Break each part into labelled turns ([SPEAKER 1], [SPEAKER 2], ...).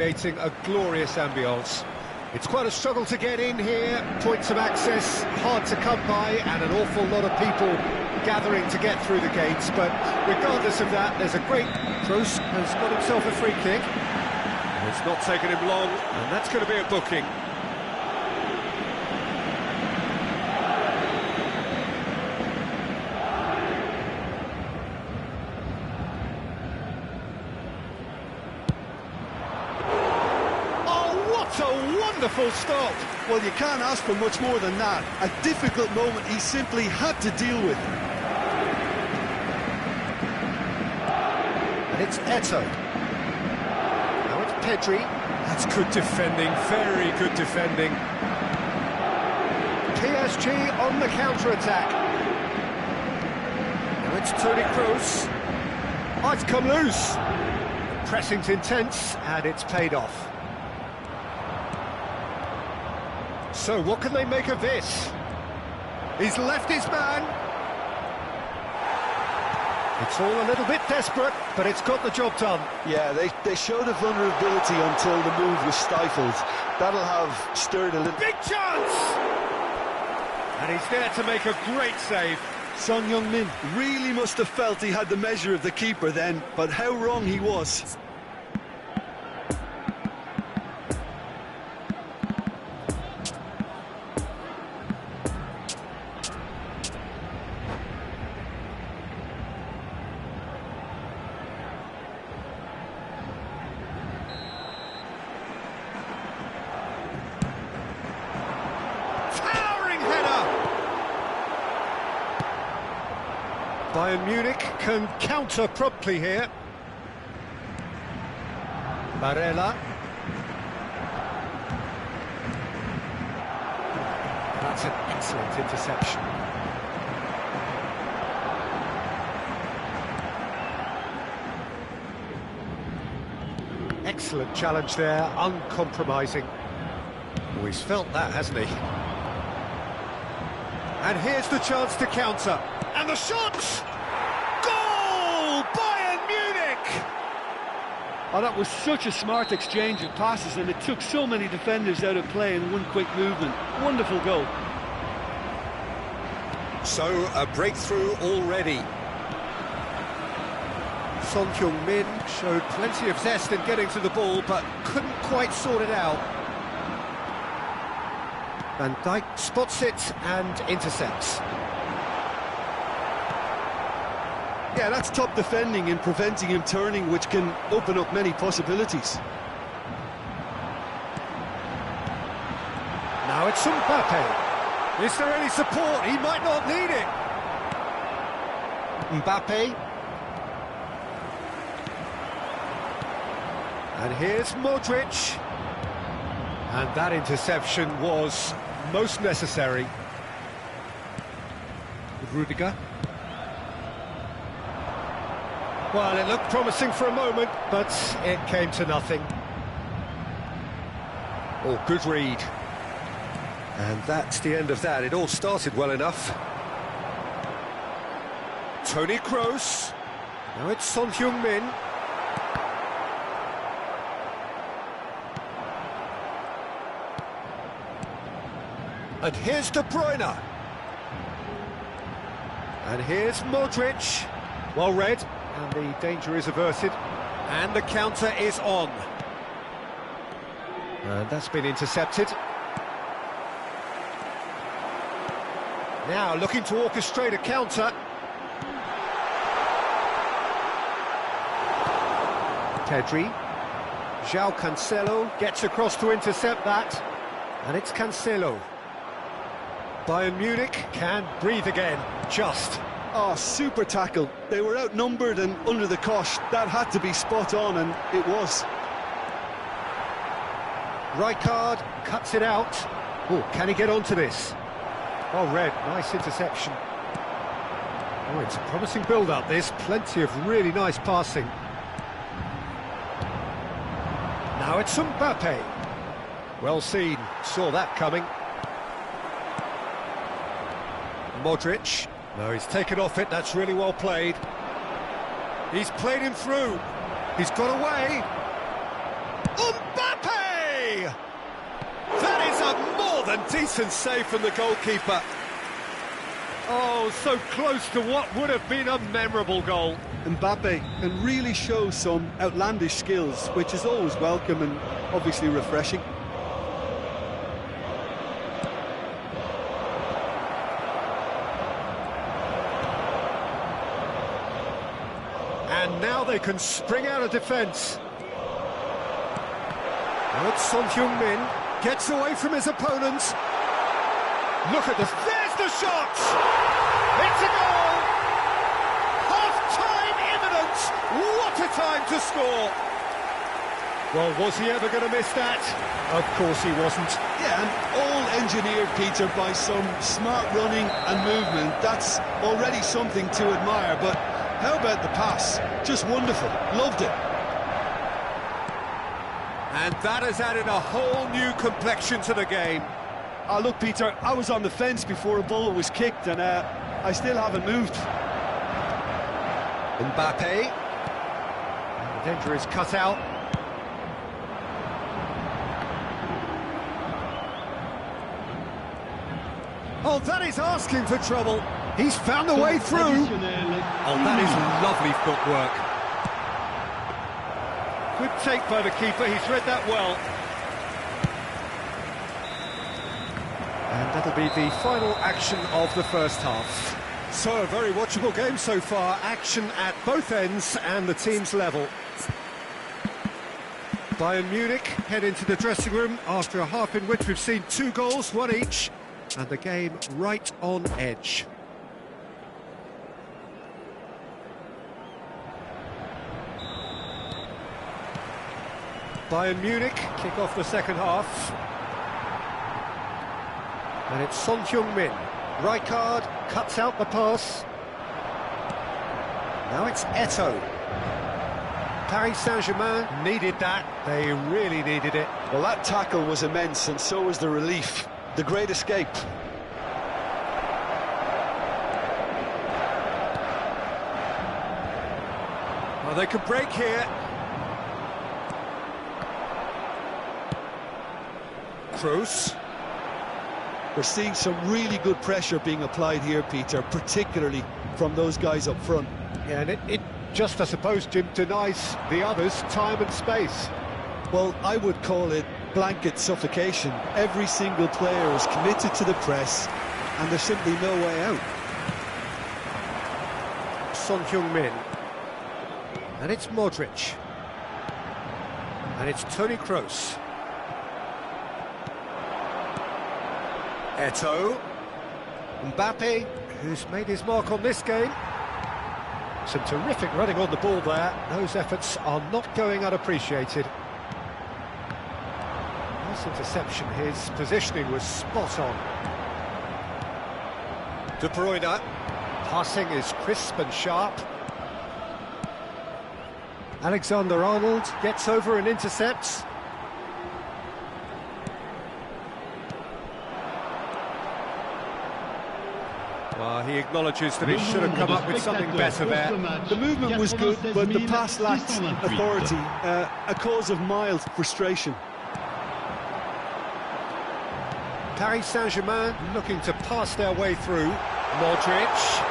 [SPEAKER 1] Creating a glorious ambience. It's quite a struggle to get in here, points of access hard to come by, and an awful lot of people gathering to get through the gates, but regardless of that, there's a great... Kroos has got himself a free kick. It's not taken him long, and that's going to be a booking. A wonderful stop.
[SPEAKER 2] Well, you can't ask for much more than that. A difficult moment he simply had to deal with.
[SPEAKER 1] And it's Eto. Now it's Pedri. That's good defending, very good defending. PSG on the counter-attack. Now it's Toni Kroos. Oh, it's come loose. Pressing's intense, and it's paid off. So, what can they make of this? He's left his man. It's all a little bit desperate, but it's got the job done.
[SPEAKER 2] Yeah, they showed a vulnerability until the move was stifled. That'll have stirred a little...
[SPEAKER 1] Big chance! And he's there to make a great save.
[SPEAKER 2] Son Heung-min really must have felt he had the measure of the keeper then, but how wrong he was.
[SPEAKER 1] Bayern Munich can counter promptly here. Barella. That's an excellent interception. Excellent challenge there, uncompromising. Oh, he's felt that, hasn't he? And here's the chance to counter. And the shot! Goal! Bayern Munich!
[SPEAKER 3] Oh, that was such a smart exchange of passes, and it took so many defenders out of play in one quick movement. Wonderful goal.
[SPEAKER 1] So, a breakthrough already. Son Heung-min showed plenty of zest in getting to the ball, but couldn't quite sort it out. Van Dijk spots it and intercepts.
[SPEAKER 2] Yeah, that's top defending and preventing him turning, which can open up many possibilities.
[SPEAKER 1] Now it's Mbappe. Is there any support? He might not need it. Mbappe. And here's Modric. And that interception was most necessary. Rudiger. Well, it looked promising for a moment, but it came to nothing. Oh, good read. And that's the end of that. It all started well enough. Toni Kroos. Now it's Son Heung-min. And here's De Bruyne. And here's Modric. Well read. And the danger is averted. And the counter is on. And that's been intercepted. Now looking to orchestrate a counter. Pedri. João Cancelo gets across to intercept that. And it's Cancelo. Bayern Munich can breathe again, just.
[SPEAKER 2] Oh, super tackle. They were outnumbered and under the cosh. That had to be spot on, and it was.
[SPEAKER 1] Rijkaard cuts it out. Oh, can he get onto this? Oh, Red, nice interception. Oh, it's a promising build-up, this. Plenty of really nice passing. Now it's Mbappe. Well seen, saw that coming. Modric. No, he's taken off it, that's really well played. He's played him through. He's got away. Mbappe! That is a more than decent save from the goalkeeper.
[SPEAKER 3] Oh, so close to what would have been a memorable goal.
[SPEAKER 2] Mbappe can really show some outlandish skills, which is always welcome and obviously refreshing.
[SPEAKER 1] And now they can spring out of defence. Now it's Son Heung-min, gets away from his opponents. Look at this, there's the shot! It's a goal! Half-time imminent! What a time to score! Well, was he ever going to miss that? Of course he wasn't.
[SPEAKER 2] Yeah, and all engineered, Peter, by some smart running and movement. That's already something to admire, but how about the pass? Just wonderful. Loved it.
[SPEAKER 1] And that has added a whole new complexion to the game.
[SPEAKER 2] Look, Peter, I was on the fence before a ball was kicked, and I still haven't moved.
[SPEAKER 1] Mbappe. And the danger is cut out. Oh, that is asking for trouble. He's found a way through. Oh, that is lovely footwork.
[SPEAKER 3] Good take by the keeper, he's read that well.
[SPEAKER 1] And that'll be the final action of the first half. So, a very watchable game so far. Action at both ends and the team's level. Bayern Munich head into the dressing room after a half in which we've seen 2 goals, 1 each, and the game right on edge. Bayern Munich kick off the second half. And it's Son Heung-min. Rijkaard cuts out the pass. Now it's Eto'o. Paris Saint-Germain needed that. They really needed it.
[SPEAKER 2] Well, that tackle was immense, and so was the relief. The great escape.
[SPEAKER 1] Well, they could break here. Kroos.
[SPEAKER 2] We're seeing some really good pressure being applied here, Peter, particularly from those guys up front.
[SPEAKER 1] Yeah, and it just, I suppose, Jim, denies the others time and space.
[SPEAKER 2] Well, I would call it blanket suffocation. Every single player is committed to the press, and there's simply no way out.
[SPEAKER 1] Son Heung-min. And it's Modric. And it's Toni Kroos. Eto'o. Mbappe, who's made his mark on this game. Some terrific running on the ball there. Those efforts are not going unappreciated. Nice interception. His positioning was spot on. De Bruyne. Passing is crisp and sharp. Alexander-Arnold gets over and intercepts. Well, he acknowledges that he should have come up with something better there.
[SPEAKER 2] The movement was good, but the pass lacked authority, a cause of mild frustration.
[SPEAKER 1] Paris Saint-Germain looking to pass their way through. Modric.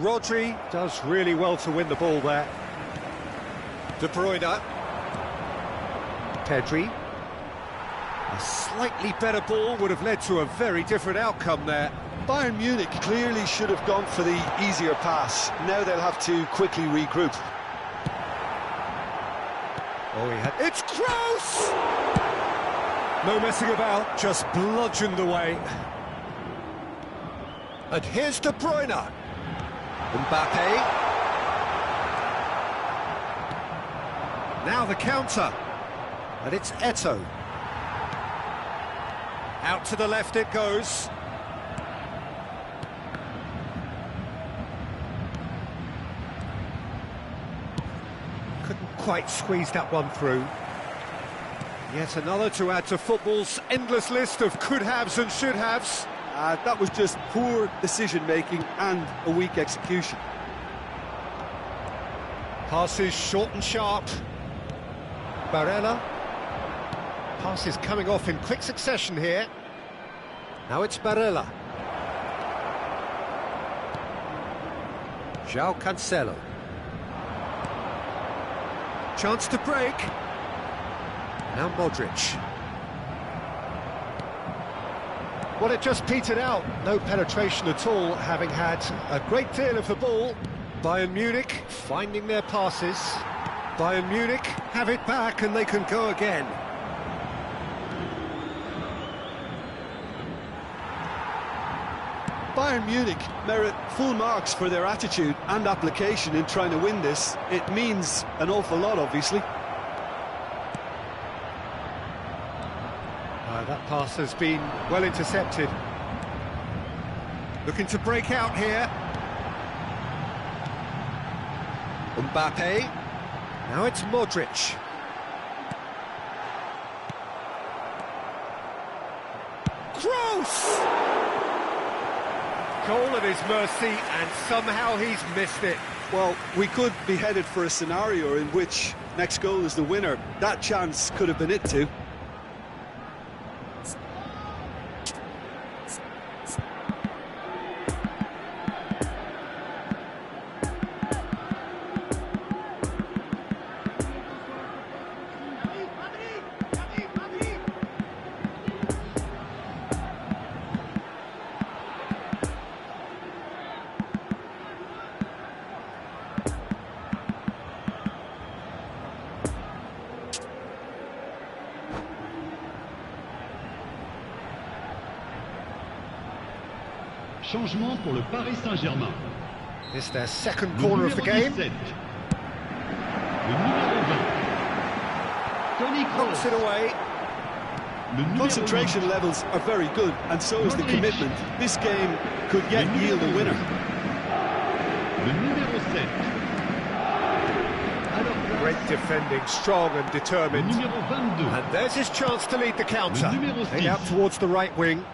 [SPEAKER 1] Rodri does really well to win the ball there. De Bruyne. Pedri. A slightly better ball would have led to a very different outcome there.
[SPEAKER 2] Bayern Munich clearly should have gone for the easier pass. Now they'll have to quickly regroup.
[SPEAKER 1] Oh, he had... It's Kroos! No messing about, just bludgeoned away. And here's De Bruyne. Mbappe. Now the counter. And it's Eto'o. Out to the left it goes. Couldn't quite squeeze that one through. Yet another to add to football's endless list of could-haves and should-haves.
[SPEAKER 2] That was just poor decision-making and a weak execution.
[SPEAKER 1] Passes short and sharp. Barella. Passes coming off in quick succession here. Now it's Barella. João Cancelo. Chance to break. Now Modric. Well, it just petered out. No penetration at all, having had a great deal of the ball. Bayern Munich finding their passes. Bayern Munich have it back and they can go again.
[SPEAKER 2] Bayern Munich merit full marks for their attitude and application in trying to win this. It means an awful lot, obviously.
[SPEAKER 1] That pass has been well intercepted. Looking to break out here. Mbappe. Now it's Modric. Kroos! Goal at his mercy, and somehow he's missed it.
[SPEAKER 2] Well, we could be headed for a scenario in which next goal is the winner. That chance could have been it too.
[SPEAKER 4] Changement pour le Paris Saint-Germain.
[SPEAKER 1] It's their second corner of the game.
[SPEAKER 4] 17. Le numéro 20. Toni
[SPEAKER 1] Knocks
[SPEAKER 4] Kroos.
[SPEAKER 1] it away.
[SPEAKER 4] Le numéro
[SPEAKER 2] Concentration
[SPEAKER 4] 8.
[SPEAKER 2] levels are very good, and so is the
[SPEAKER 4] Modric.
[SPEAKER 2] commitment. This game could yet
[SPEAKER 4] Le
[SPEAKER 2] yield a
[SPEAKER 4] numéro
[SPEAKER 2] winner.
[SPEAKER 4] 12. Le numéro 7. Alors,
[SPEAKER 1] Great defending, strong and
[SPEAKER 4] le
[SPEAKER 1] determined.
[SPEAKER 4] numéro 22.
[SPEAKER 1] And there's his chance to lead the counter.
[SPEAKER 4] Le numéro
[SPEAKER 1] Head
[SPEAKER 4] 6.
[SPEAKER 1] out towards the right wing.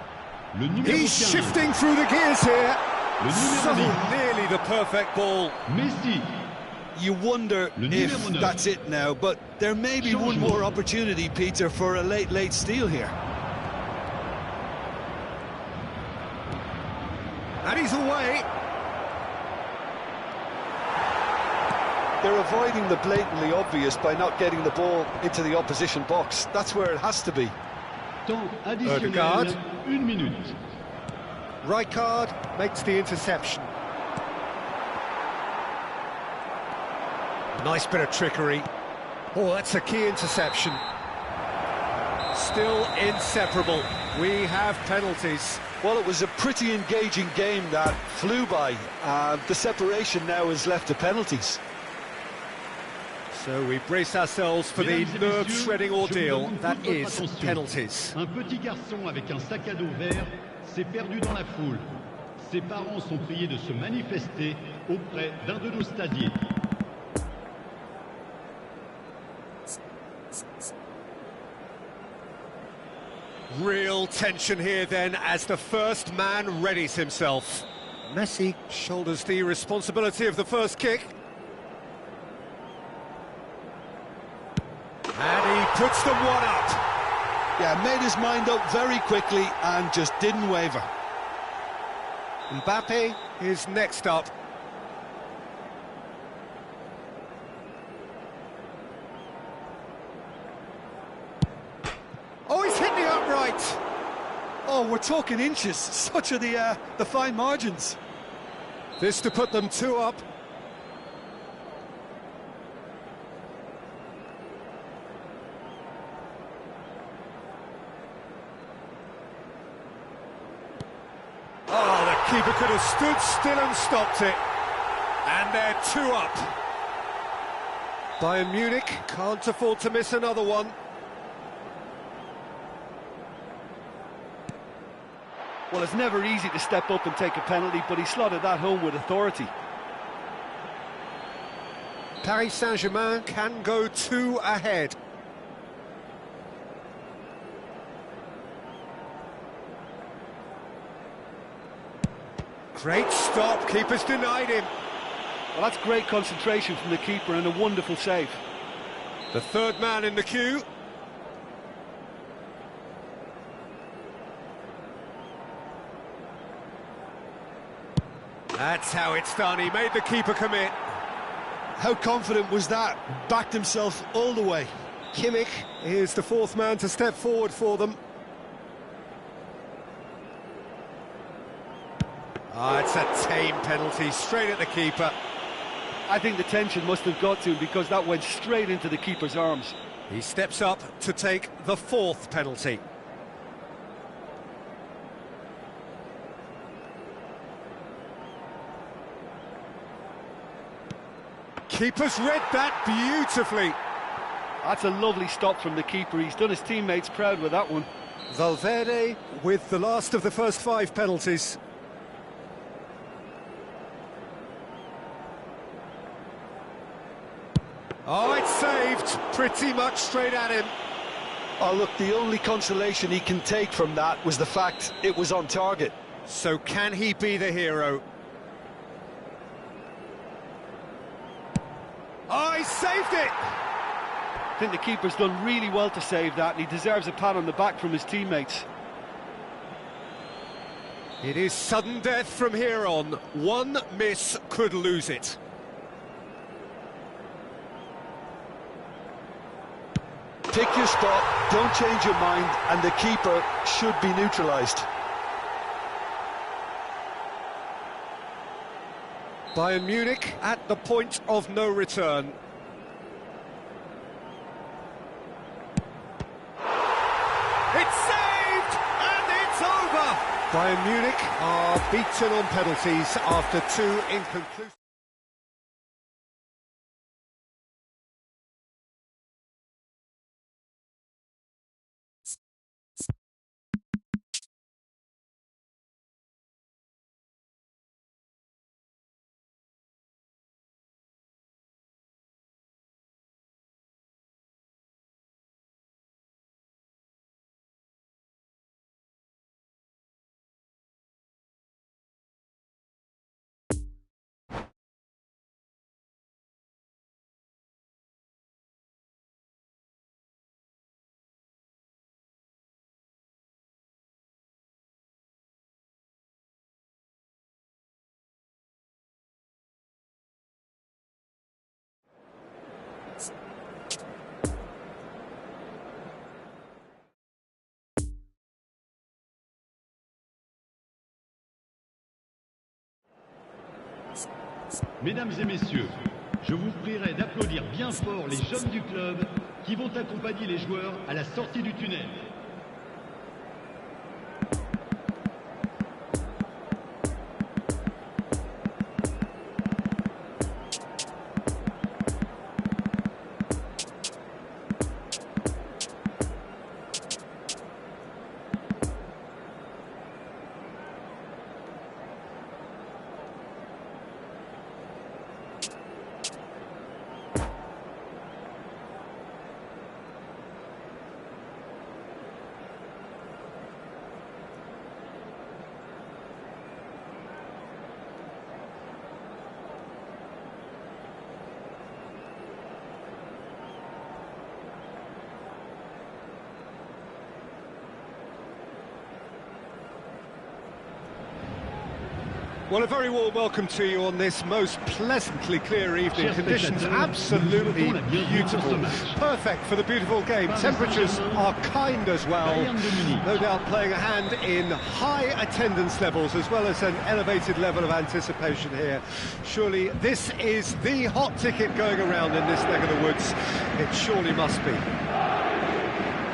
[SPEAKER 4] Le numéro
[SPEAKER 1] He's
[SPEAKER 4] 15.
[SPEAKER 1] shifting through the gears here.
[SPEAKER 4] Le
[SPEAKER 1] So
[SPEAKER 4] numéro 9.
[SPEAKER 1] nearly the perfect ball.
[SPEAKER 4] Messi.
[SPEAKER 2] You wonder
[SPEAKER 4] Le
[SPEAKER 2] if
[SPEAKER 4] numéro 9.
[SPEAKER 2] that's it now, but there may be one
[SPEAKER 4] Changement.
[SPEAKER 2] more opportunity, Peter, for a late steal here.
[SPEAKER 1] And he's away.
[SPEAKER 2] They're avoiding the blatantly obvious by not getting the ball into the opposition box. That's where it has to be.
[SPEAKER 4] Temps additionnel.
[SPEAKER 1] Odegaard.
[SPEAKER 4] 1 minute.
[SPEAKER 1] Rijkaard makes the interception. Nice bit of trickery. Oh, that's a key interception. Still inseparable. We have penalties.
[SPEAKER 2] Well, it was a pretty engaging game that flew by. The separation now is left to penalties.
[SPEAKER 1] So we brace ourselves for the
[SPEAKER 4] Mesdames et
[SPEAKER 1] nerve-shredding
[SPEAKER 4] messieurs, je vous
[SPEAKER 1] ordeal
[SPEAKER 4] demande
[SPEAKER 1] that
[SPEAKER 4] toute votre
[SPEAKER 1] is
[SPEAKER 4] attention.
[SPEAKER 1] penalties.
[SPEAKER 4] Un petit garçon avec un sac à dos vert s'est perdu dans la foule. Ses parents sont priés de se manifester auprès d'un de nos stadiers.
[SPEAKER 1] Real tension here then as the first man readies himself. Messi shoulders the responsibility of the first kick. And he puts them one up.
[SPEAKER 2] Yeah, made his mind up very quickly and just didn't waver.
[SPEAKER 1] Mbappe is next up. Oh, he's hit the upright.
[SPEAKER 2] Oh, we're talking inches. Such are the fine margins.
[SPEAKER 1] This to put them 2 up. Oh, the keeper could have stood still and stopped it. And they're 2 up. Bayern Munich can't afford to miss another one.
[SPEAKER 3] Well, it's never easy to step up and take a penalty, but he slotted that home with authority.
[SPEAKER 1] Paris Saint-Germain can go 2 ahead. Great stop, keeper's denied him.
[SPEAKER 3] Well, that's great concentration from the keeper and a wonderful save.
[SPEAKER 1] The third man in the queue. That's how it's done, he made the keeper commit.
[SPEAKER 2] How confident was that? Backed himself all the way.
[SPEAKER 1] Kimmich is the fourth man to step forward for them. It's a tame penalty, straight at the keeper.
[SPEAKER 3] I think the tension must have got to him because that went straight into the keeper's arms.
[SPEAKER 1] He steps up to take the fourth penalty. Keeper's read that beautifully.
[SPEAKER 3] That's a lovely stop from the keeper. He's done his teammates proud with that one.
[SPEAKER 1] Valverde with the last of the first 5 penalties. Oh, it's saved, pretty much straight at him.
[SPEAKER 2] Oh, look, the only consolation he can take from that was the fact it was on target.
[SPEAKER 1] So can he be the hero? Oh, he saved it!
[SPEAKER 3] I think the keeper's done really well to save that, and he deserves a pat on the back from his teammates.
[SPEAKER 1] It is sudden death from here on. One miss could lose it.
[SPEAKER 2] Pick your spot, don't change your mind, and the keeper should be neutralised.
[SPEAKER 1] Bayern Munich at the point of no return. It's saved, and it's over! Bayern Munich are beaten on penalties after 2 inconclusive...
[SPEAKER 4] Mesdames et messieurs, je vous prierai d'applaudir bien fort les jeunes du club qui vont accompagner les joueurs à la sortie du tunnel.
[SPEAKER 1] Well, a very warm welcome to you on this most pleasantly clear evening. Conditions absolutely beautiful. Perfect for the beautiful game. Temperatures are kind as well. No doubt playing a hand in high attendance levels as well as an elevated level of anticipation here. Surely this is the hot ticket going around in this neck of the woods. It surely must be.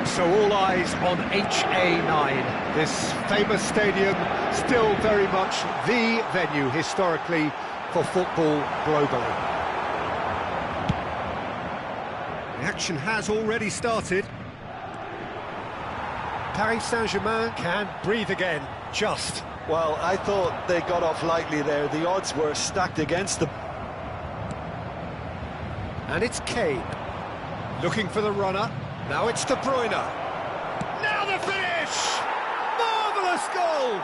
[SPEAKER 1] So all eyes on HA9, this famous stadium, still very much the venue historically for football globally. The action has already started. Paris Saint-Germain can breathe again, just.
[SPEAKER 2] Well, I thought they got off lightly there. The odds were stacked against them.
[SPEAKER 1] And it's Kane, looking for the runner. Now it's De Bruyne. Now the finish! Marvellous goal!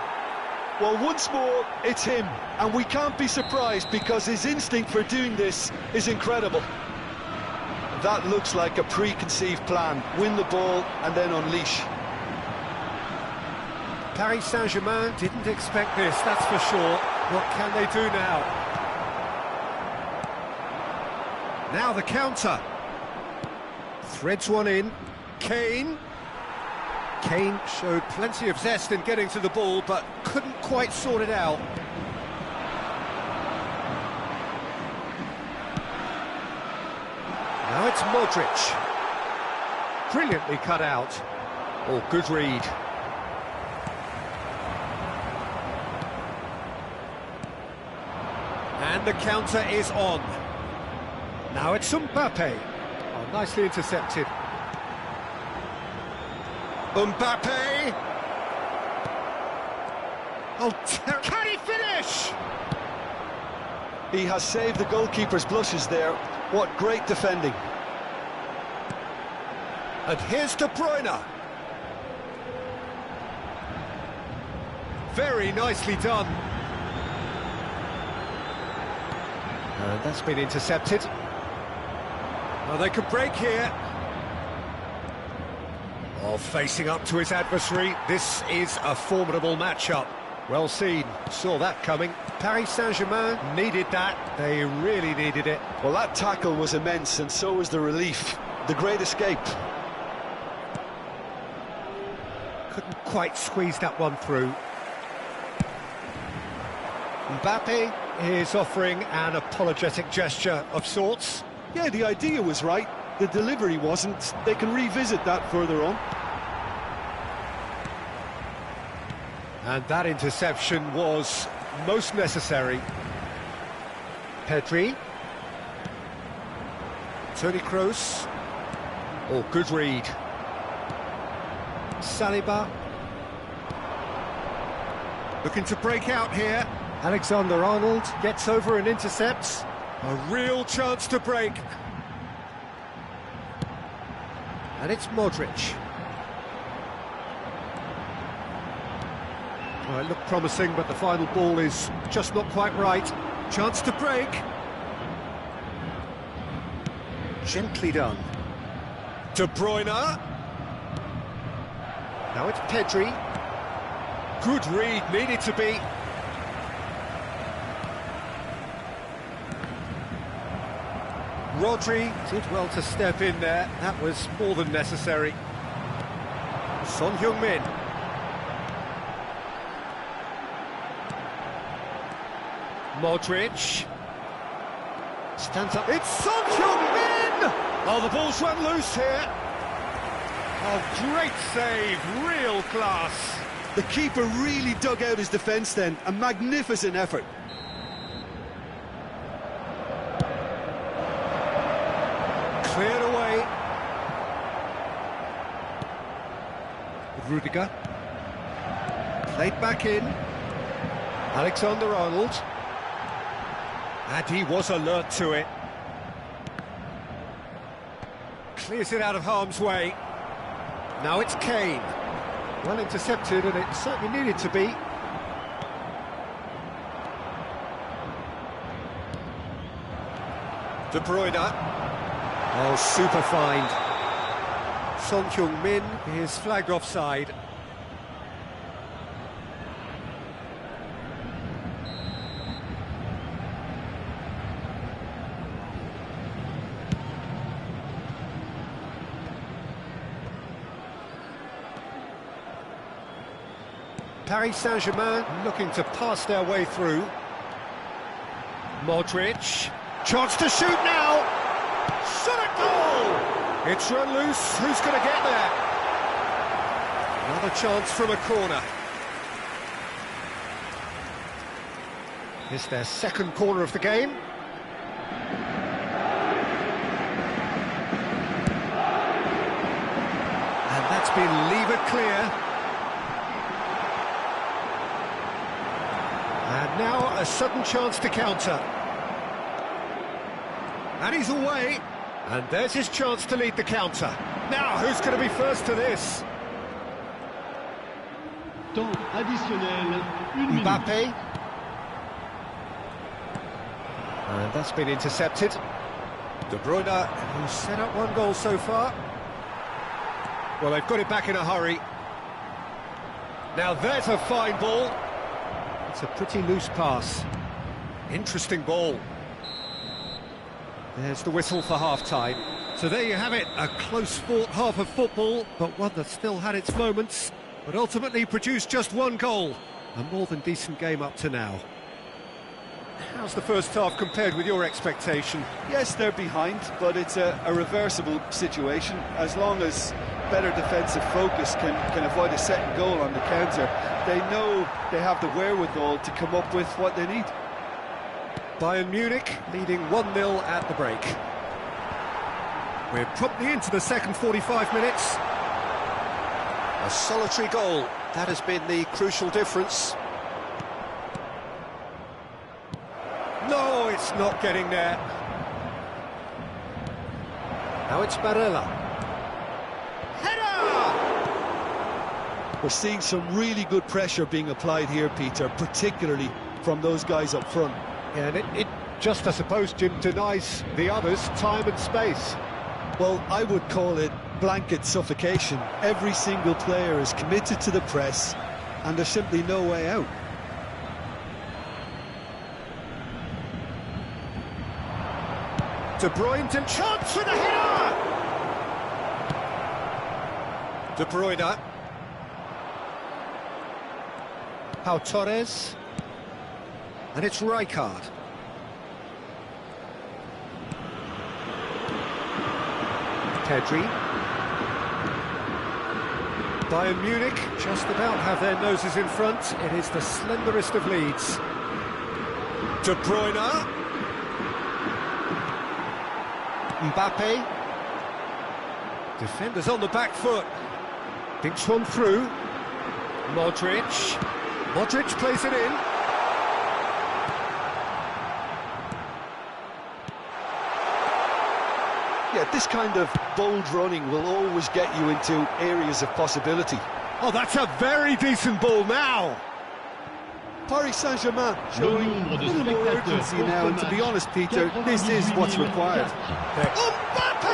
[SPEAKER 2] Well, once more, it's him. And we can't be surprised because his instinct for doing this is incredible. That looks like a preconceived plan. Win the ball and then unleash.
[SPEAKER 1] Paris Saint-Germain didn't expect this, that's for sure. What can they do now? Now the counter. Threads one in. Kane. Kane showed plenty of zest in getting to the ball, but couldn't quite sort it out. Now it's Modric. Brilliantly cut out. Oh, good read. And the counter is on. Now it's Mbappe. Oh, nicely intercepted. Mbappe! Oh, can he finish?
[SPEAKER 2] He has saved the goalkeeper's blushes there. What great defending.
[SPEAKER 1] And here's De Bruyne. Very nicely done. And that's been intercepted. Well, they could break here. Oh, facing up to his adversary, this is a formidable matchup. Well seen, saw that coming. Paris Saint-Germain needed that, they really needed it.
[SPEAKER 2] Well, that tackle was immense, and so was the relief. The great escape.
[SPEAKER 1] Couldn't quite squeeze that one through. Mbappe is offering an apologetic gesture of sorts.
[SPEAKER 2] Yeah, the idea was right. The delivery wasn't. They can revisit that further on.
[SPEAKER 1] And that interception was most necessary. Pedri. Toni Kroos. Oh, good read. Saliba. Looking to break out here. Alexander-Arnold gets over and intercepts. A real chance to break. And it's Modric. Well, it looked promising, but the final ball is just not quite right. Chance to break. Gently done. De Bruyne. Now it's Pedri. Good read, needed to be. Rodri did well to step in there. That was more than necessary. Son Heung-min. Modric. Stands up. It's Son Heung-min! Oh, the ball's run loose here. Oh, great save. Real class.
[SPEAKER 2] The keeper really dug out his defence then. A magnificent effort.
[SPEAKER 1] Cleared away. Rudiger. Played back in. Alexander-Arnold. And he was alert to it. Clears it out of harm's way. Now it's Kane. Well intercepted, and it certainly needed to be. De Bruyne. Oh, super find. Son Heung-min is flagged offside. Paris Saint-Germain looking to pass their way through. Modric. Chance to shoot now! Shot at goal! It's run loose, who's going to get there? Another chance from a corner. It's their second corner of the game. And that's been levered clear. And now a sudden chance to counter. And he's away. And there's his chance to lead the counter. Now, who's going to be first to this?
[SPEAKER 4] Temps additionnel, 1 minute.
[SPEAKER 1] Mbappe. And that's been intercepted. De Bruyne, who's set up one goal so far. Well, they've got it back in a hurry. Now there's a fine ball. It's a pretty loose pass. Interesting ball. There's the whistle for half-time. So there you have it, a close-fought half of football, but one that still had its moments, but ultimately produced just one goal. A more than decent game up to now. How's the first half compared with your expectation?
[SPEAKER 3] Yes, they're behind, but it's a reversible situation. As long as better defensive focus can avoid a second goal on the counter, they know they have the wherewithal to come up with what they need.
[SPEAKER 1] Bayern Munich leading 1-0 at the break. We're promptly into the second 45 minutes. A solitary goal, that has been the crucial difference. No, it's not getting there. Now it's Barella. Header!
[SPEAKER 3] We're seeing some really good pressure being applied here, Peter, particularly from those guys up front.
[SPEAKER 1] Yeah, and it just, I suppose, Jim, denies the others time and space.
[SPEAKER 3] Well, I would call it blanket suffocation. Every single player is committed to the press, and there's simply no way out.
[SPEAKER 1] De Bruyne to chance for the header! De Bruyne. Pau Torres. And it's Rijkaard. Pedri. Bayern Munich just about have their noses in front. It is the slenderest of leads. De Bruyne. Mbappe. Defenders on the back foot. Dinks one through. Modric. Modric plays it in.
[SPEAKER 3] Yeah, this kind of bold running will always get you into areas of possibility.
[SPEAKER 1] Oh, that's a very decent ball now.
[SPEAKER 3] Paris Saint-Germain showing a little more urgency now, and to be honest, Peter, this is what's required.
[SPEAKER 1] Mbappe!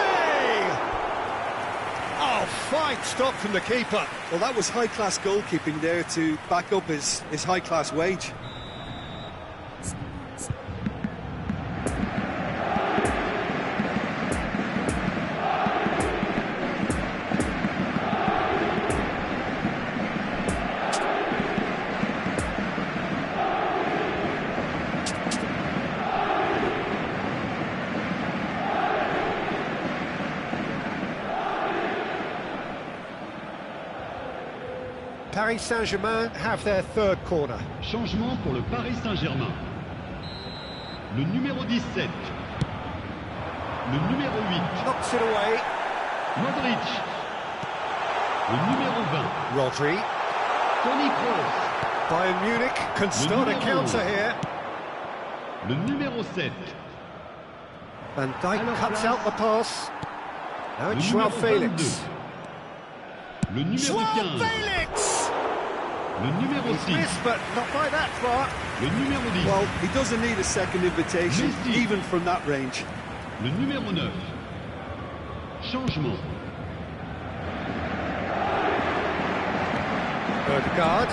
[SPEAKER 1] Oh, fine stop from the keeper.
[SPEAKER 3] Well, that was high-class goalkeeping there to back up his high-class wage.
[SPEAKER 1] Paris Saint-Germain have their third corner.
[SPEAKER 4] Changement pour le Paris Saint-Germain. Le numéro 17. Le numéro 8.
[SPEAKER 1] Knocks it away.
[SPEAKER 4] Modric. Le numéro 20.
[SPEAKER 1] Rodri.
[SPEAKER 4] Toni Kroos.
[SPEAKER 1] Bayern Munich can start a counter here.
[SPEAKER 4] Le numéro 7.
[SPEAKER 1] Van Dijk cuts out the pass. Now it's Joao Felix.
[SPEAKER 4] Le numéro
[SPEAKER 1] Joao
[SPEAKER 4] 15.
[SPEAKER 1] Felix!
[SPEAKER 4] Le numéro 6.
[SPEAKER 1] Missed, but not by that far.
[SPEAKER 4] Le numéro 10.
[SPEAKER 3] Well, he doesn't need a second invitation,
[SPEAKER 4] Messi.
[SPEAKER 3] even from that range.
[SPEAKER 4] Le numéro 9. Changement.
[SPEAKER 1] Odegaard.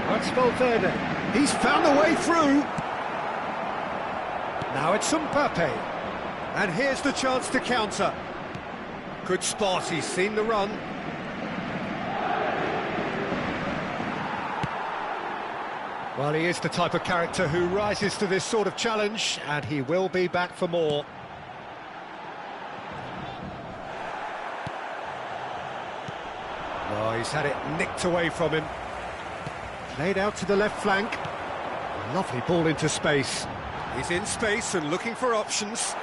[SPEAKER 1] That's Valverde. He's found a way through. Now it's Mbappe. And here's the chance to counter. Good spot, he's seen the run. Well, he is the type of character who rises to this sort of challenge, and he will be back for more. Oh, he's had it nicked away from him. Played out to the left flank. Lovely ball into space. He's in space and looking for options.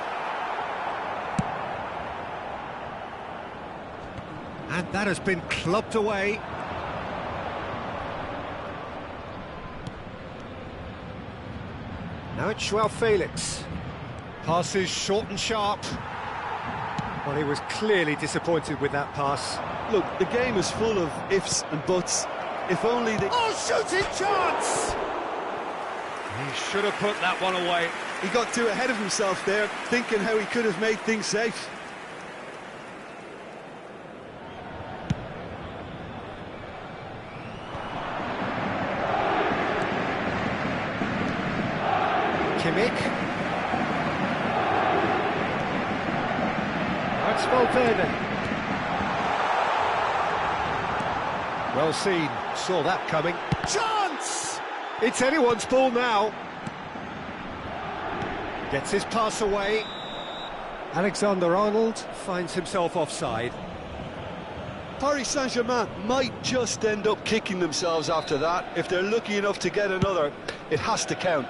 [SPEAKER 1] And that has been clubbed away. Now it's Joao Felix. Passes short and sharp. Well, he was clearly disappointed with that pass.
[SPEAKER 3] Look, the game is full of ifs and buts. If only they...
[SPEAKER 1] Oh, shooting chance! He should have put that one away.
[SPEAKER 3] He got too ahead of himself there, thinking how he could have made things safe.
[SPEAKER 1] Kimmich. That's Valverde. Well seen, saw that coming. Chance! It's anyone's ball now. Gets his pass away. Alexander-Arnold finds himself offside.
[SPEAKER 3] Paris Saint-Germain might just end up kicking themselves after that. If they're lucky enough to get another, it has to count.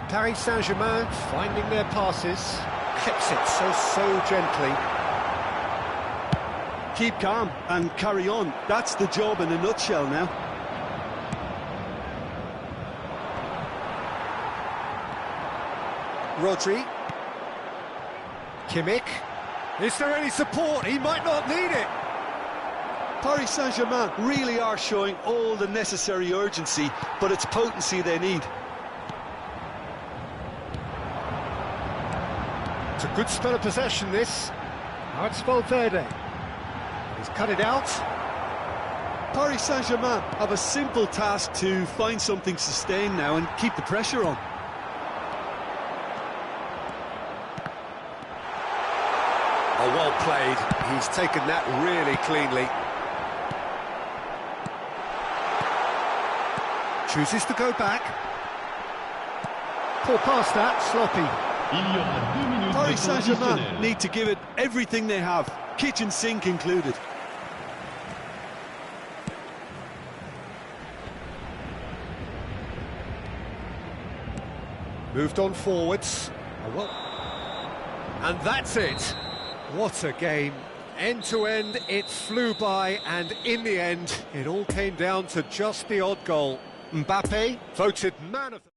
[SPEAKER 1] Paris Saint-Germain finding their passes. Clips it so gently.
[SPEAKER 3] Keep calm and carry on. That's the job in a nutshell now.
[SPEAKER 1] Rodri. Kimmich. Is there any support? He might not need it.
[SPEAKER 3] Paris Saint-Germain really are showing all the necessary urgency, but it's potency they need.
[SPEAKER 1] It's a good spell of possession, this. Now it's Valverde. He's cut it out.
[SPEAKER 3] Paris Saint-Germain have a simple task to find something sustained now and keep the pressure on.
[SPEAKER 1] Oh, well played. He's taken that really cleanly. Chooses to go back. Poor pass that, sloppy.
[SPEAKER 4] Il y aura 2 minutes
[SPEAKER 3] Paris
[SPEAKER 4] de temps
[SPEAKER 3] Saint-Germain
[SPEAKER 4] additionnel.
[SPEAKER 3] need to give it everything they have, kitchen sink included.
[SPEAKER 1] Moved on forwards. Oh, well. And that's it. What a game. End to end, it flew by, and in the end, it all came down to just the odd goal. Mbappe voted man of the...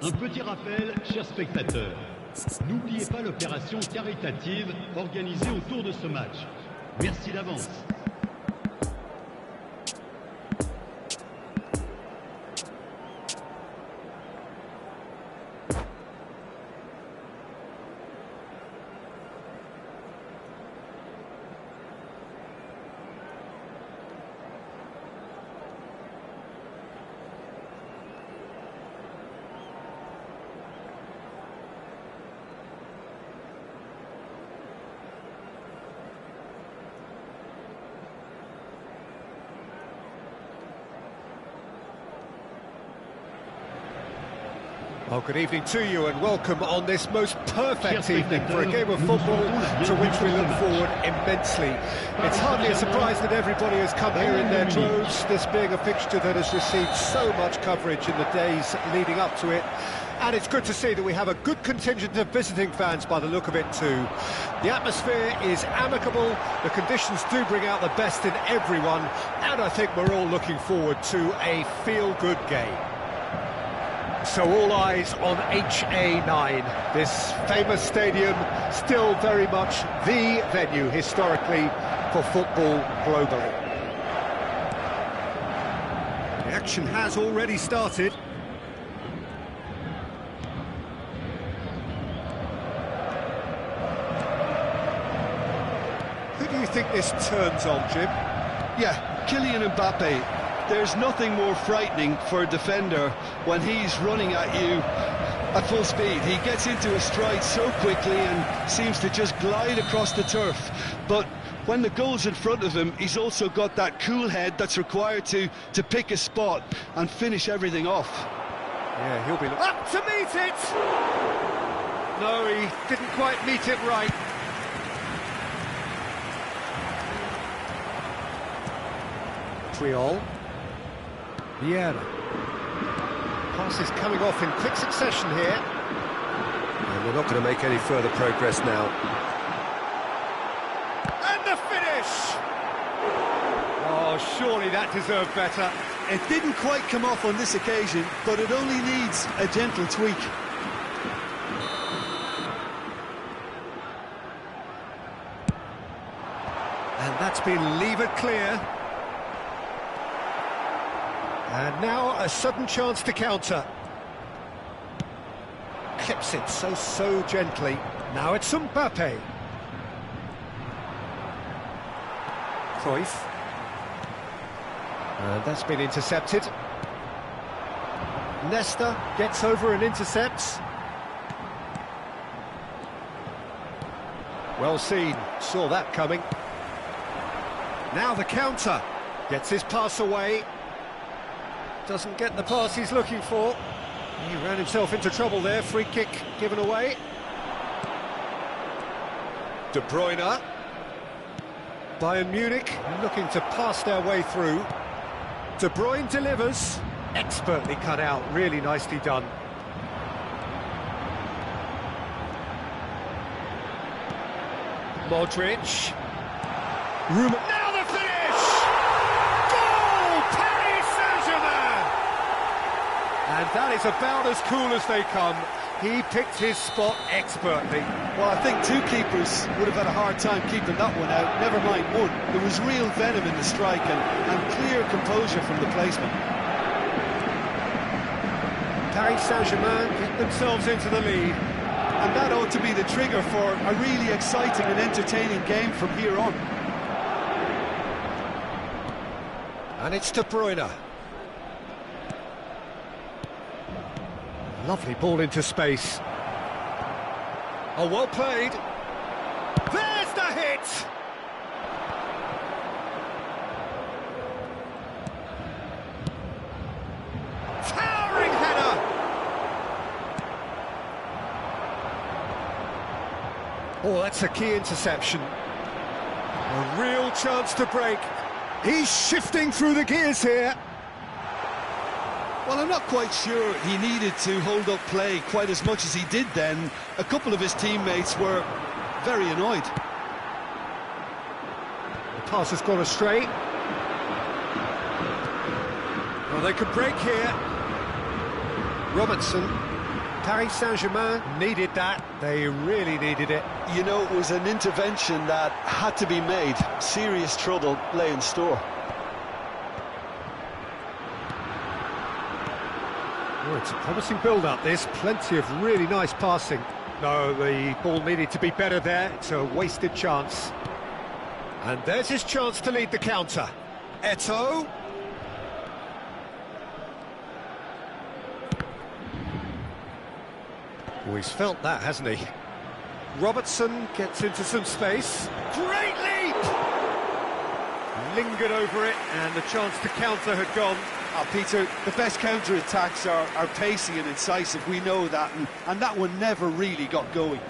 [SPEAKER 4] Un petit rappel, chers spectateurs. N'oubliez pas l'opération caritative organisée autour de ce match. Merci d'avance.
[SPEAKER 1] Well, good evening to you and welcome on this most perfect evening for a game of football to which we look forward immensely. It's hardly a surprise that everybody has come here in their droves, this being a fixture that has received so much coverage in the days leading up to it. And it's good to see that we have a good contingent of visiting fans by the look of it too. The atmosphere is amicable, the conditions do bring out the best in everyone, and I think we're all looking forward to a feel-good game. So all eyes on HA9, this famous stadium, still very much the venue historically for football globally. The action has already started. Who do you think this turns on, Jim?
[SPEAKER 3] Yeah, Kylian Mbappe. There's nothing more frightening for a defender when he's running at you at full speed. He gets into a stride so quickly and seems to just glide across the turf. But when the goal's in front of him, he's also got that cool head that's required to pick a spot and finish everything off.
[SPEAKER 1] Yeah, he'll be up to meet it! No, he didn't quite meet it right. Triol. Vieira. Passes coming off in quick succession here.
[SPEAKER 5] And they're not going to make any further progress now.
[SPEAKER 1] And the finish! Oh, surely that deserved better.
[SPEAKER 3] It didn't quite come off on this occasion, but it only needs a gentle tweak.
[SPEAKER 1] And that's been levered clear. And now a sudden chance to counter. Clips it so gently. Now it's Mbappe. Cruyff. And that's been intercepted. Nesta gets over and intercepts. Well seen, saw that coming. Now the counter. Gets his pass away. Doesn't get the pass he's looking for. He ran himself into trouble there. Free kick given away. De Bruyne. Bayern Munich looking to pass their way through. De Bruyne delivers. Expertly cut out. Really nicely done. Modric. Now the finish! Goal! Paris Saint-Germain! And that is about as cool as they come. He picked his spot expertly.
[SPEAKER 3] Well, I think two keepers would have had a hard time keeping that one out, never mind one. There was real venom in the strike and clear composure from the placement.
[SPEAKER 1] Paris Saint-Germain get themselves into the lead.
[SPEAKER 3] And that ought to be the trigger for a really exciting and entertaining game from here on.
[SPEAKER 1] And it's De Bruyne. Lovely ball into space. Oh, well played. There's the hit! Towering header! Oh, that's a key interception. A real chance to break. He's shifting through the gears here.
[SPEAKER 3] Well, I'm not quite sure he needed to hold up play quite as much as he did then. A couple of his teammates were very annoyed.
[SPEAKER 1] The pass has gone astray. Well, they could break here. Robertson. Paris Saint-Germain needed that. They really needed it.
[SPEAKER 3] You know, it was an intervention that had to be made. Serious trouble lay in store.
[SPEAKER 1] Oh, it's a promising build-up, this. Plenty of really nice passing. No, the ball needed to be better there. It's a wasted chance. And there's his chance to lead the counter. Eto'o. Oh, he's felt that, hasn't he? Robertson gets into some space. Great leap! Lingered over it, and the chance to counter had gone.
[SPEAKER 3] Oh, Peter, the best counter-attacks are pacey and incisive, we know that, and that one never really got going.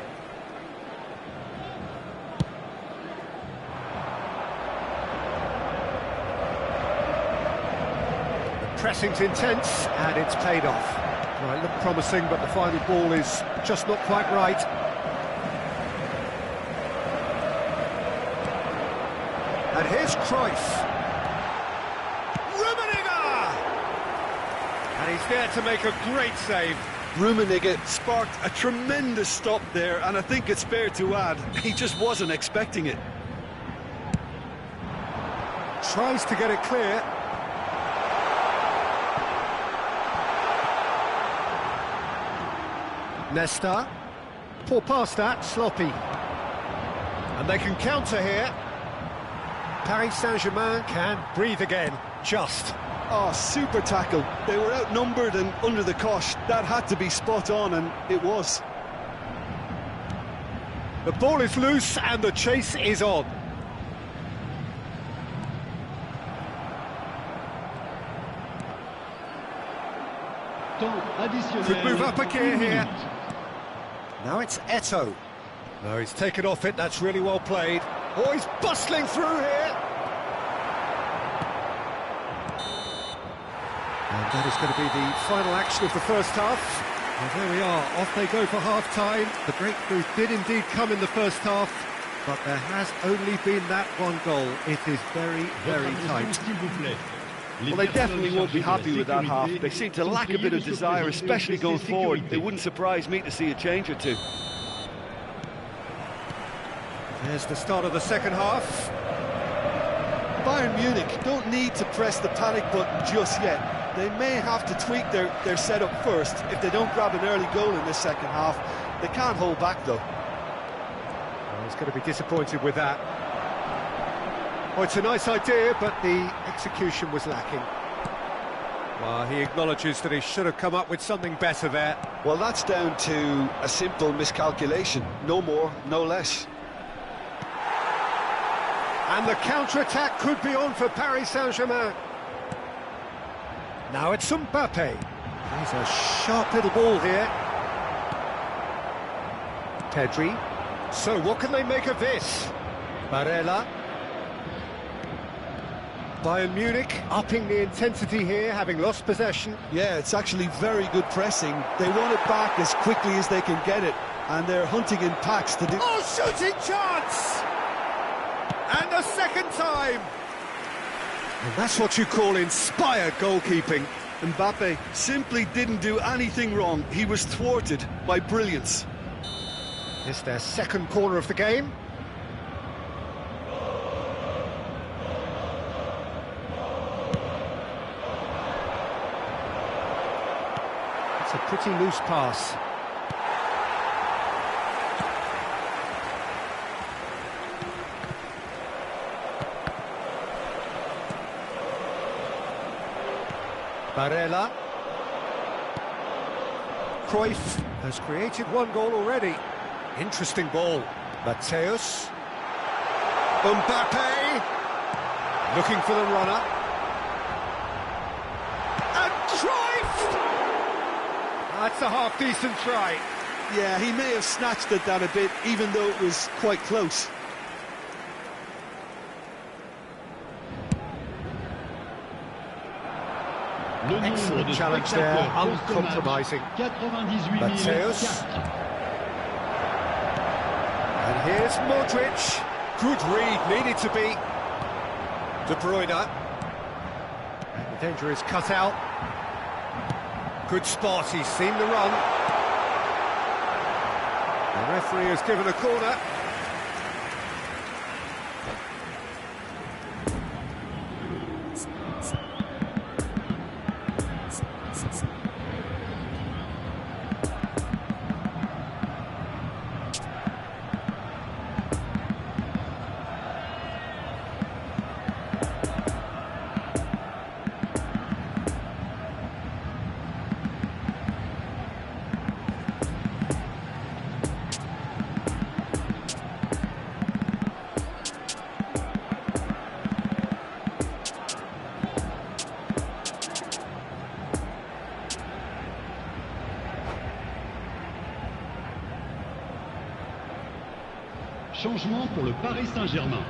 [SPEAKER 1] The pressing's intense, and it's paid off. Well, it looked promising, but the final ball is just not quite right. And here's Cruyff. And He's there to make a great save.
[SPEAKER 3] Rummenigge sparked a tremendous stop there, and I think it's fair to add, he just wasn't expecting it.
[SPEAKER 1] Tries to get it clear. Nesta. Poor pass that, sloppy. And they can counter here. Paris Saint-Germain can breathe again, just.
[SPEAKER 3] Oh, super tackle. They were outnumbered and under the cosh. That had to be spot on, and it was.
[SPEAKER 1] The ball is loose and the chase is on. Could move up a gear here. Now it's Eto'o. No, he's taken off it, that's really well played. Oh, he's bustling through here. And that is going to be the final action of the first half. Well, there we are, off they go for half-time. The breakthrough did indeed come in the first half, but there has only been that one goal. It is very, very tight.
[SPEAKER 3] Well, they definitely won't be happy with that half. They seem to lack a bit of desire, especially going forward. It wouldn't surprise me to see a change or two.
[SPEAKER 1] There's the start of the second half.
[SPEAKER 3] Bayern Munich don't need to press the panic button just yet. They may have to tweak their setup first if they don't grab an early goal in this second half. They can't hold back, though.
[SPEAKER 1] Well, he's going to be disappointed with that. Well, it's a nice idea, but the execution was lacking. Well, he acknowledges that he should have come up with something better there.
[SPEAKER 3] Well, that's down to a simple miscalculation. No more, no less.
[SPEAKER 1] And the counter-attack could be on for Paris Saint-Germain. Now it's Mbappe. He's a sharp little ball here. Pedri. So what can they make of this? Barella. Bayern Munich upping the intensity here, having lost possession.
[SPEAKER 3] Yeah, it's actually very good pressing. They want it back as quickly as they can get it, and they're hunting in packs to do...
[SPEAKER 1] Oh, shooting chance! And a second time! And that's what you call inspired goalkeeping.
[SPEAKER 3] Mbappe simply didn't do anything wrong. He was thwarted by brilliance.
[SPEAKER 1] It's their second corner of the game. It's a pretty loose pass. Barella. Cruyff has created one goal already. Interesting ball. Mateus. Mbappe. Looking for the runner. And Cruyff! That's a half-decent try.
[SPEAKER 3] Yeah, he may have snatched at that a bit, even though it was quite close.
[SPEAKER 1] Excellent challenge there, uncompromising. Mateus. And here's Modric. Good read, needed to be. De Bruyne. And the danger is cut out. Good spot, he's seen the run. The referee has given a corner.
[SPEAKER 4] Changement pour le Paris Saint-Germain.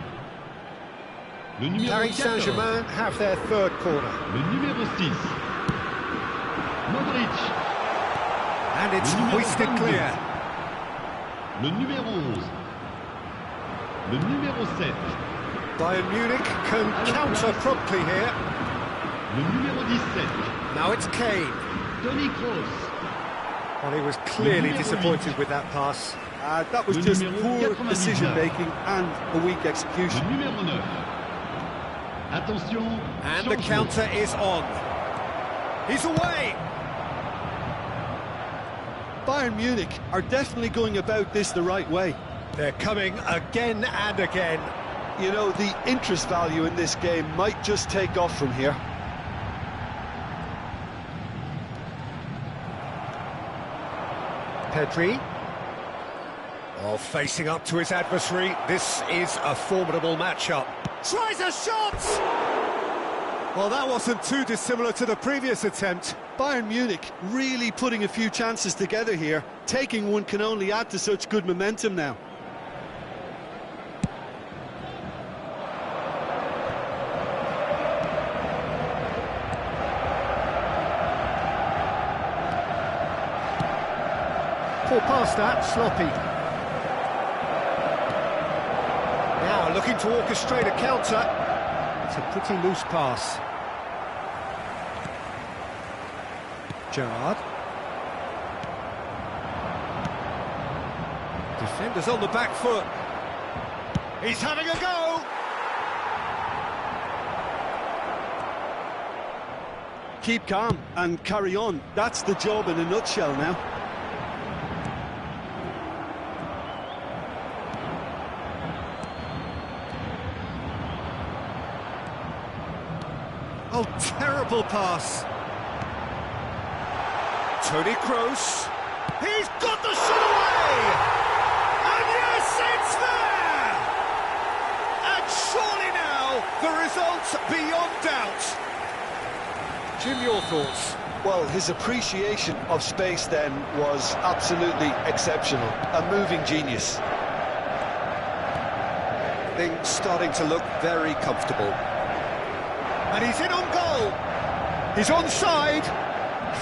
[SPEAKER 4] Le numéro
[SPEAKER 1] Paris
[SPEAKER 4] 14.
[SPEAKER 1] Saint-Germain have their third corner.
[SPEAKER 4] Le numéro 6. Modric.
[SPEAKER 1] And it's hoisted clear.
[SPEAKER 4] Le numéro 11. Le numéro 7.
[SPEAKER 1] Bayern Munich can counter promptly here.
[SPEAKER 4] Le numéro 17.
[SPEAKER 1] Now it's Kane.
[SPEAKER 4] Tony Kroos.
[SPEAKER 1] Well, he was clearly disappointed with that pass.
[SPEAKER 3] That was just poor decision-making and a weak execution.
[SPEAKER 4] Le numéro 9. Attention.
[SPEAKER 1] And the counter is on. He's away.
[SPEAKER 3] Bayern Munich are definitely going about this the right way.
[SPEAKER 1] They're coming again and again.
[SPEAKER 3] You know, the interest value in this game might just take off from here.
[SPEAKER 1] Pedri. Oh, facing up to his adversary. This is a formidable matchup. Tries a shot! Well, that wasn't too dissimilar to the previous attempt.
[SPEAKER 3] Bayern Munich really putting a few chances together here. Taking one can only add to such good momentum now.
[SPEAKER 1] Pull past that, sloppy. Now looking to orchestrate a counter. It's a pretty loose pass. Gerrard. Defenders on the back foot. He's having a go!
[SPEAKER 3] Keep calm and carry on. That's the job in a nutshell now.
[SPEAKER 1] Oh, terrible pass. Tony Kroos. He's got the shot away! And yes, it's there! And surely now, the result's beyond doubt. Jim, your thoughts?
[SPEAKER 3] Well, his appreciation of space then was absolutely exceptional. A moving genius.
[SPEAKER 5] Things starting to look very comfortable.
[SPEAKER 1] And he's in on goal. He's onside.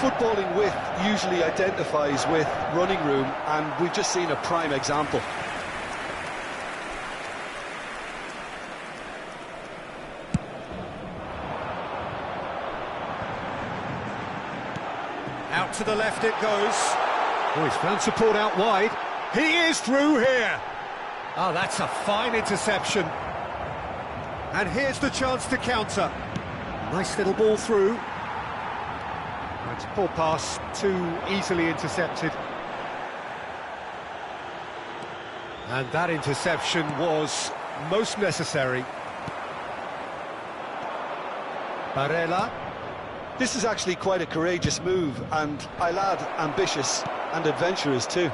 [SPEAKER 3] Footballing width usually identifies with running room, and we've just seen a prime example.
[SPEAKER 1] Out to the left it goes. Oh, he's found support out wide. He is through here. Oh, that's a fine interception. And here's the chance to counter. Nice little ball through. It's a poor pass, too easily intercepted. And that interception was most necessary. Barella.
[SPEAKER 3] This is actually quite a courageous move, and I'll add ambitious and adventurous too.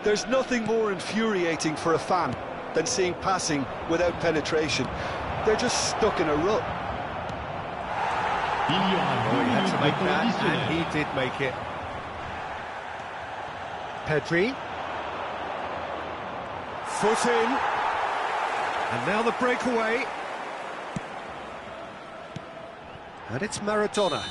[SPEAKER 3] There's nothing more infuriating for a fan than seeing passing without penetration. They're just stuck in a rut.
[SPEAKER 4] Il y aura
[SPEAKER 1] Oh, he had to make
[SPEAKER 4] temps
[SPEAKER 1] that,
[SPEAKER 4] additionnel.
[SPEAKER 1] and he did make it. Pedri. Foot in. And now the breakaway. And it's Maradona.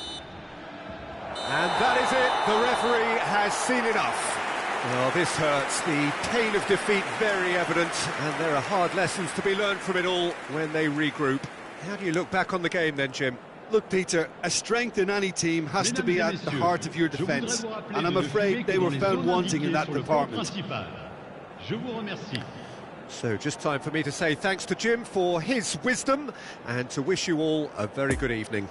[SPEAKER 1] And that is it. The referee has seen enough. Well, this hurts. The pain of defeat very evident, and there are hard lessons to be learned from it all when they regroup. How do you look back on the game then, Jim?
[SPEAKER 3] Look, Peter, a strength in any team has to be at the heart of your defence, and I'm afraid they were found wanting in that department.
[SPEAKER 4] Je vous remercie.
[SPEAKER 1] So just time for me to say thanks to Jim for his wisdom, and to wish you all a very good evening.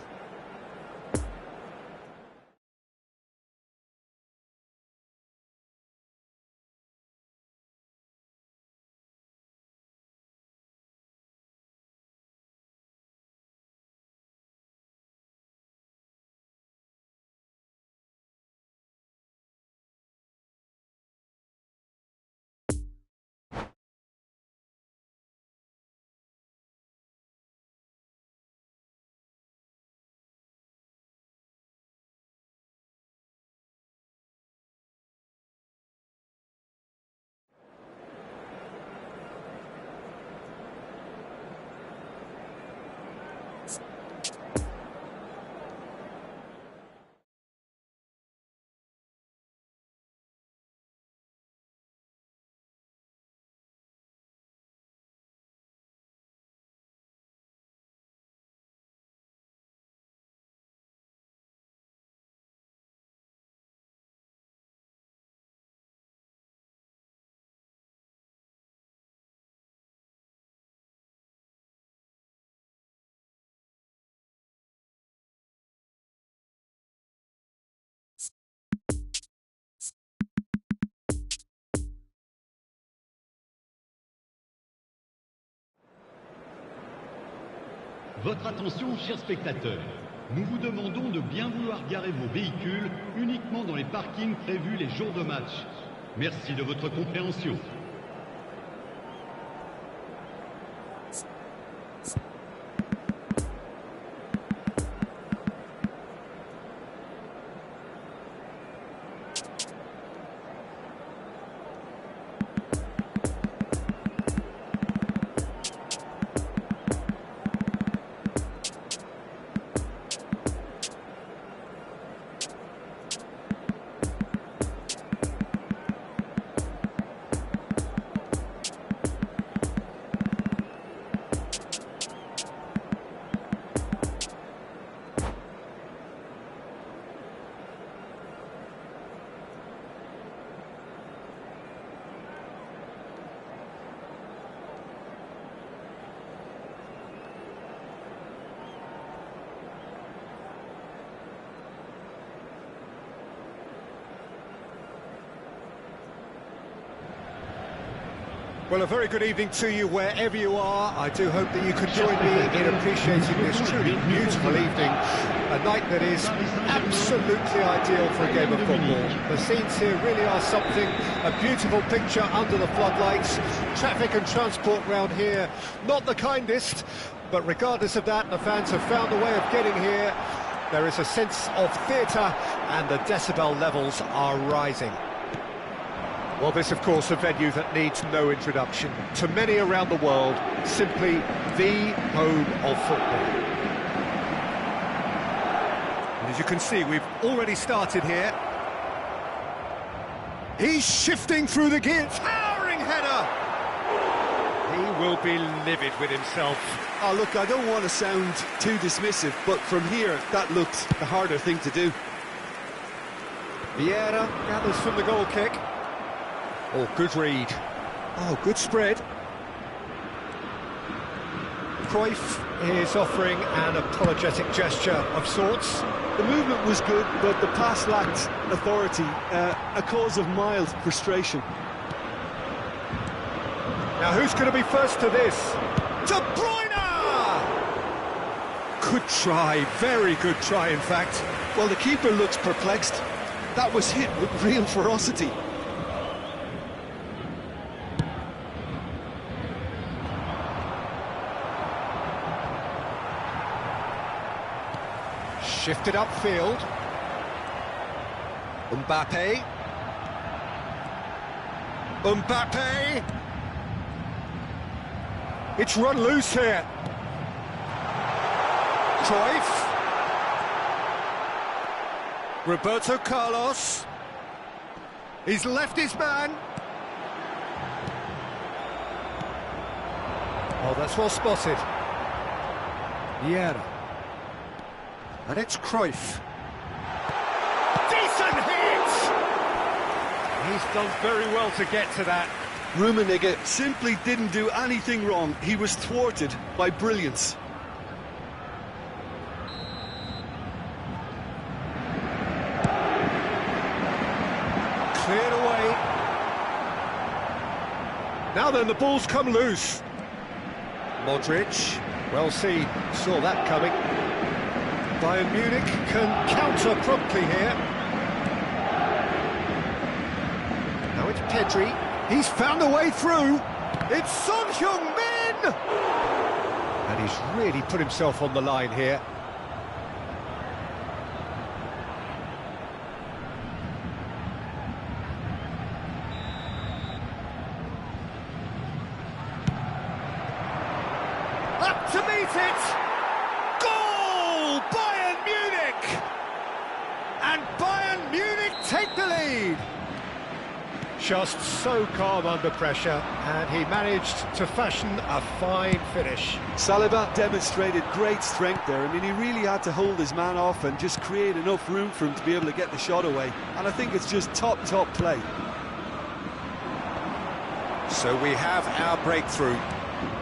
[SPEAKER 4] Votre attention, chers spectateurs. Nous vous demandons de bien vouloir garer vos véhicules uniquement dans les parkings prévus les jours de match. Merci de votre compréhension.
[SPEAKER 1] Well, a very good evening to you wherever you are. I do hope that you could join me in appreciating this truly beautiful evening. A night that is absolutely ideal for a game of football. The scenes here really are something. A beautiful picture under the floodlights. Traffic and transport round here, not the kindest. But regardless of that, the fans have found a way of getting here. There is a sense of theatre and the decibel levels are rising. Well, this, of course, a venue that needs no introduction. To many around the world, simply the home of football. And as you can see, we've already started here. He's shifting through the gears. Towering header! He will be livid with himself.
[SPEAKER 3] Oh, look, I don't want to sound too dismissive, but from here, that looked the harder thing to do.
[SPEAKER 1] Vieira gathers from the goal kick. Oh, good read. Oh, good spread. Cruyff is offering an apologetic gesture of sorts.
[SPEAKER 3] The movement was good, but the pass lacked authority, a cause of mild frustration.
[SPEAKER 1] Now, who's going to be first to this? De Bruyne! Good try, very good try, in fact.
[SPEAKER 3] Well, the keeper looks perplexed. That was hit with real ferocity.
[SPEAKER 1] Shifted upfield. Mbappe. It's run loose here. Cruyff. Roberto Carlos. He's left his man. Oh, that's well spotted. Vieira. And it's Cruyff. Decent hit! He's done very well to get to that.
[SPEAKER 3] Rummenigge simply didn't do anything wrong. He was thwarted by brilliance.
[SPEAKER 1] Cleared away. Now then, the ball's come loose. Modric, well seen, saw that coming. Bayern Munich can counter promptly here. Now it's Pedri. He's found a way through. It's Son Heung-min! And he's really put himself on the line here. Up to meet it! Goal! Bayern Munich! And Bayern Munich take the lead! Just so calm under pressure, and he managed to fashion a fine finish.
[SPEAKER 3] Saliba demonstrated great strength there. I mean, he really had to hold his man off and just create enough room for him to be able to get the shot away. And I think it's just top play.
[SPEAKER 1] So we have our breakthrough.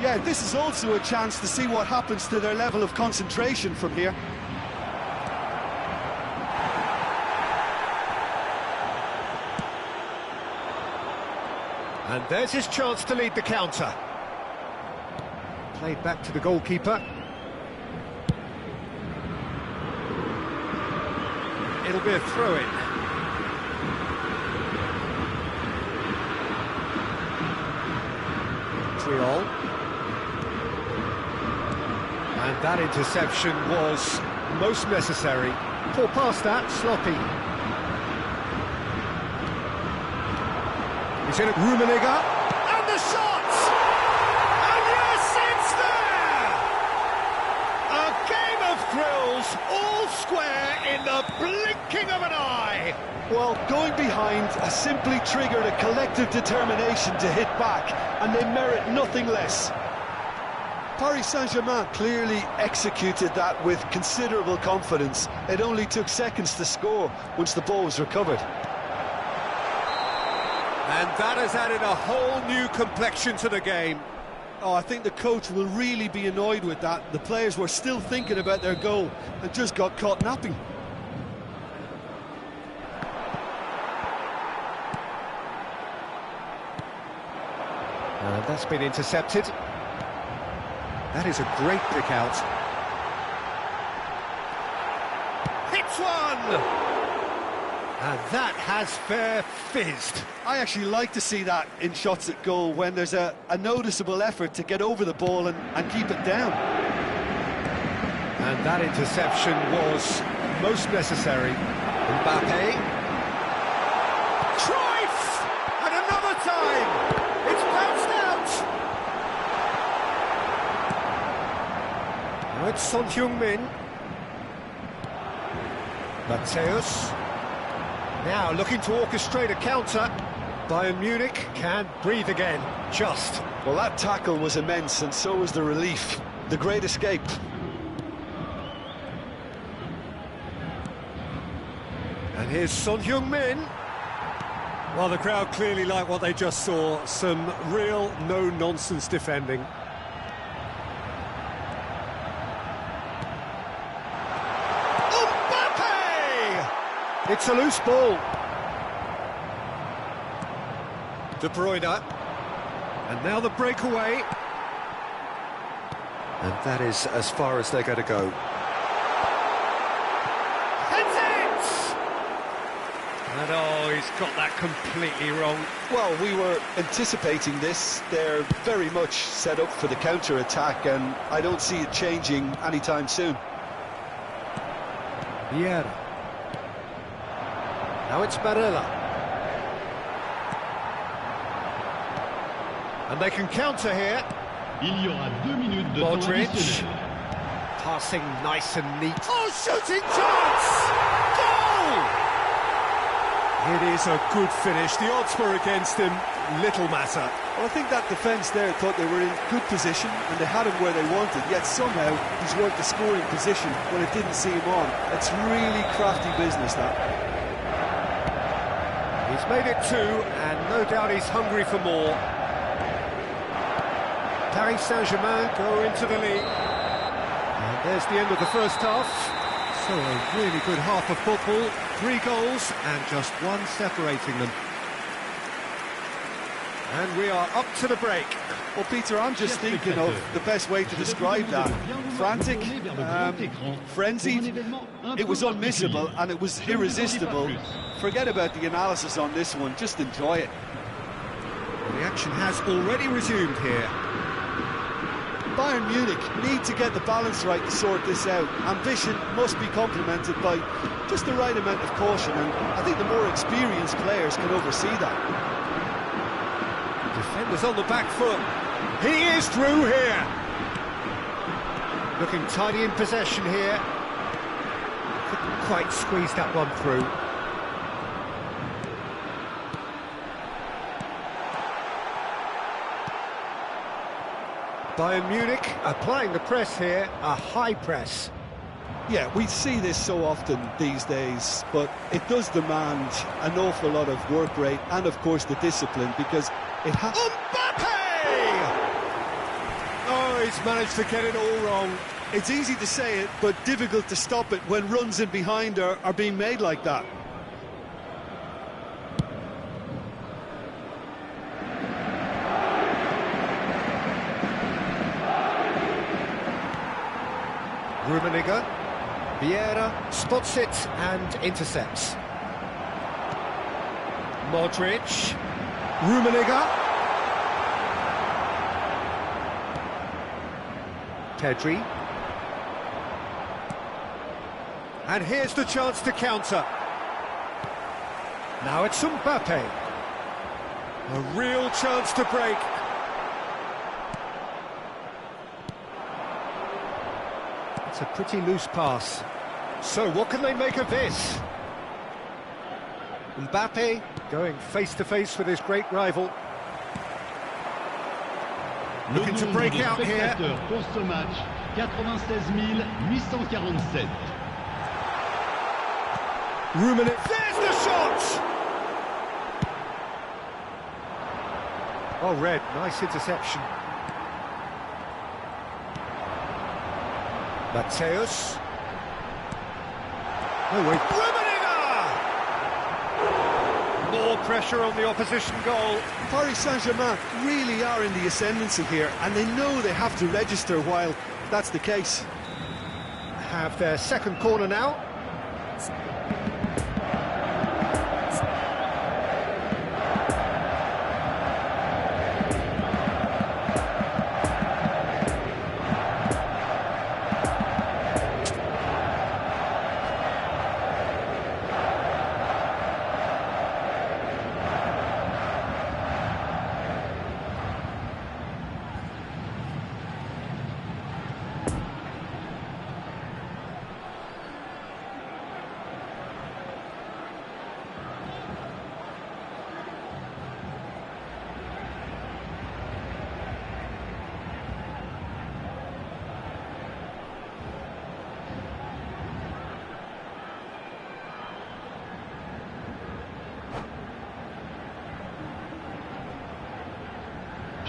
[SPEAKER 3] Yeah, this is also a chance to see what happens to their level of concentration from here.
[SPEAKER 1] And there's his chance to lead the counter. Played back to the goalkeeper. it'll be a throw-in. Triol. And that interception was most necessary. Poor pass that, sloppy. He's in at Rummenigge. And the shot! And yes, it's there! A game of thrills, all square in the blinking of an eye.
[SPEAKER 3] Well, going behind has simply triggered a collective determination to hit back, and they merit nothing less. Paris Saint-Germain clearly executed that with considerable confidence. It only took seconds to score once the ball was recovered.
[SPEAKER 1] And that has added a whole new complexion to the game.
[SPEAKER 3] Oh, I think the coach will really be annoyed with that. The players were still thinking about their goal and just got caught napping.
[SPEAKER 1] And that's been intercepted. That is a great pick out. Hits one! And that has fair fizzed.
[SPEAKER 3] I actually like to see that in shots at goal when there's a noticeable effort to get over the ball and keep it down.
[SPEAKER 1] And that interception was most necessary. Mbappe. Cruyff! And another time! It's bounced out! Now it's Son Heung-min. Mateus. Now looking to orchestrate a counter. Bayern Munich can't breathe again, just.
[SPEAKER 3] Well, that tackle was immense, and so was the relief. The great escape.
[SPEAKER 1] And here's Son Heung-min. Well, the crowd clearly like what they just saw. Some real no-nonsense defending. It's a loose ball. De Bruyne. And now the breakaway.
[SPEAKER 5] And that is as far as they're going to go.
[SPEAKER 1] Hits it! And oh, he's got that completely wrong.
[SPEAKER 3] Well, we were anticipating this. They're very much set up for the counter-attack, and I don't see it changing anytime soon.
[SPEAKER 1] Vieira. Now it's Barella. And they can counter here.
[SPEAKER 4] Il y aura 2 minutes de temps
[SPEAKER 1] Modric.
[SPEAKER 4] additionnel.
[SPEAKER 1] Passing nice and neat. Oh, shooting chance! Goal! It is a good finish. The odds were against him. Little matter.
[SPEAKER 3] Well, I think that defence there thought they were in good position and they had him where they wanted, yet somehow he's worked the scoring position when it didn't see him on. It's really crafty business, that.
[SPEAKER 1] He's made it 2, and no doubt he's hungry for more. Paris Saint-Germain go into the lead. And there's the end of the first half. So a really good half of football. 3 goals and just 1 separating them. And we are up to the break.
[SPEAKER 3] Well, Peter, I'm just thinking of the best way to describe that. Frantic, frenzied, it was unmissable and it was irresistible. Forget about the analysis on this one, just enjoy it.
[SPEAKER 1] The action has already resumed here.
[SPEAKER 3] Bayern Munich need to get the balance right to sort this out. Ambition must be complemented by just the right amount of caution, and I think the more experienced players can oversee that.
[SPEAKER 1] Defenders on the back foot. He is through here. Looking tidy in possession here. Couldn't quite squeeze that one through. Bayern Munich applying the press here, a high press.
[SPEAKER 3] Yeah, we see this so often these days, but it does demand an awful lot of work rate and, of course, the discipline, because it has...
[SPEAKER 1] Mbappe! Oh, he's managed to get it all wrong.
[SPEAKER 3] It's easy to say it, but difficult to stop it when runs in behind are being made like that.
[SPEAKER 1] Rummenigge. Vieira spots it and intercepts. Modric. Rummenigge. Pedri. And here's the chance to counter. Now it's Mbappe. A real chance to break. It's a pretty loose pass. So what can they make of this? Mbappe going face-to-face with his great rival. Looking to break out here.
[SPEAKER 4] Pour ce match, 96 847.
[SPEAKER 1] Rummenigge. There's the shot! Oh, Red, nice interception. Mateus. Oh, wait. Rummenigge! More pressure on the opposition goal.
[SPEAKER 3] Paris Saint-Germain really are in the ascendancy here, and they know they have to register while that's the case.
[SPEAKER 1] Have their second corner now.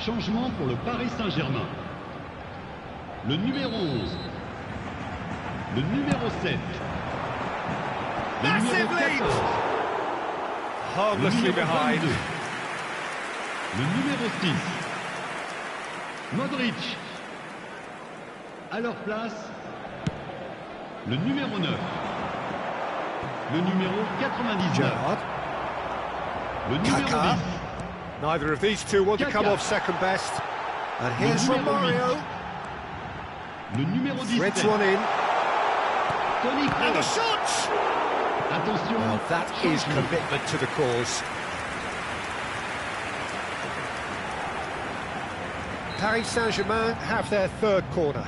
[SPEAKER 4] Changement pour le Paris Saint-Germain. Le numéro 11. Le numéro 7. Le
[SPEAKER 1] Massive
[SPEAKER 4] numéro
[SPEAKER 1] lead!
[SPEAKER 4] 14.
[SPEAKER 1] Harmlessly
[SPEAKER 4] le numéro
[SPEAKER 1] behind.
[SPEAKER 4] 22. Le numéro 6. Modric. À leur place, le numéro 9. Le numéro 99.
[SPEAKER 1] Gerrard.
[SPEAKER 4] Le numéro
[SPEAKER 1] Kaka.
[SPEAKER 4] 10.
[SPEAKER 1] Neither of these two want to come
[SPEAKER 4] Kaka.
[SPEAKER 1] off second best. And here's
[SPEAKER 4] Le numéro
[SPEAKER 1] Romario.
[SPEAKER 4] 8. Le numéro 17.
[SPEAKER 1] Threads one in.
[SPEAKER 4] Toni
[SPEAKER 1] And the
[SPEAKER 4] Kroos.
[SPEAKER 1] shot!
[SPEAKER 4] Attention.
[SPEAKER 1] Well, that is
[SPEAKER 4] changement.
[SPEAKER 1] commitment to the cause. Paris Saint-Germain have their third corner.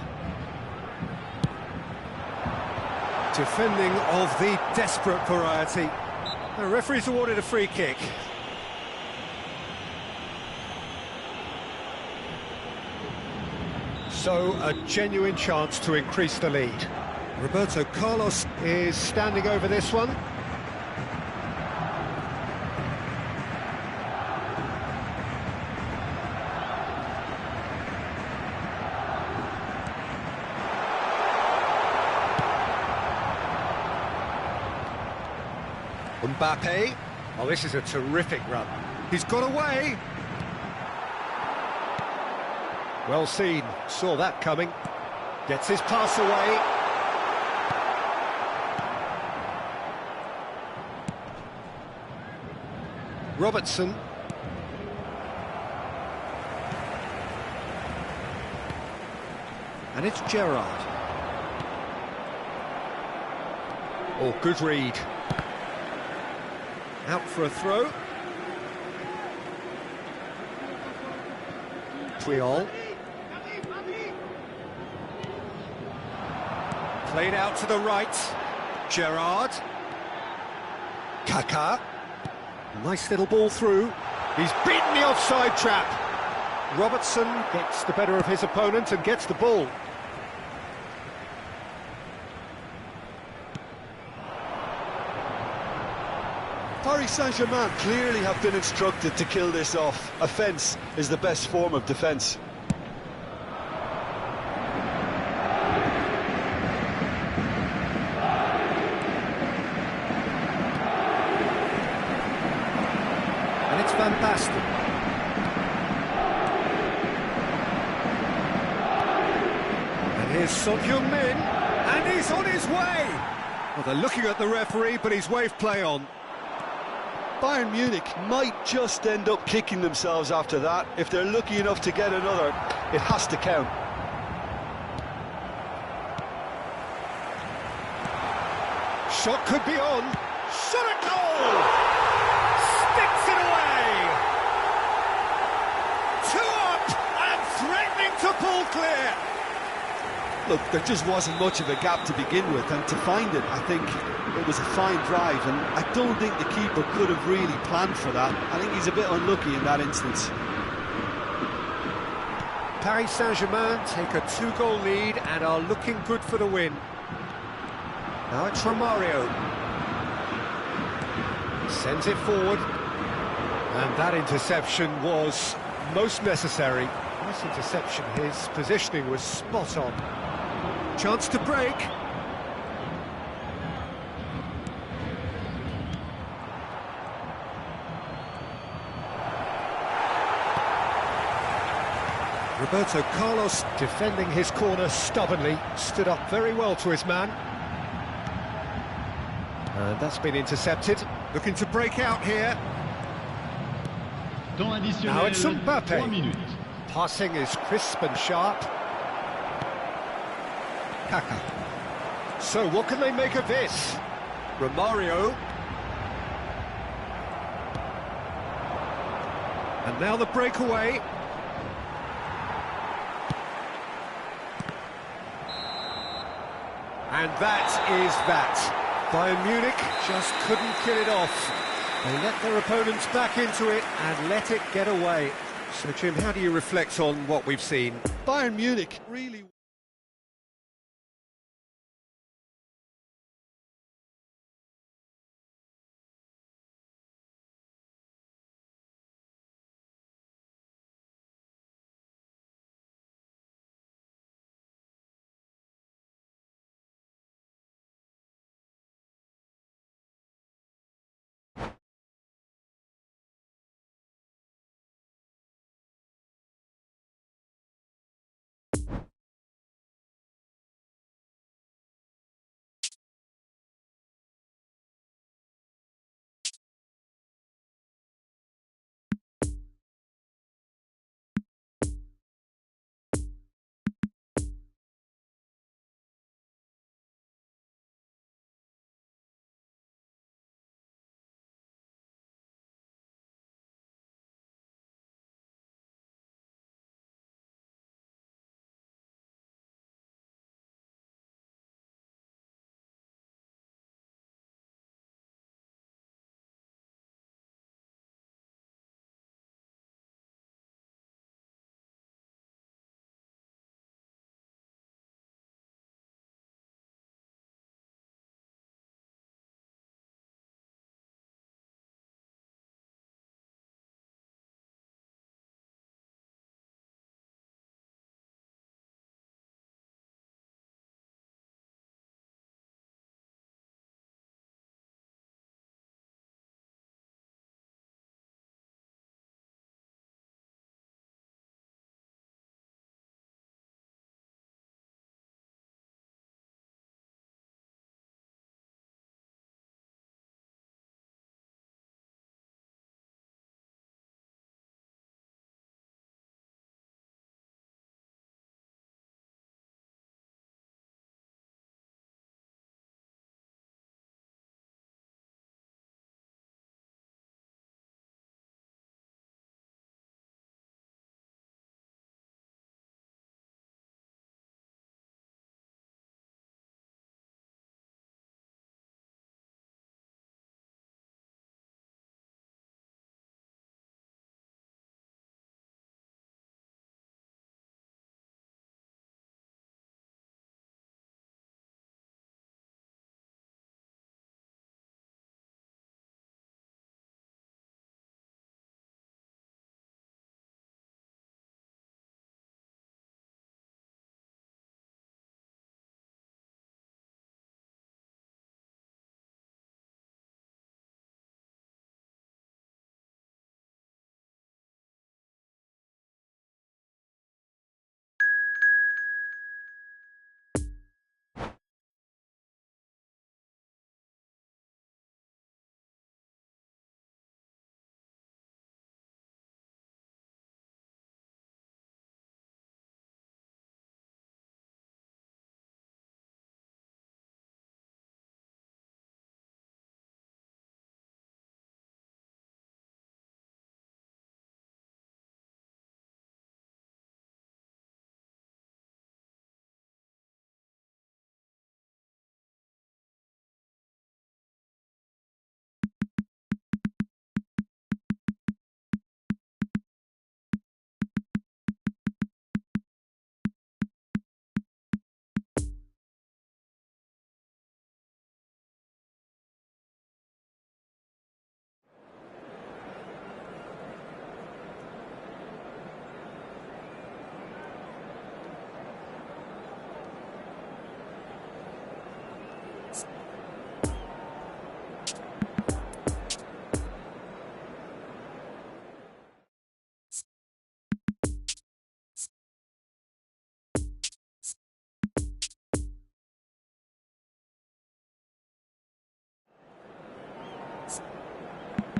[SPEAKER 1] Defending of the desperate variety. The referee's awarded a free kick. So, a genuine chance to increase the lead. Roberto Carlos is standing over this one. Mbappe. Oh, this is a terrific run. He's got away. Well seen, saw that coming. Gets his pass away. Robertson. And it's Gerrard. Oh, good read. Out for a throw. Puyol. Played out to the right. Gerrard. Kaka. Nice little ball through. He's beaten the offside trap. Robertson gets the better of his opponent and gets the ball.
[SPEAKER 3] Paris Saint-Germain clearly have been instructed to kill this off. Offence is the best form of defence.
[SPEAKER 1] And it's Van Basten. And here's Son Heung-min. And he's on his way! Well, they're looking at the referee, but he's waved play on.
[SPEAKER 2] Bayern Munich might just end up kicking themselves after that. If they're lucky enough to get another, it has to count.
[SPEAKER 1] Shot could be on. Shot at goal! Sticks it away! 2 up and threatening to pull clear.
[SPEAKER 3] Look, there just wasn't much of a gap to begin with, and to find it, I think it was a fine drive, and I don't think the keeper could have really planned for that. I think he's a bit unlucky in that instance.
[SPEAKER 1] Paris Saint-Germain take a 2-goal lead and are looking good for the win. Now it's Romario. Sends it forward. And that interception was most necessary. Nice interception, his positioning was spot on. Chance to break. Roberto Carlos defending his corner stubbornly, stood up very well to his man. And that's been intercepted. Looking to break out here.
[SPEAKER 4] Temps additionnel,
[SPEAKER 1] Now it's
[SPEAKER 4] 3
[SPEAKER 1] Mbappe.
[SPEAKER 4] minutes.
[SPEAKER 1] Passing is crisp and sharp. Kaka. So what can they make of this? Romario. And now the breakaway. And that is that. Bayern Munich just couldn't kill it off. They let their opponents back into it and let it get away. So, Jim, how do you reflect on what we've seen?
[SPEAKER 2] Bayern Munich really...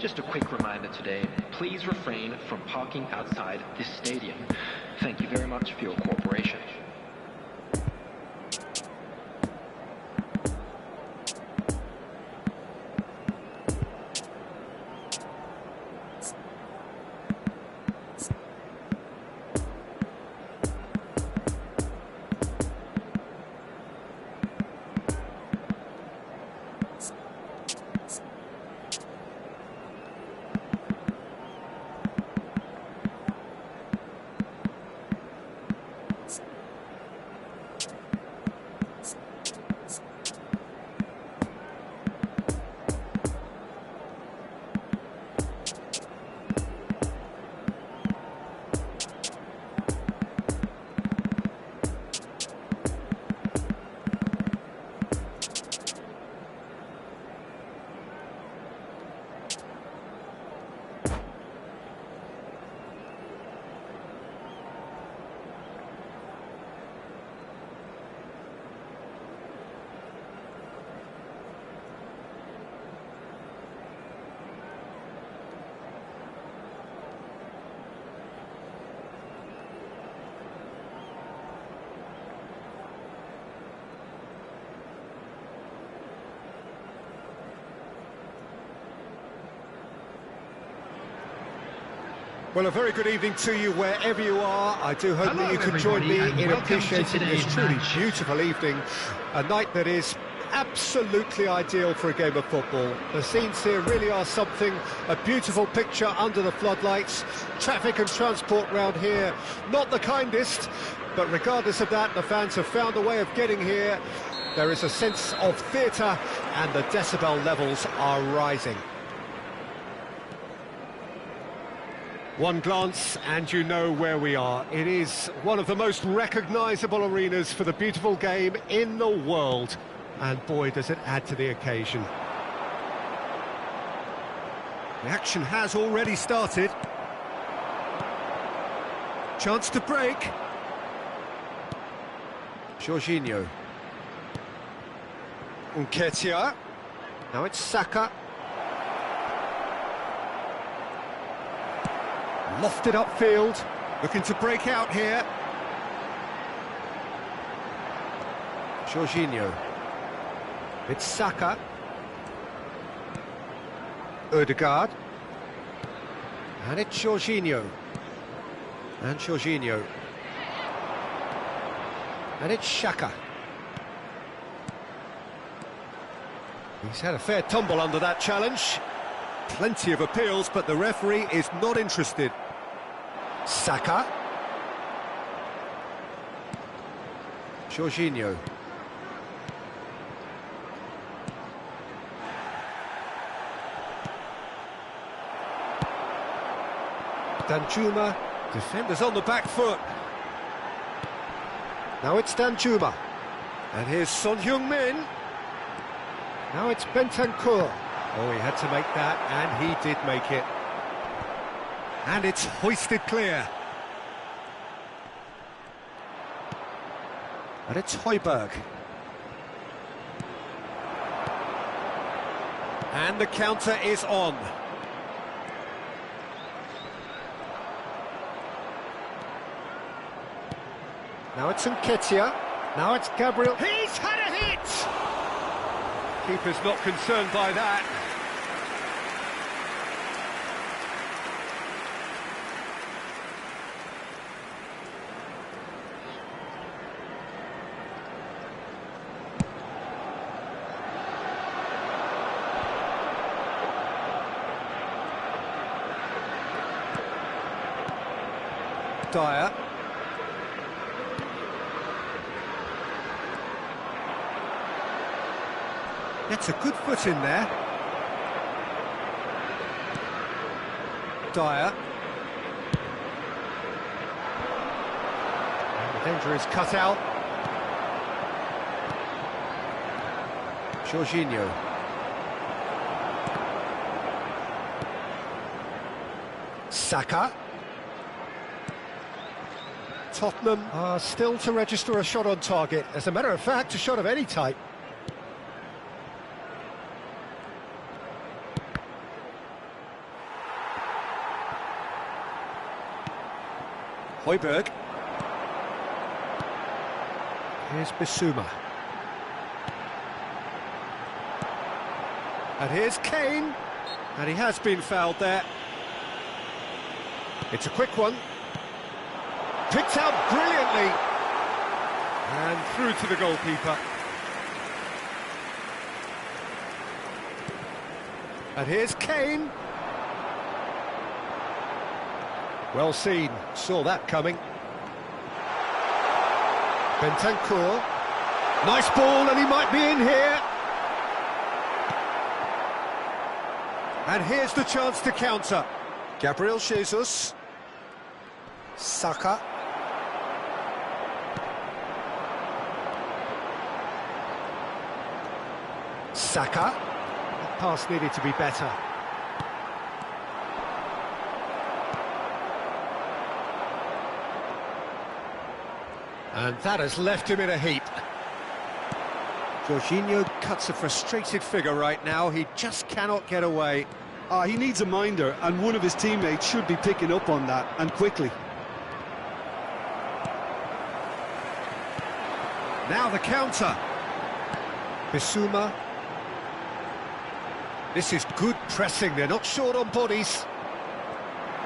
[SPEAKER 6] just a quick reminder today, please refrain from parking outside this stadium. Thank you very much for your cooperation.
[SPEAKER 1] Well, a very good evening to you wherever you are. I do hope that you could join me in appreciating this truly beautiful evening, a night that is absolutely ideal for a game of football. The scenes here really are something, a beautiful picture under the floodlights. Traffic and transport round here, not the kindest, but regardless of that, the fans have found a way of getting here. There is a sense of theatre and the decibel levels are rising. One glance and you know where we are. It is one of the most recognisable arenas for the beautiful game in the world. And boy, does it add to the occasion. The action has already started. Chance to break. Jorginho. Nketiah. Now it's Saka. Lofted upfield, looking to break out here. Jorginho. It's Saka. Ødegaard. And it's Jorginho. And Jorginho. And it's Xhaka. He's had a fair tumble under that challenge. Plenty of appeals, but the referee is not interested. Saka. Jorginho. Danjuma. Defenders on the back foot. Now it's Danjuma. And here's Son Heung-min. Now it's Bentancur. Oh, he had to make that, and he did make it. And it's hoisted clear. And it's Højbjerg. And the counter is on. Now it's Nketiah. Now it's Gabriel. He's had a hit! Keeper's not concerned by that. Dyer. Gets a good foot in there. Dyer. And the danger is cut out. Jorginho. Saka. Tottenham are still to register a shot on target. As a matter of fact, a shot of any type.
[SPEAKER 5] Højbjerg.
[SPEAKER 1] Here's Bissouma. And here's Kane. And he has been fouled there. It's a quick one. Picked out brilliantly. And through to the goalkeeper. And here's Kane. Well seen, saw that coming. Bentancur. Nice ball, and he might be in here. And here's the chance to counter.
[SPEAKER 5] Gabriel Jesus.
[SPEAKER 1] Saka. Saka. That pass needed to be better. And that has left him in a heap. Jorginho cuts a frustrated figure right now. He just cannot get away.
[SPEAKER 3] He needs a minder, and one of his teammates should be picking up on that, and quickly.
[SPEAKER 1] Now the counter. Bissouma. This is good pressing, they're not short on bodies.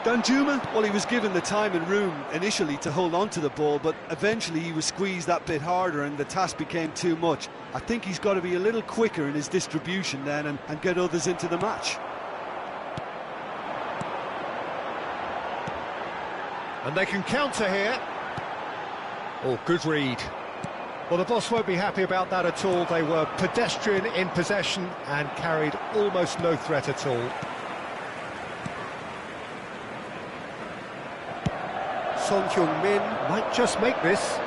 [SPEAKER 3] Danjuma, well, he was given the time and room initially to hold on to the ball, but eventually he was squeezed that bit harder and the task became too much. I think he's got to be a little quicker in his distribution then and get others into the match.
[SPEAKER 1] And they can counter here. Oh, good read. Well, the boss won't be happy about that at all. They were pedestrian in possession and carried almost no threat at all. Son Heung-min might just make this.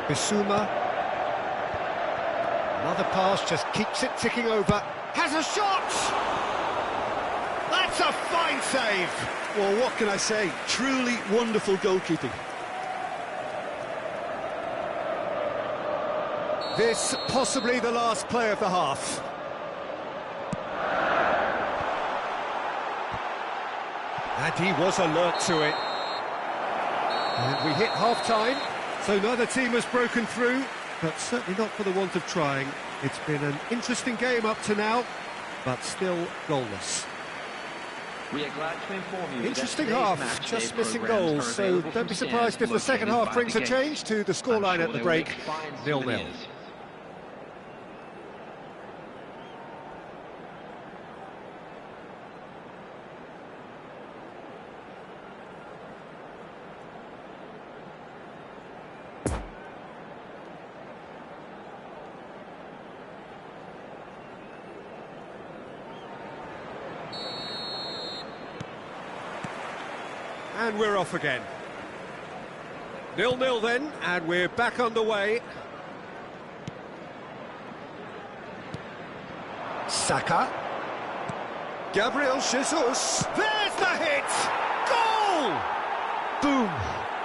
[SPEAKER 1] Bissouma. Another pass, just keeps it ticking over. Has a shot! That's a fine save!
[SPEAKER 3] Well, what can I say? Truly wonderful goalkeeping.
[SPEAKER 1] This possibly the last play of the half. And he was alert to it. And we hit half-time, so neither team has broken through, but certainly not for the want of trying. It's been an interesting game up to now, but still goalless.
[SPEAKER 6] We are glad to inform you
[SPEAKER 1] Interesting
[SPEAKER 6] that
[SPEAKER 1] half,
[SPEAKER 6] match
[SPEAKER 1] just
[SPEAKER 6] day
[SPEAKER 1] missing
[SPEAKER 6] programs
[SPEAKER 1] goals,
[SPEAKER 6] are
[SPEAKER 1] so
[SPEAKER 6] available
[SPEAKER 1] don't be
[SPEAKER 6] from
[SPEAKER 1] surprised if
[SPEAKER 6] stands
[SPEAKER 1] the second half
[SPEAKER 6] located
[SPEAKER 1] brings
[SPEAKER 6] by
[SPEAKER 1] a
[SPEAKER 6] the
[SPEAKER 1] change to the scoreline
[SPEAKER 6] I'm
[SPEAKER 1] at the
[SPEAKER 6] sure
[SPEAKER 1] break,
[SPEAKER 6] they will make fine
[SPEAKER 1] 0-0.
[SPEAKER 6] souvenirs.
[SPEAKER 1] And we're off again. 0-0 then, and we're back underway. Saka.
[SPEAKER 5] Gabriel Jesus.
[SPEAKER 1] There's the hit! Goal!
[SPEAKER 3] Boom!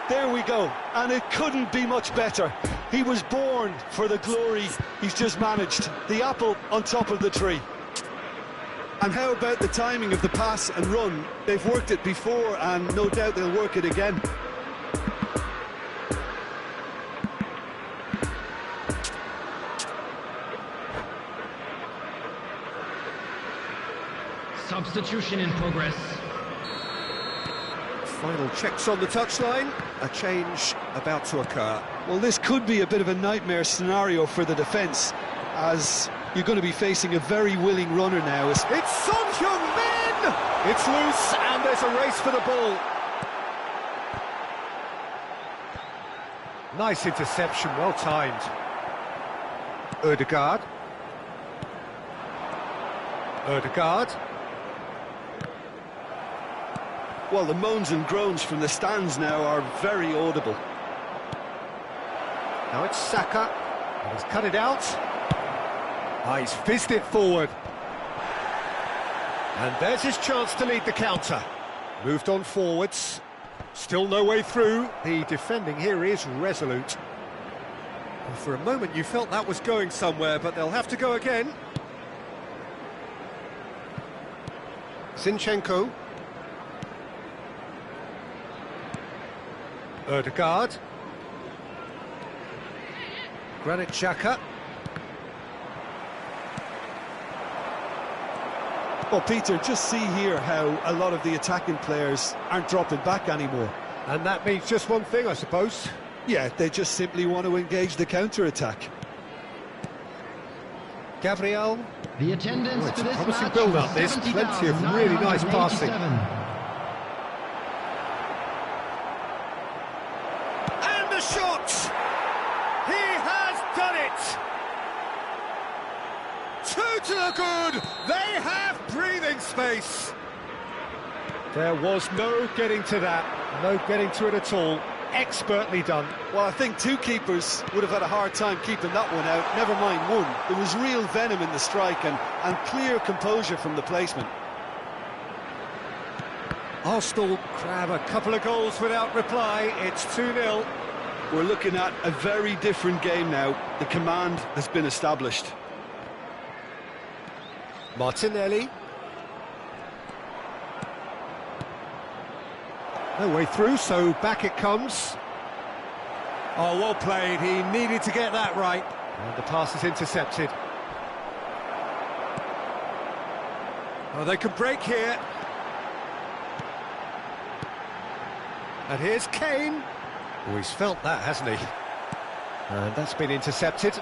[SPEAKER 3] There we go, and it couldn't be much better. He was born for the glory he's just managed. The apple on top of the tree. And how about the timing of the pass and run? They've worked it before, and no doubt they'll work it again.
[SPEAKER 4] Substitution in progress.
[SPEAKER 1] Final checks on the touchline. A change about to occur.
[SPEAKER 3] Well, this could be a bit of a nightmare scenario for the defence, as you're going to be facing a very willing runner now.
[SPEAKER 1] It's Son Heung-min! It's loose, and there's a race for the ball. Nice interception, well timed. Ødegaard.
[SPEAKER 3] Well, the moans and groans from the stands now are very audible.
[SPEAKER 1] Now it's Saka. He's cut it out. He's fizzed it forward. And there's his chance to lead the counter. Moved on forwards. Still no way through. The defending here is resolute. And for a moment you felt that was going somewhere, but they'll have to go again. Zinchenko. Ødegaard. Granit Xhaka.
[SPEAKER 3] Well, Peter, just see here how a lot of the attacking players aren't dropping back anymore.
[SPEAKER 1] And that means just one thing, I suppose.
[SPEAKER 3] Yeah, they just simply want to engage the counter-attack.
[SPEAKER 1] Gabriel.
[SPEAKER 4] The attendance
[SPEAKER 1] It's
[SPEAKER 4] for
[SPEAKER 1] a
[SPEAKER 4] this
[SPEAKER 1] promising
[SPEAKER 4] match
[SPEAKER 1] build-up,
[SPEAKER 4] is
[SPEAKER 1] this. Plenty of really nice passing.
[SPEAKER 4] 70,987.
[SPEAKER 1] And the shot! He has done it! Two to the good! They have breathing space! There was no getting to that, no getting to it at all. Expertly done.
[SPEAKER 3] Well, I think two keepers would have had a hard time keeping that one out, never mind one. There was real venom in the strike and clear composure from the placement.
[SPEAKER 1] Arsenal grab a couple of goals without reply. It's 2-0.
[SPEAKER 3] We're looking at a very different game now. The command has been established.
[SPEAKER 1] Martinelli. No way through, so back it comes. Oh, well played. He needed to get that right. And the pass is intercepted. Oh, they can break here. And here's Kane. Oh, he's felt that, hasn't he? And that's been intercepted.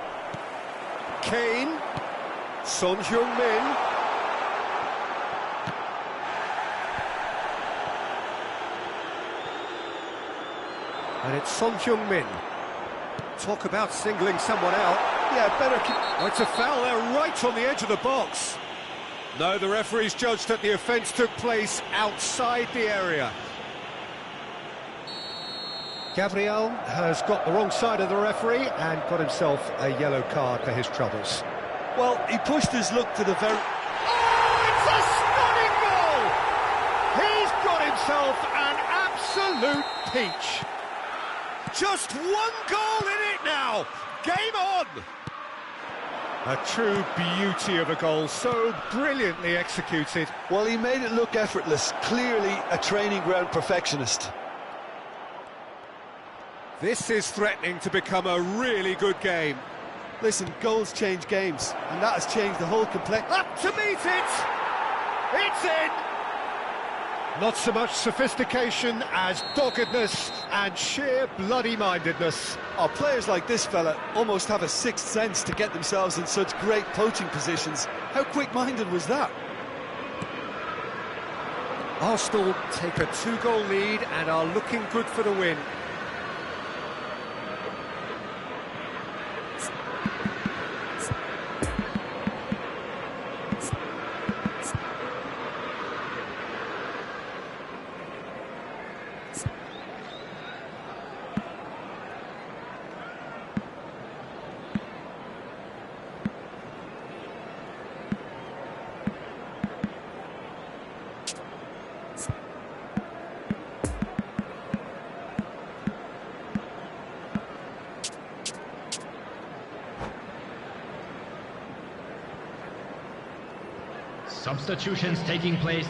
[SPEAKER 1] Kane. Son Heung-min. And it's Son Heung-min. Talk about singling someone out.
[SPEAKER 3] Yeah, better keep...
[SPEAKER 1] Oh, it's a foul there, right on the edge of the box. No, the referee's judged that the offence took place outside the area. Gabriel has got the wrong side of the referee and got himself a yellow card for his troubles.
[SPEAKER 3] Well, he pushed his luck to the very...
[SPEAKER 1] Oh, it's a stunning goal! He's got himself an absolute peach. Just one goal in it now. Game on. A true beauty of a goal, so brilliantly executed.
[SPEAKER 3] Well, he made it look effortless. Clearly a training ground perfectionist.
[SPEAKER 1] This is threatening to become a really good game.
[SPEAKER 3] Listen, goals change games, and that has changed the whole complex...
[SPEAKER 1] Up to meet it! It's in! Not so much sophistication as doggedness and sheer bloody-mindedness.
[SPEAKER 3] Oh, players like this fella almost have a sixth sense to get themselves in such great poaching positions. How quick-minded was that?
[SPEAKER 1] Arsenal take a 2-goal lead and are looking good for the win.
[SPEAKER 4] Substitutions taking place.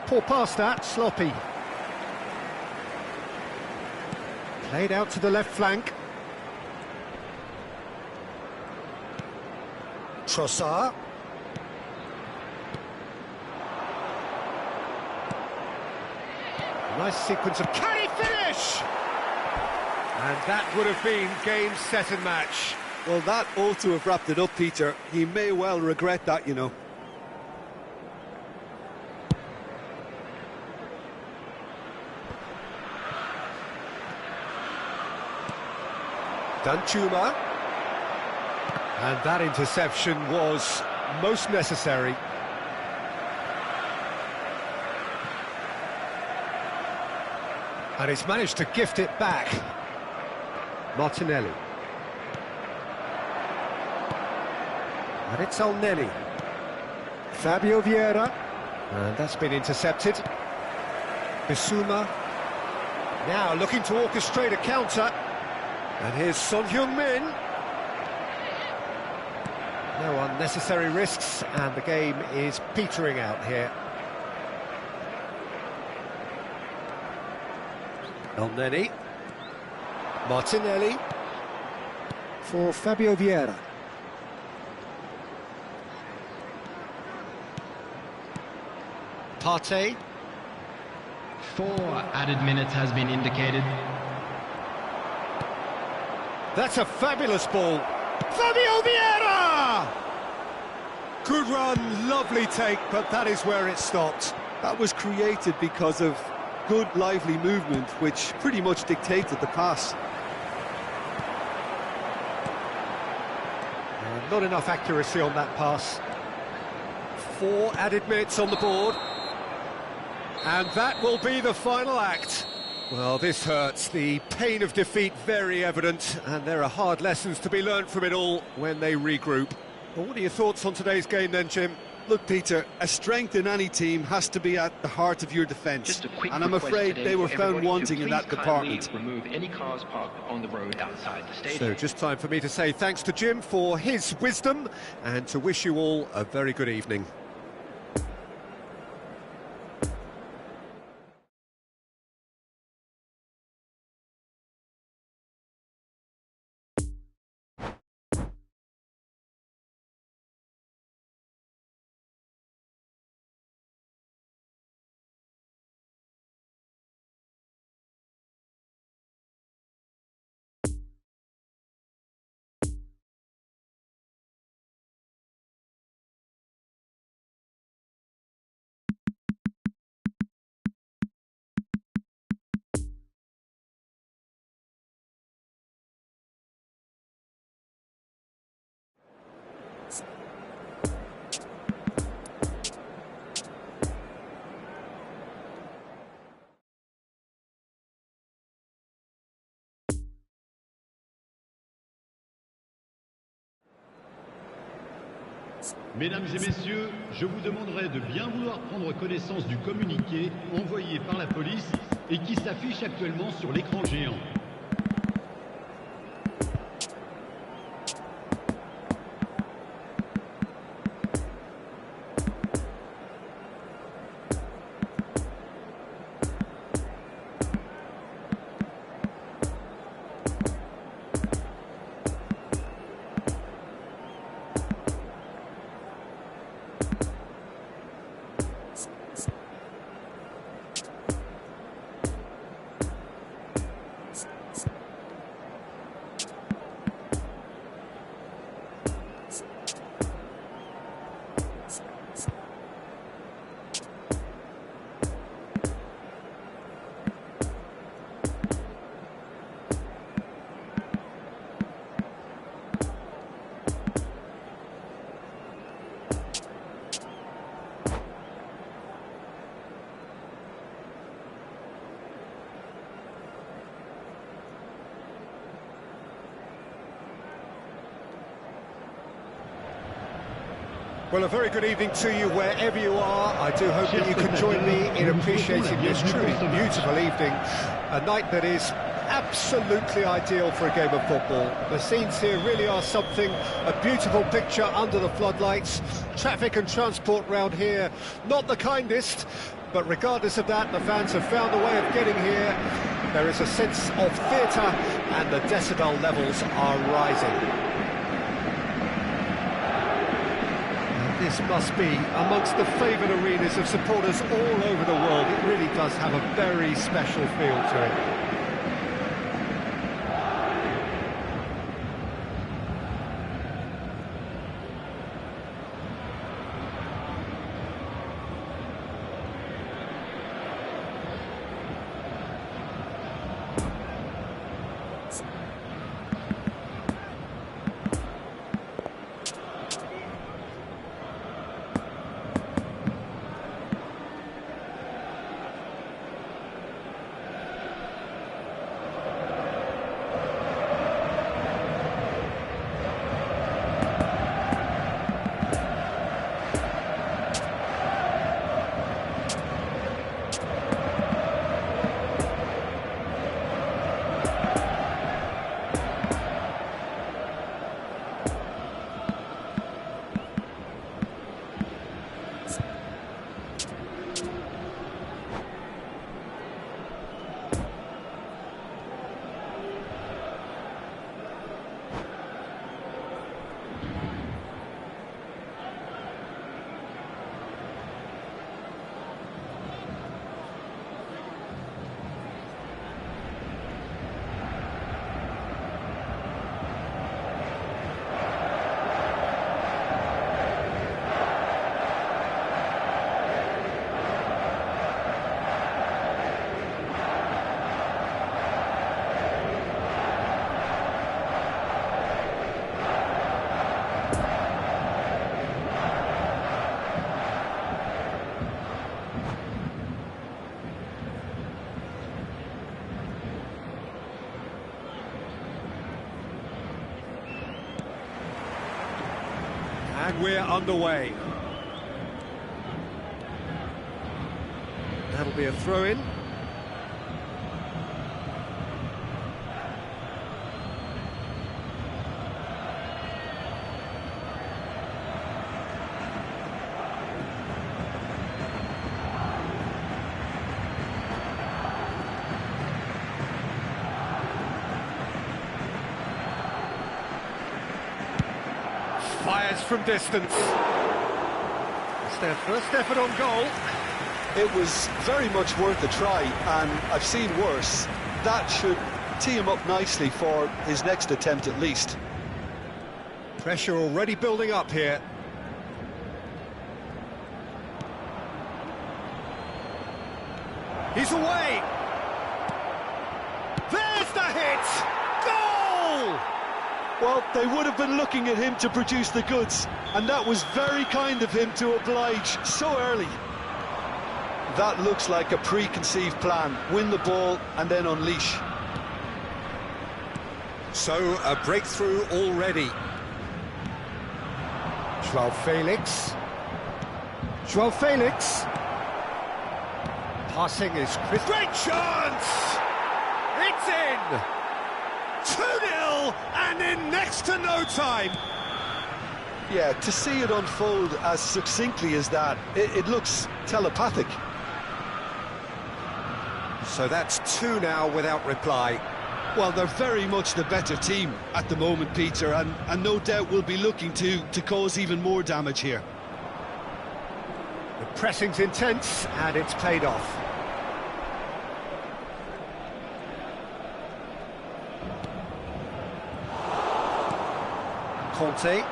[SPEAKER 1] Poor pass that, sloppy. Played out to the left flank. Trossard. Nice sequence of... Can he finish? And that would have been game, set and match.
[SPEAKER 3] Well, that ought to have wrapped it up, Peter. He may well regret that, you know.
[SPEAKER 1] Danjuma. And that interception was most necessary. And he's managed to gift it back. Martinelli. And it's Elneny. Fabio Vieira. And that's been intercepted. Bissouma. Now looking to orchestrate a counter. And here's Son Heung-min. No unnecessary risks, and the game is petering out here.
[SPEAKER 5] El Neni.
[SPEAKER 1] Martinelli for Fabio Vieira. Partey.
[SPEAKER 4] 4 added minutes has been indicated.
[SPEAKER 1] That's a fabulous ball. Fabio Vieira! Good run, lovely take, but that is where it stopped.
[SPEAKER 3] That was created because of good, lively movement, which pretty much dictated the pass.
[SPEAKER 1] Not enough accuracy on that pass. 4 added minutes on the board. And that will be the final act. Well, this hurts. The pain of defeat very evident, and there are hard lessons to be learned from it all when they regroup. Well, what are your thoughts on today's game then, Jim?
[SPEAKER 3] Look, Peter, a strength in any team has to be at the heart of your defence, and I'm afraid they were found wanting in that department.
[SPEAKER 6] Remove any cars parked on the road outside the stadium.
[SPEAKER 1] So just time for me to say thanks to Jim for his wisdom, and to wish you all a very good evening.
[SPEAKER 4] Mesdames et messieurs, je vous demanderai de bien vouloir prendre connaissance du communiqué envoyé par la police et qui s'affiche actuellement sur l'écran géant.
[SPEAKER 1] Well, a very good evening to you wherever you are. I do hope that you can join me in appreciating this truly beautiful evening. A night that is absolutely ideal for a game of football. The scenes here really are something, a beautiful picture under the floodlights. Traffic and transport round here, not the kindest, but regardless of that, the fans have found a way of getting here. There is a sense of theatre and the decibel levels are rising. This must be amongst the favoured arenas of supporters all over the world. It really does have a very special feel to it. And we're underway. That'll be a throw-in. Fires from distance. It's their first effort on goal.
[SPEAKER 3] It was very much worth a try, and I've seen worse. That should tee him up nicely for his next attempt at least.
[SPEAKER 1] Pressure already building up here. He's away. There's the hit! Goal!
[SPEAKER 3] Well, they would have been looking at him to produce the goods, and that was very kind of him to oblige so early. That looks like a preconceived plan. Win the ball and then unleash.
[SPEAKER 5] So, a breakthrough already.
[SPEAKER 1] João Felix. João Felix. Passing is Chris. Great chance! It's in! 2-0 and in next to no time.
[SPEAKER 3] Yeah, to see it unfold as succinctly as that, it looks telepathic.
[SPEAKER 5] So that's 2 now without reply.
[SPEAKER 2] Well, they're very much the better team at the moment, Peter, and no doubt will be looking to cause even more damage here.
[SPEAKER 1] The pressing's intense and it's paid off. Conte,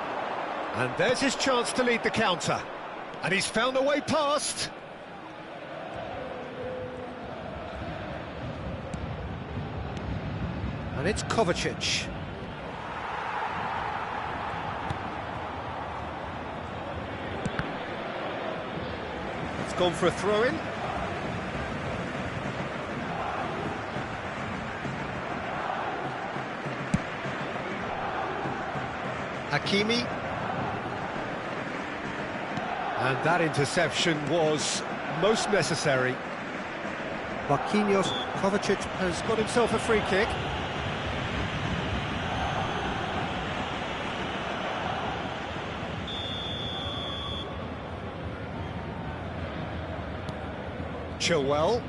[SPEAKER 1] and there's his chance to lead the counter, and he's found a way past. And it's Kovacic. It's gone for a throw-in. Hakimi. And that interception was most necessary. Marquinhos. Kovacic has got himself a free kick. Chilwell.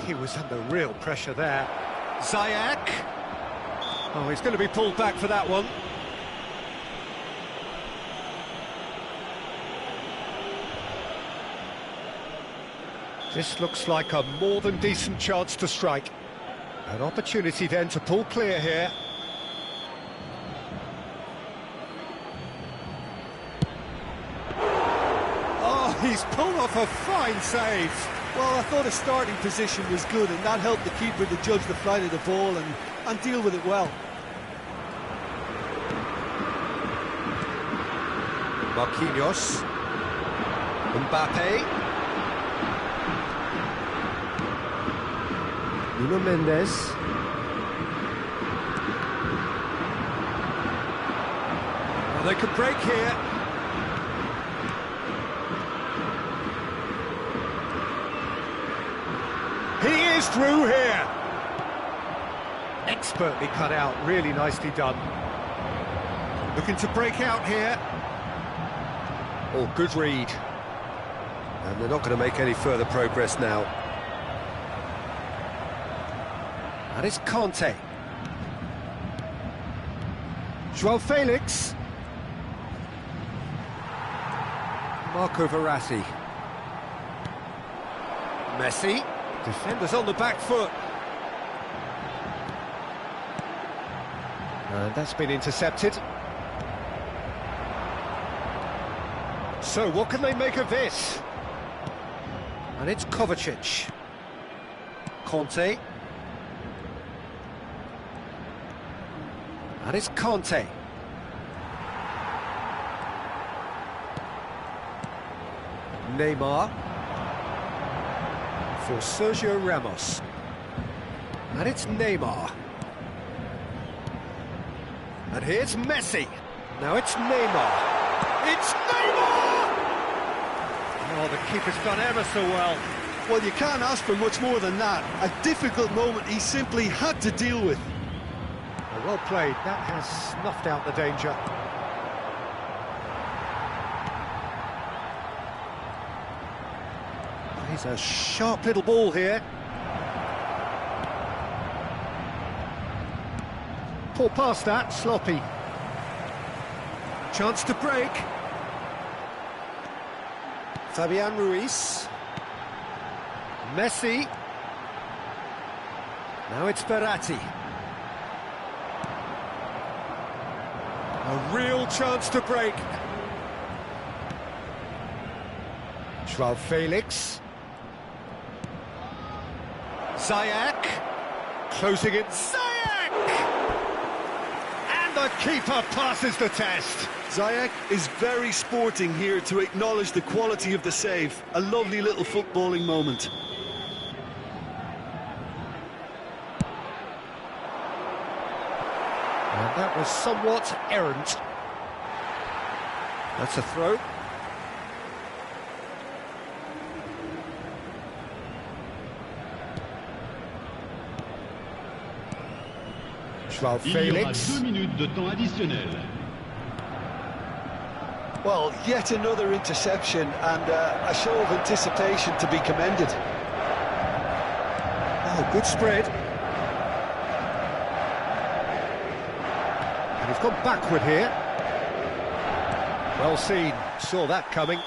[SPEAKER 1] He was under real pressure there. Ziyech. Oh, he's going to be pulled back for that one. This looks like a more than decent chance to strike. An opportunity then to pull clear here. Oh, he's pulled off a fine save.
[SPEAKER 3] Well, I thought his starting position was good, and that helped the keeper to judge the flight of the ball and deal with it well.
[SPEAKER 5] Marquinhos. Mbappe.
[SPEAKER 1] Nuno Mendes. Well, they could break here. He is through here. Expertly cut out, really nicely done. Looking to break out here. Oh, good read.
[SPEAKER 5] And they're not going to make any further progress now.
[SPEAKER 1] And it's Conte. João Felix. Marco Verratti. Messi. Defenders on the back foot. And that's been intercepted. So what can they make of this? And it's Kovacic. Conte. And it's Conte. Neymar. For Sergio Ramos. And it's Neymar.
[SPEAKER 5] And here's Messi. Now it's Neymar. It's Neymar!
[SPEAKER 1] Oh, the keeper's done ever so well.
[SPEAKER 3] Well, you can't ask for much more than that. A difficult moment he simply had to deal with.
[SPEAKER 1] Well played. That has snuffed out the danger. He's a sharp little ball here. Pull past that, sloppy.
[SPEAKER 5] Chance to break. Fabian Ruiz.
[SPEAKER 1] Messi.
[SPEAKER 5] Now it's Verratti. A real chance to break.
[SPEAKER 1] Joao Felix. Ziyech. Closing it. Ziyech! And the keeper passes the test.
[SPEAKER 3] Ziyech is very sporting here to acknowledge the quality of the save. A lovely little footballing moment.
[SPEAKER 1] And that was somewhat errant.
[SPEAKER 5] That's a throw.
[SPEAKER 1] Joao
[SPEAKER 4] Il y aura
[SPEAKER 1] Felix.
[SPEAKER 4] 2 minutes de temps additionnel.
[SPEAKER 3] Well, yet another interception and a show of anticipation to be commended.
[SPEAKER 1] Oh, good spread. And he's gone backward here. Well seen, saw that coming.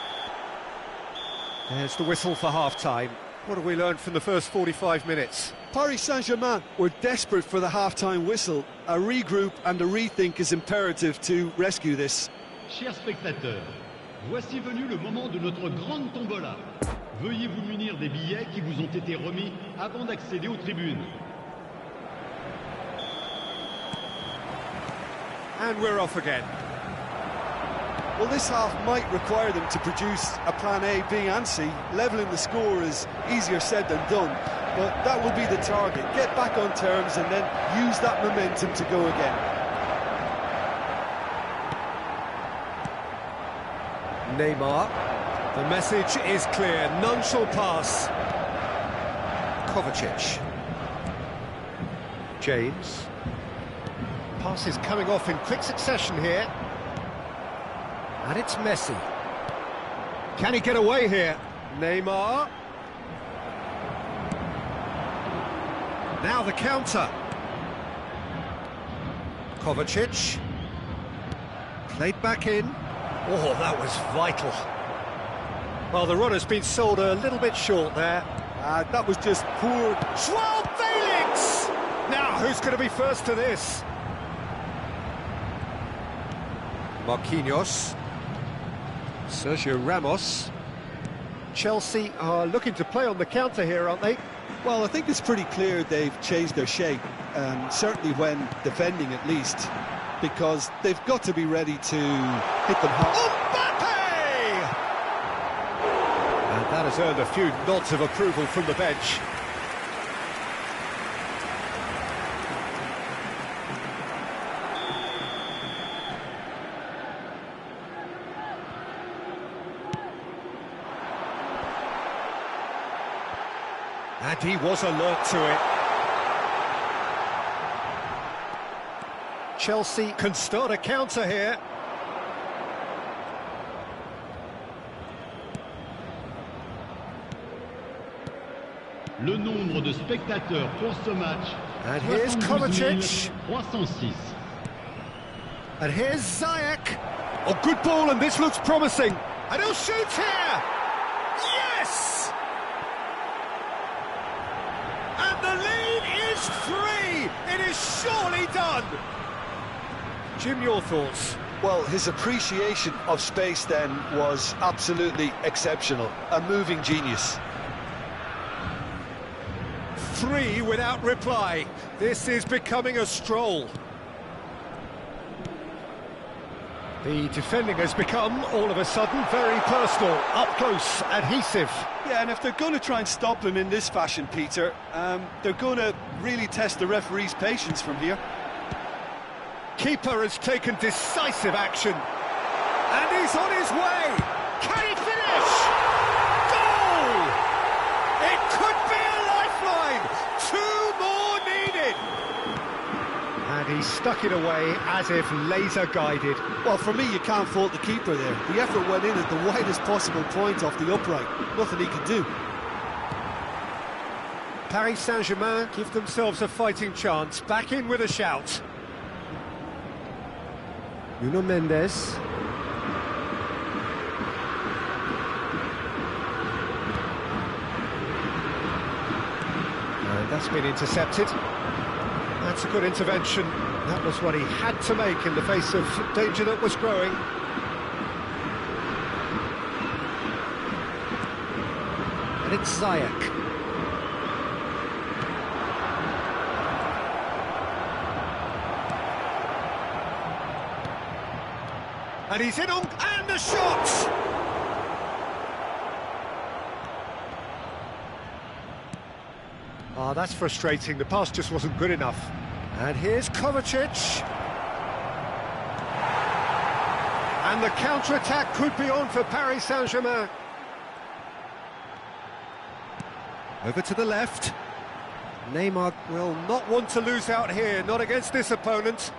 [SPEAKER 1] There's the whistle for half-time. What have we learned from the first 45 minutes?
[SPEAKER 3] Paris Saint-Germain were desperate for the half-time whistle. A regroup and a rethink is imperative to rescue this.
[SPEAKER 4] Chers spectateurs, voici venu le moment de notre grande tombola. Veuillez vous munir des billets qui vous ont été remis avant d'accéder aux tribunes.
[SPEAKER 1] And we're off again.
[SPEAKER 3] Well, this half might require them to produce a plan A, B and C. Levelling the score is easier said than done, but that will be the target. Get back on terms and then use that momentum to go again.
[SPEAKER 5] Neymar. The message is clear. None shall pass.
[SPEAKER 1] Kovacic. James. Pass is coming off in quick succession here.
[SPEAKER 5] And it's Messi.
[SPEAKER 1] Can he get away here?
[SPEAKER 5] Neymar.
[SPEAKER 1] Now the counter.
[SPEAKER 5] Kovacic.
[SPEAKER 1] Played back in.
[SPEAKER 5] Oh, that was vital.
[SPEAKER 1] Well, the runner's been sold a little bit short there.
[SPEAKER 3] That was just poor.
[SPEAKER 1] Joao Felix! Now, who's going to be first to this?
[SPEAKER 5] Marquinhos. Sergio Ramos.
[SPEAKER 1] Chelsea are looking to play on the counter here, aren't they?
[SPEAKER 3] Well, I think it's pretty clear they've changed their shape, certainly when defending at least, because they've got to be ready to hit them hard.
[SPEAKER 1] Mbappe! And that has earned a few nods of approval from the bench. And he was alert to it. Chelsea can start a counter here.
[SPEAKER 4] Le nombre de spectateurs pour ce match,
[SPEAKER 1] And here's
[SPEAKER 4] 72
[SPEAKER 1] Kovacic.
[SPEAKER 4] 306.
[SPEAKER 1] And here's Ziyech. Oh, good ball, and this looks promising. And he'll shoot here. Yes! And the lead is 3. It is surely done. Jim, your thoughts?
[SPEAKER 3] Well, his appreciation of space then was absolutely exceptional. A moving genius.
[SPEAKER 1] 3 without reply. This is becoming a stroll. The defending has become, all of a sudden, very personal, up close, adhesive.
[SPEAKER 3] Yeah, and if they're going to try and stop him in this fashion, Peter, they're going to really test the referee's patience from here.
[SPEAKER 1] Keeper has taken decisive action. And he's on his way. Can he finish? Goal! It could be a lifeline. 2 more needed. And he stuck it away as if laser guided.
[SPEAKER 3] Well, for me, you can't fault the keeper there. The effort went in at the widest possible point off the upright. Nothing he could do.
[SPEAKER 1] Paris Saint-Germain give themselves a fighting chance. Back in with a shout.
[SPEAKER 5] Nuno Mendes.
[SPEAKER 1] And that's been intercepted. That's a good intervention. That was what he had to make in the face of danger that was growing. And it's Ziyech. And he's in on, and the shot! Ah, that's frustrating. The pass just wasn't good enough. And here's Kovacic. And the counter-attack could be on for Paris Saint-Germain. Over to the left. Neymar will not want to lose out here, not against this opponent.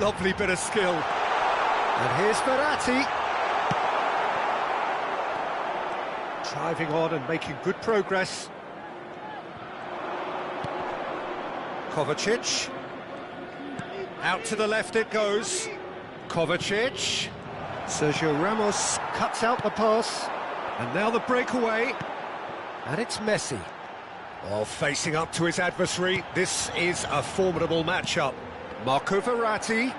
[SPEAKER 1] Lovely bit of skill. And here's Verratti. Driving on and making good progress. Kovacic. Out to the left it goes. Kovacic. Sergio Ramos cuts out the pass. And now the breakaway. And it's Messi. Well, facing up to his adversary, this is a formidable matchup. Marco Verratti.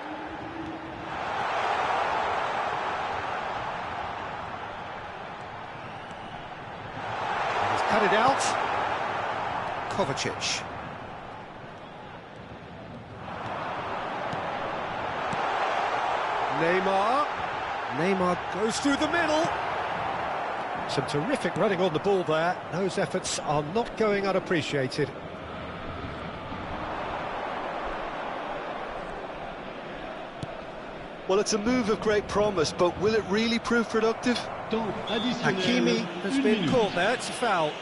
[SPEAKER 1] And he's cut it out. Kovacic. Neymar goes through the middle. Some terrific running on the ball there. Those efforts are not going unappreciated.
[SPEAKER 3] Well, it's a move of great promise, but will it really prove productive?
[SPEAKER 4] Temps additionnel.
[SPEAKER 1] Hakimi has
[SPEAKER 4] Une
[SPEAKER 1] been
[SPEAKER 4] minute.
[SPEAKER 1] caught there, it's a foul.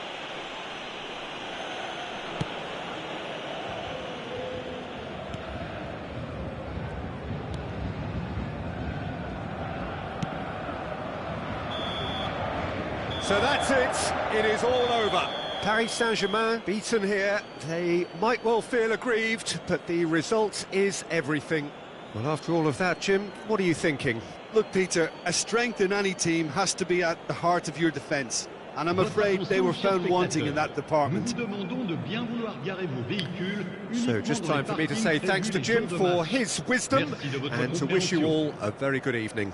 [SPEAKER 1] So that's it, it is all over. Paris Saint-Germain beaten here. They might well feel aggrieved, but the result is everything. Well, after all of that, Jim, what are you thinking?
[SPEAKER 3] Look, Peter, a strength in any team has to be at the heart of your defence. And I'm afraid they were found wanting in that department.
[SPEAKER 4] Nous vous demandons de bien vouloir garer vos véhicules
[SPEAKER 1] So
[SPEAKER 4] uniquement
[SPEAKER 1] just
[SPEAKER 4] dans les
[SPEAKER 1] time for me to
[SPEAKER 4] parkings
[SPEAKER 1] say
[SPEAKER 4] prévus
[SPEAKER 1] thanks to
[SPEAKER 4] les
[SPEAKER 1] Jim
[SPEAKER 4] jours de
[SPEAKER 1] for
[SPEAKER 4] match.
[SPEAKER 1] his wisdom
[SPEAKER 4] Merci de votre
[SPEAKER 1] and to wish you
[SPEAKER 4] compréhension.
[SPEAKER 1] all a very good evening.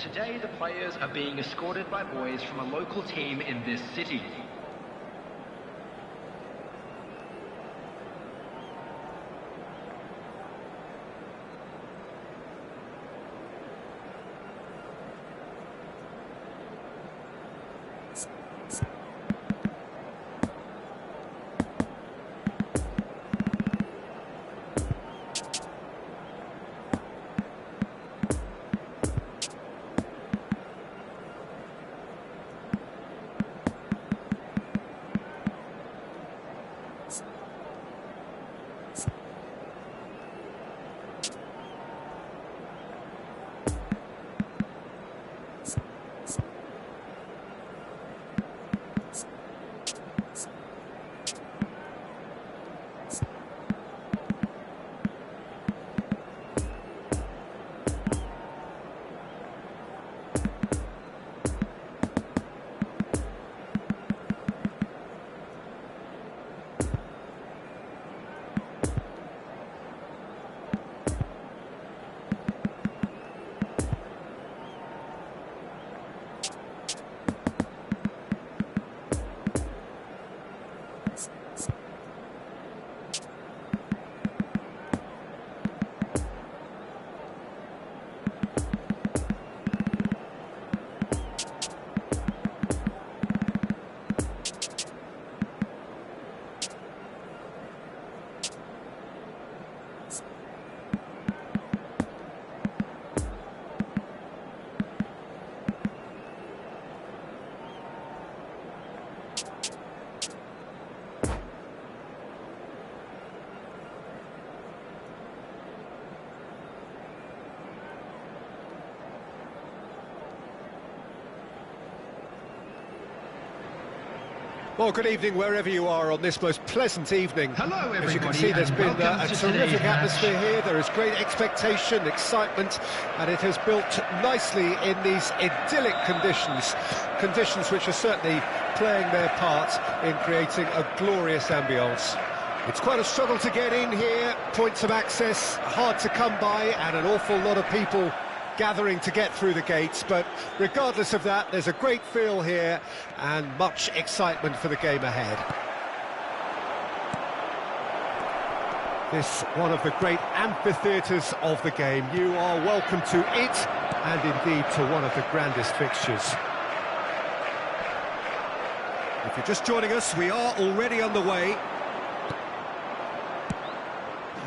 [SPEAKER 6] Today, the players are being escorted by boys from a local team in this city.
[SPEAKER 1] Well, good evening wherever you are on this most pleasant evening.
[SPEAKER 4] Hello, everybody.
[SPEAKER 1] As you can see, there's been a terrific atmosphere
[SPEAKER 4] match.
[SPEAKER 1] here. There is great expectation, excitement, and it has built nicely in these idyllic conditions. Conditions which are certainly playing their part in creating a glorious ambience. It's quite a struggle to get in here. Points of access hard to come by, and an awful lot of people gathering to get through the gates, but regardless of that, there's a great feel here and much excitement for the game ahead. This one of the great amphitheatres of the game. You are welcome to it, and indeed to one of the grandest fixtures. If you're just joining us, we are already underway.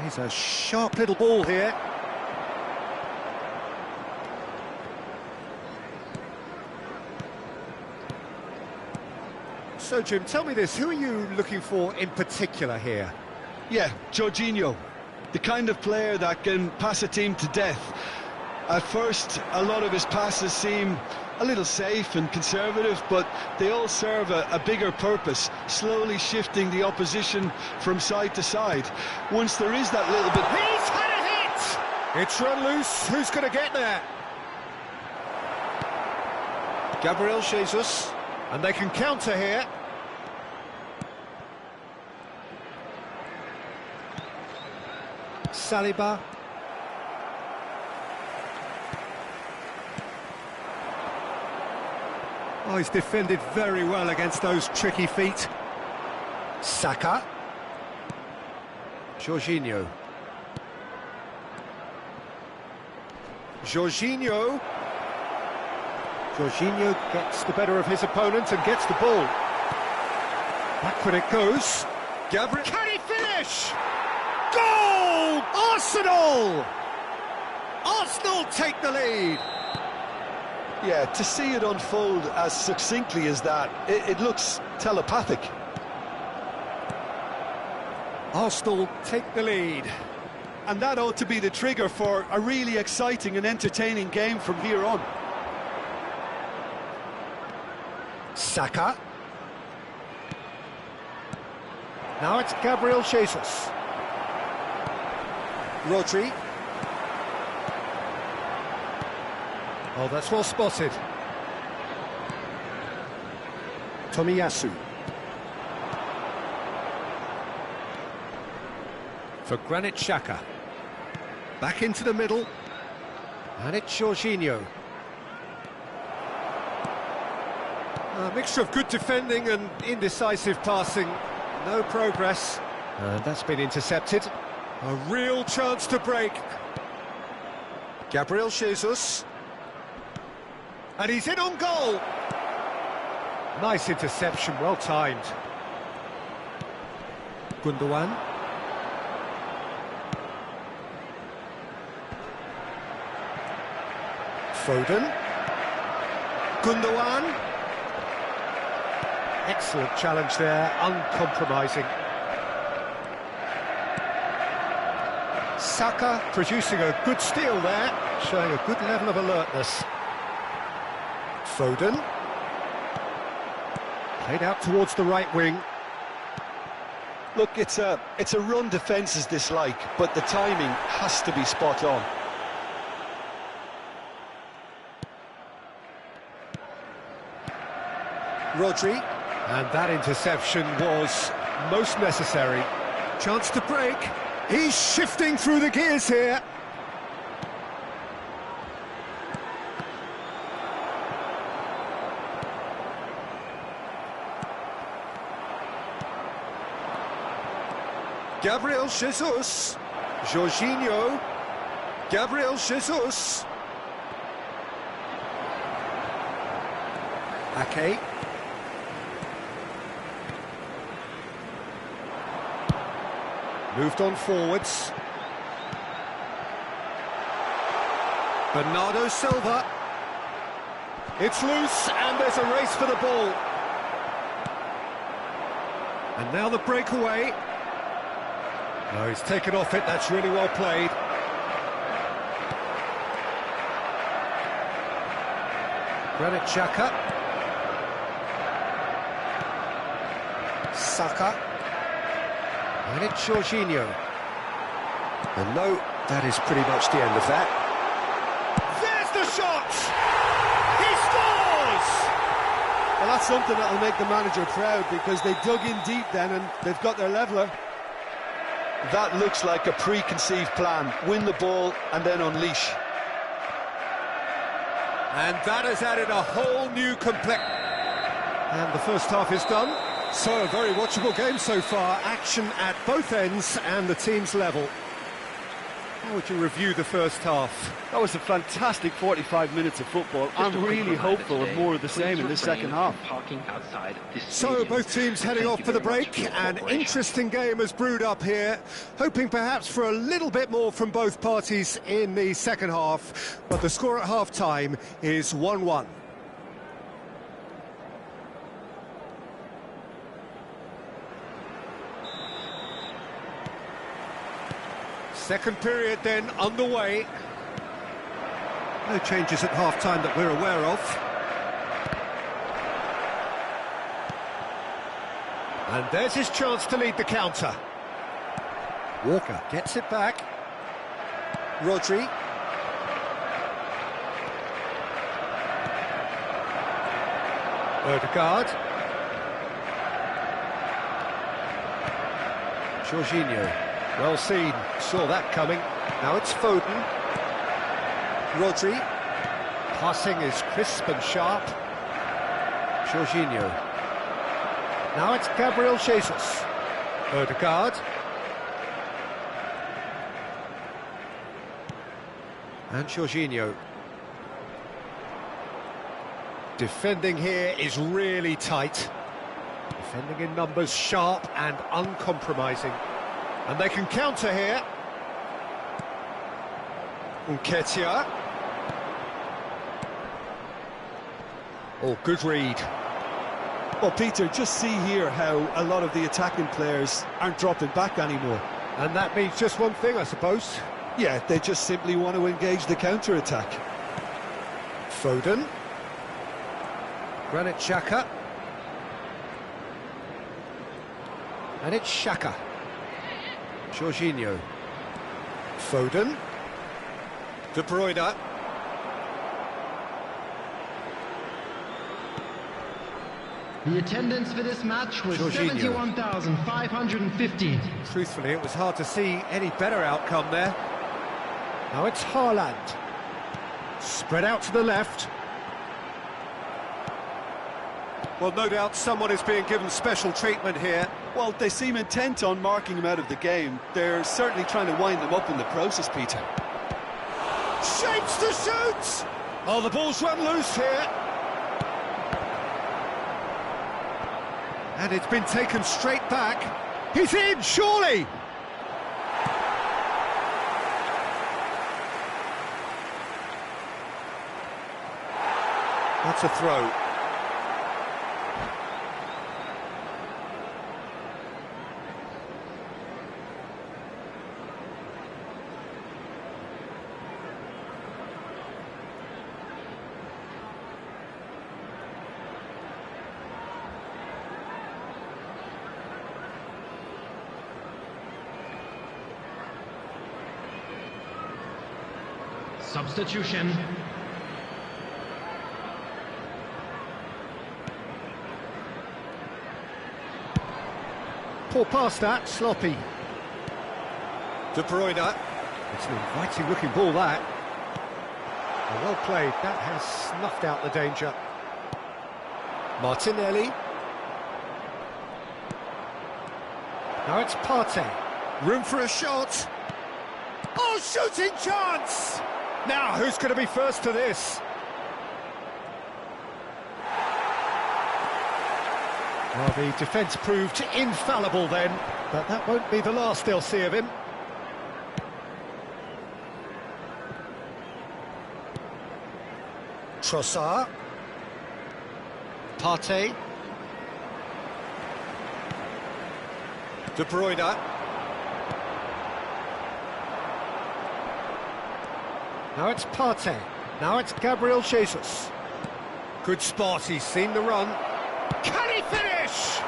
[SPEAKER 1] Here's a sharp little ball here. So, Jim, tell me this, who are you looking for in particular here?
[SPEAKER 3] Yeah, Jorginho, the kind of player that can pass a team to death. At first, a lot of his passes seem a little safe and conservative, but they all serve a bigger purpose, slowly shifting the opposition from side to side. Once there is that little bit...
[SPEAKER 1] He's had a hit! It's run loose, who's going to get there? Gabriel Jesus, and they can counter here. Saliba. Oh, he's defended very well against those tricky feet. Saka. Jorginho. Jorginho gets the better of his opponent and gets the ball. Backward it goes. Gabriel. Can he finish? Goal! Arsenal! Arsenal take the lead.
[SPEAKER 3] Yeah, to see it unfold as succinctly as that, it looks telepathic.
[SPEAKER 1] Arsenal take the lead.
[SPEAKER 3] And that ought to be the trigger for a really exciting and entertaining game from here on.
[SPEAKER 1] Saka. Now it's Gabriel Jesus. Rodri. Oh, that's well spotted. Tomiyasu. For Granit Xhaka. Back into the middle. And it's Jorginho.
[SPEAKER 5] A mixture of good defending and indecisive passing. No progress.
[SPEAKER 1] And that's been intercepted.
[SPEAKER 5] A real chance to break.
[SPEAKER 1] Gabriel Jesus. And he's in on goal. Nice interception, well timed. Gundogan. Foden. Gundogan. Excellent challenge there, uncompromising. Saka producing a good steal there, showing a good level of alertness. Foden. Played out towards the right wing.
[SPEAKER 3] Look, it's a run defence's dislike, but the timing has to be spot on.
[SPEAKER 1] Rodri. And that interception was most necessary. Chance to break. He's shifting through the gears here. Gabriel Jesus. Jorginho. Gabriel Jesus. Ake. Moved on forwards. Bernardo Silva. It's loose, and there's a race for the ball. And now the breakaway. No, he's taken off it, that's really well played. Granit Xhaka. Saka. And it's Jorginho. And no, that is pretty much the end of that. There's the shot! He scores!
[SPEAKER 3] Well, that's something that'll make the manager proud, because they dug in deep then and they've got their leveller. That looks like a preconceived plan. Win the ball and then unleash.
[SPEAKER 5] And that has added a whole new
[SPEAKER 1] And the first half is done. So, a very watchable game so far. Action at both ends and the team's level. How would you review the first half?
[SPEAKER 3] That was a fantastic 45 minutes of football. I'm really hopeful of more of the same in this second half.
[SPEAKER 1] So, both teams heading off for the break. An interesting game has brewed up here. Hoping perhaps for a little bit more from both parties in the second half. But the score at half-time is 1-1. Second period then underway. No changes at half-time that we're aware of. And there's his chance to lead the counter. Walker gets it back. Rodri. Odegaard. Jorginho. Well seen, saw that coming. Now it's Foden. Rodri. Passing is crisp and sharp. Jorginho. Now it's Gabriel Jesus. Odegaard. And Jorginho. Defending here is really tight. Defending in numbers, sharp and uncompromising. And they can counter here. Nketiah. Oh, good read.
[SPEAKER 3] Well, Peter, just see here how a lot of the attacking players aren't dropping back anymore.
[SPEAKER 1] And that means just one thing, I suppose.
[SPEAKER 3] Yeah, they just simply want to engage the counter-attack.
[SPEAKER 1] Foden. Granit Xhaka. And it's Xhaka. Jorginho. Foden. De Bruyne.
[SPEAKER 4] The attendance for this match was
[SPEAKER 1] Jorginho.
[SPEAKER 4] 71,515.
[SPEAKER 1] Truthfully, it was hard to see any better outcome there. Now it's Haaland. Spread out to the left.
[SPEAKER 5] Well, no doubt someone is being given special treatment here.
[SPEAKER 3] Well, they seem intent on marking him out of the game. They're certainly trying to wind him up in the process, Peter.
[SPEAKER 1] Shapes to shoot! Oh, the ball's run loose here. And it's been taken straight back. He's in, surely! That's a throw.
[SPEAKER 4] Substitution.
[SPEAKER 1] Poor pass that, sloppy.
[SPEAKER 5] De Bruyne.
[SPEAKER 1] It's an inviting looking ball, that. Well played, that has snuffed out the danger.
[SPEAKER 5] Martinelli.
[SPEAKER 1] Now it's Partey.
[SPEAKER 5] Room for a shot.
[SPEAKER 1] Oh, shooting chance! Now, who's going to be first to this? Well, the defence proved infallible then, but that won't be the last they'll see of him. Trossard. Partey.
[SPEAKER 5] De Bruyne.
[SPEAKER 1] Now it's Partey. Now it's Gabriel Jesus. Good spot, he's seen the run. Can he finish?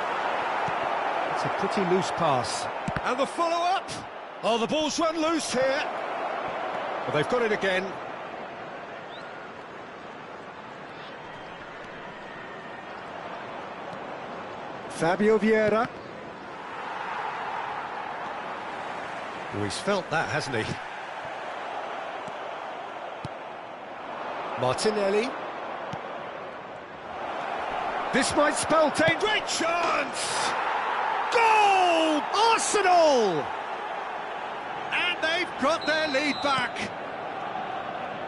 [SPEAKER 1] It's a pretty loose pass.
[SPEAKER 5] And the follow-up.
[SPEAKER 1] Oh, the ball's run loose here. Well, they've got it again. Fabio Vieira. Oh, he's felt that, hasn't he? Martinelli. This might spell danger. Great chance! Goal! Arsenal! And they've got their lead back.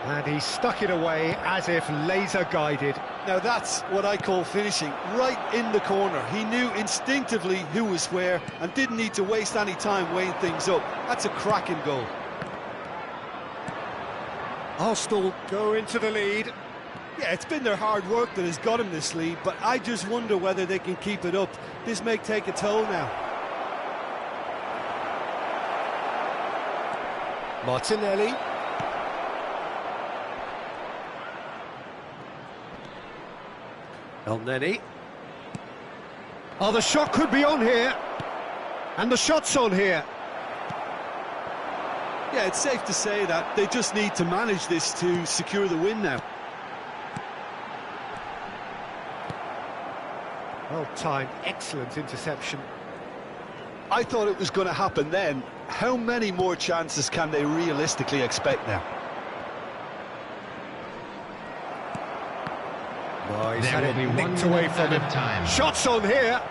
[SPEAKER 1] And he stuck it away as if laser-guided.
[SPEAKER 3] Now that's what I call finishing, right in the corner. He knew instinctively who was where and didn't need to waste any time weighing things up. That's a cracking goal.
[SPEAKER 1] Arsenal go into the lead.
[SPEAKER 3] Yeah, it's been their hard work that has got him this lead, but I just wonder whether they can keep it up. This may take a toll now.
[SPEAKER 1] Martinelli. El Neni. Oh, the shot could be on here. And the shot's on here.
[SPEAKER 3] Yeah, it's safe to say that they just need to manage this to secure the win now.
[SPEAKER 1] Well timed, excellent interception.
[SPEAKER 3] I thought it was going to happen then. How many more chances can they realistically expect now?
[SPEAKER 1] Oh, he's
[SPEAKER 4] There
[SPEAKER 1] had
[SPEAKER 4] will
[SPEAKER 1] it
[SPEAKER 4] be one
[SPEAKER 1] nicked away
[SPEAKER 4] minute
[SPEAKER 1] from him.
[SPEAKER 4] at a time.
[SPEAKER 1] Shots on here.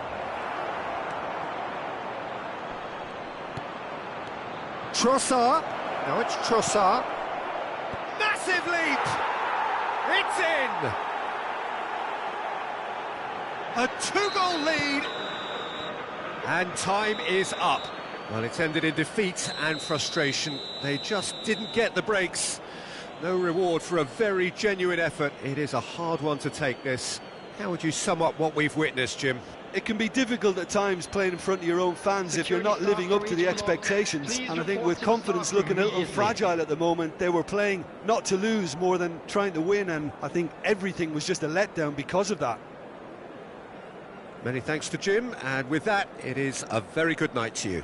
[SPEAKER 1] Trossard. Now it's Trossard. Massive leap! It's in! A two-goal lead. And time is up. Well, it's ended in defeat and frustration. They just didn't get the breaks. No reward for a very genuine effort. It is a hard one to take, this. How would you sum up what we've witnessed, Jim?
[SPEAKER 3] It can be difficult at times playing in front of your own fans if you're not living up to the expectations. And I think with confidence looking a little fragile at the moment, they were playing not to lose more than trying to win, and I think everything was just a letdown because of that.
[SPEAKER 1] Many thanks to Jim, and with that, it is a very good night to you.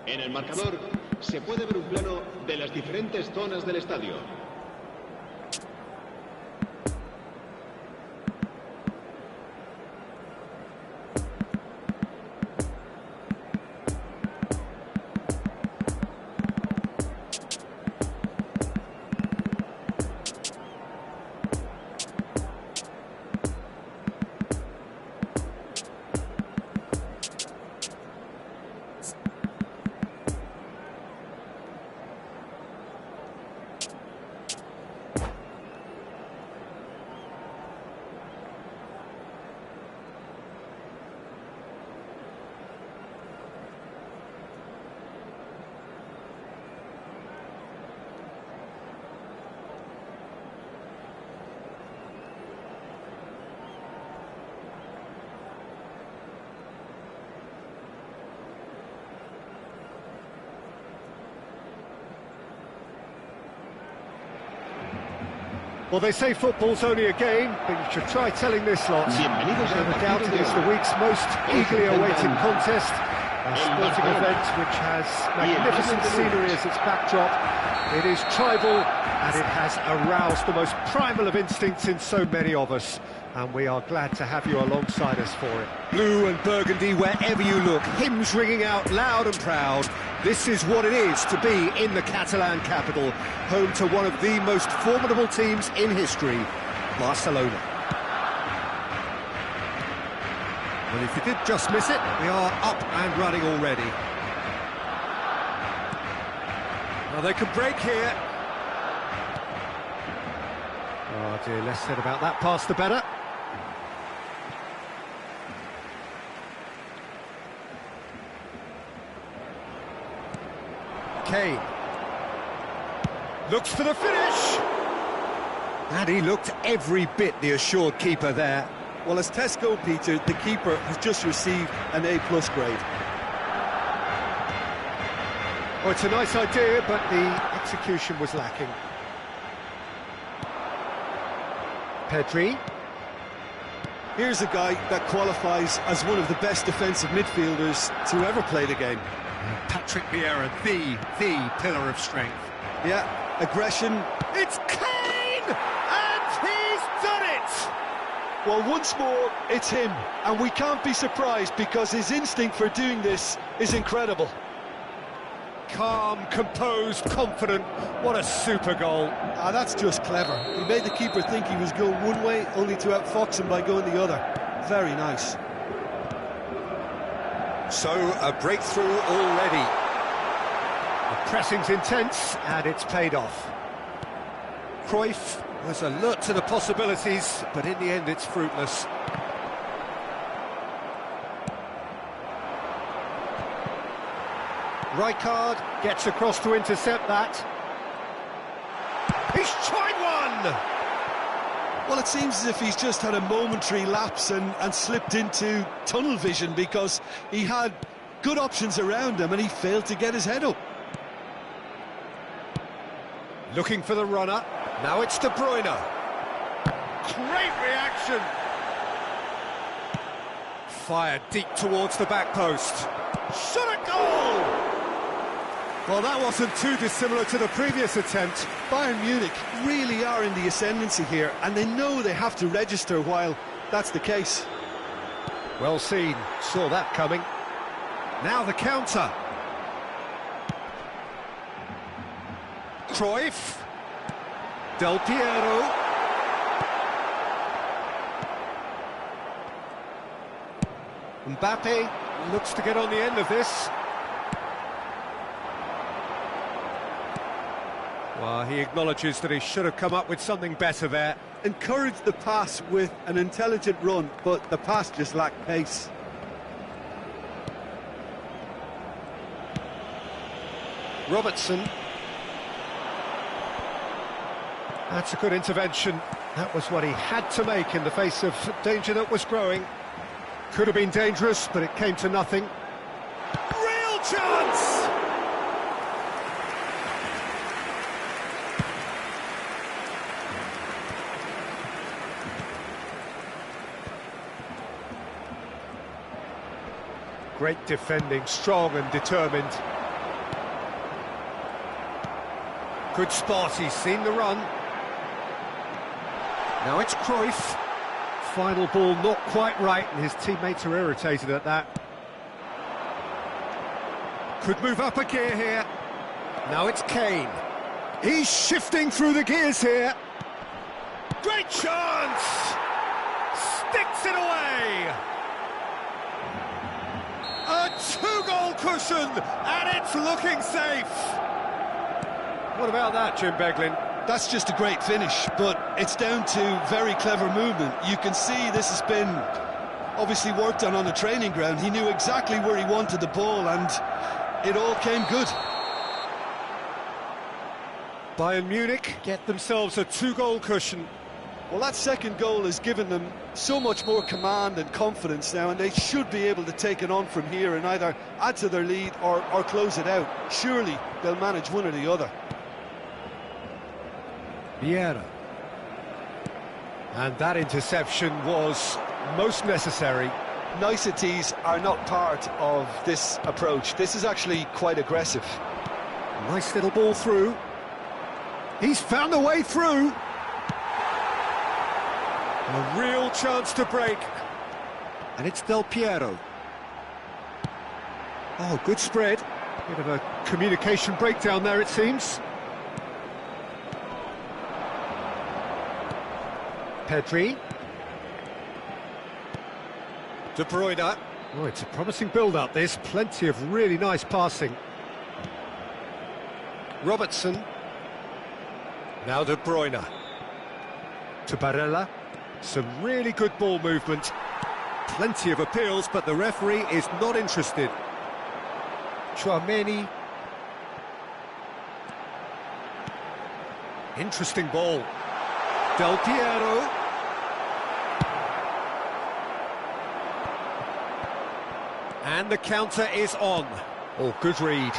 [SPEAKER 4] En el marcador se puede ver un plano de las diferentes zonas del estadio.
[SPEAKER 1] Well, they say football's only a game, but you should try telling this lot. Without a doubt, it is the week's most eagerly awaited contest. A sporting event which has magnificent scenery as its backdrop. It is tribal, and it has aroused the most primal of instincts in so many of us. And we are glad to have you alongside us for it.
[SPEAKER 5] Blue and burgundy wherever you look, hymns ringing out loud and proud. This is what it is to be in the Catalan capital, home to one of the most formidable teams in history, Barcelona. Well, if you did just miss it, we are up and running already. Well, they could break here.
[SPEAKER 1] Oh dear, less said about that pass the better.
[SPEAKER 5] Kane looks for the finish, and he looked every bit the assured keeper there.
[SPEAKER 3] Well, as tests go, Peter, the keeper has just received an A+ grade.
[SPEAKER 1] Oh, it's a nice idea, but the execution was lacking. Pedri.
[SPEAKER 3] Here's a guy that qualifies as one of the best defensive midfielders to ever play the game.
[SPEAKER 5] Patrick Vieira, the pillar of strength.
[SPEAKER 3] Yeah, aggression.
[SPEAKER 5] It's Kane! And he's done it!
[SPEAKER 2] Well, once more, it's him. And we can't be surprised because his instinct for doing this is incredible.
[SPEAKER 5] Calm, composed, confident. What a super goal.
[SPEAKER 3] Ah, that's just clever. He made the keeper think he was going one way, only to outfox him by going the other. Very nice.
[SPEAKER 5] So, a breakthrough already.
[SPEAKER 1] The pressing's intense, and it's paid off.
[SPEAKER 5] Cruyff was alert to the possibilities, but in the end it's fruitless.
[SPEAKER 1] Rijkaard gets across to intercept that.
[SPEAKER 5] He's tried one!
[SPEAKER 3] Well, it seems as if he's just had a momentary lapse and slipped into tunnel vision, because he had good options around him and he failed to get his head up.
[SPEAKER 5] Looking for the runner. Now it's De Bruyne. Great reaction. Fired deep towards the back post. Shot a goal! Well, that wasn't too dissimilar to the previous attempt.
[SPEAKER 3] Bayern Munich really are in the ascendancy here, and they know they have to register while that's the case.
[SPEAKER 5] Well seen, saw that coming. Now the counter. Cruyff. Del Piero. Mbappe looks to get on the end of this. Well, he acknowledges that he should have come up with something better there.
[SPEAKER 3] Encouraged the pass with an intelligent run, but the pass just lacked pace.
[SPEAKER 5] Robertson. That's a good intervention. That was what he had to make in the face of danger that was growing. Could have been dangerous, but it came to nothing. Real chance! Great defending, strong and determined. Good spot, he's seen the run. Now it's Cruyff. Final ball not quite right, and his teammates are irritated at that. Could move up a gear here. Now it's Kane. He's shifting through the gears here. Great chance! Sticks it away! A two-goal cushion, and it's looking safe. What about that, Jim Beglin?
[SPEAKER 3] That's just a great finish, but it's down to very clever movement. You can see this has been obviously worked on the training ground. He knew exactly where he wanted the ball, and it all came good.
[SPEAKER 5] Bayern Munich get themselves a two-goal cushion.
[SPEAKER 3] Well, that second goal has given them so much more command and confidence now, and they should be able to take it on from here and either add to their lead or close it out. Surely they'll manage one or the other.
[SPEAKER 5] Vieira. And that interception was most necessary.
[SPEAKER 3] Niceties are not part of this approach. This is actually quite aggressive.
[SPEAKER 5] Nice little ball through. He's found a way through. A real chance to break. And it's Del Piero. Oh, good spread. Bit of a communication breakdown there, it seems. Pedri. De Bruyne. Oh, it's a promising build-up, this. Plenty of really nice passing. Robertson. Now De Bruyne. To Barella. Some really good ball movement. Plenty of appeals, but the referee is not interested. Tchouaméni. Interesting ball. Del Piero. And the counter is on. Oh, good read.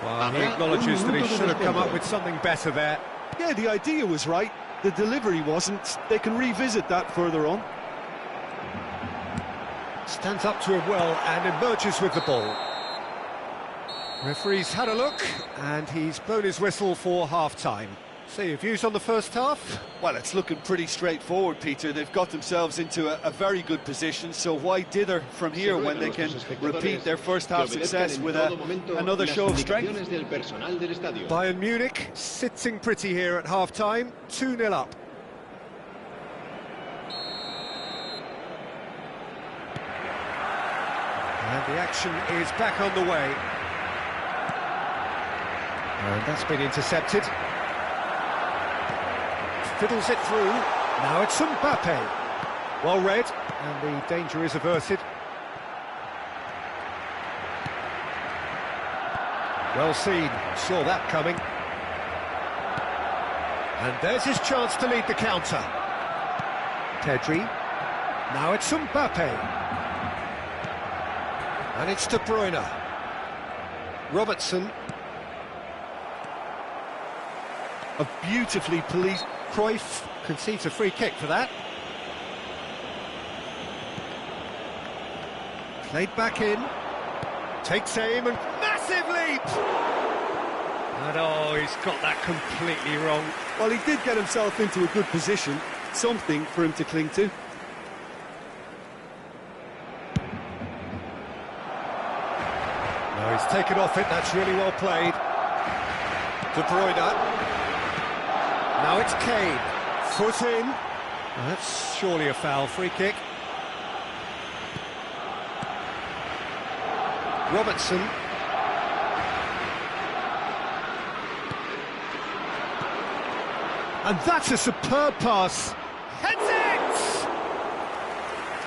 [SPEAKER 5] Well, he acknowledges that he should have come up with something better there.
[SPEAKER 3] Yeah, the idea was right. The delivery wasn't. They can revisit that further on.
[SPEAKER 5] Stands up to him well and emerges with the ball. Referee's had a look and he's blown his whistle for half-time. So your views on the first half?
[SPEAKER 3] Well, it's looking pretty straightforward, Peter. They've got themselves into a very good position, so why dither from here when they can repeat their first half success with another show of strength?
[SPEAKER 5] Bayern Munich sitting pretty here at half-time, 2-0 up. And the action is back on the way. And that's been intercepted. Fiddles it through. Now it's Mbappe. Well read, and the danger is averted. Well seen, saw that coming.
[SPEAKER 1] And there's his chance to lead the counter. Pedri. Now it's Mbappe. And it's De Bruyne. Robertson.
[SPEAKER 3] A beautifully policed...
[SPEAKER 1] Cruyff concedes a free kick for that. Played back in. Takes aim and massive leap! And oh, he's got that completely wrong.
[SPEAKER 3] Well, he did get himself into a good position. Something for him to cling to.
[SPEAKER 1] No, he's taken off it, that's really well played. De Bruyne. Now it's Kane. Foot in. That's surely a foul. Free kick. Robertson. And that's a superb pass. Heads it!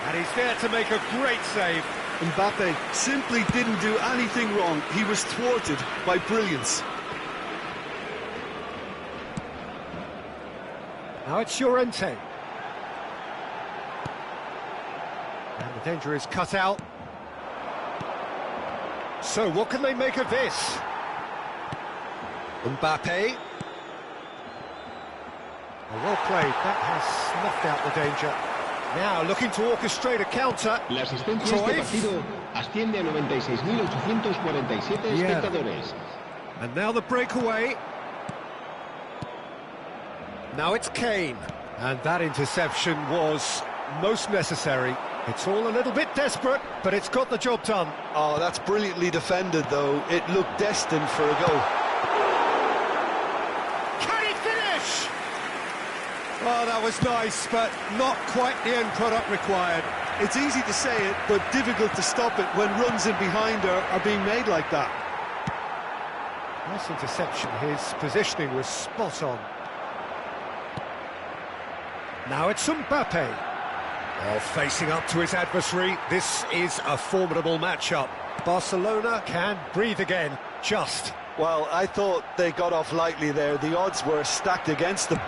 [SPEAKER 1] And he's there to make a great save.
[SPEAKER 3] Mbappe simply didn't do anything wrong. He was thwarted by brilliance.
[SPEAKER 1] Now it's Llorente. And the danger is cut out. So what can they make of this? Mbappe. Oh, well played, that has snuffed out the danger. Now looking to orchestrate a counter.
[SPEAKER 7] La asistencia de este partido asciende a 96.847 espectadores.
[SPEAKER 1] And now the breakaway. Now it's Kane. And that interception was most necessary. It's all a little bit desperate, but it's got the job done.
[SPEAKER 3] Oh, that's brilliantly defended, though. It looked destined for a goal.
[SPEAKER 1] Can he finish? Oh, that was nice, but not quite the end product required.
[SPEAKER 3] It's easy to say it, but difficult to stop it when runs in behind are being made like that.
[SPEAKER 1] Nice interception. His positioning was spot on. Now it's Mbappe. Oh, facing up to his adversary. This is a formidable matchup. Barcelona can breathe again, just.
[SPEAKER 3] Well, I thought they got off lightly there. The odds were stacked against them.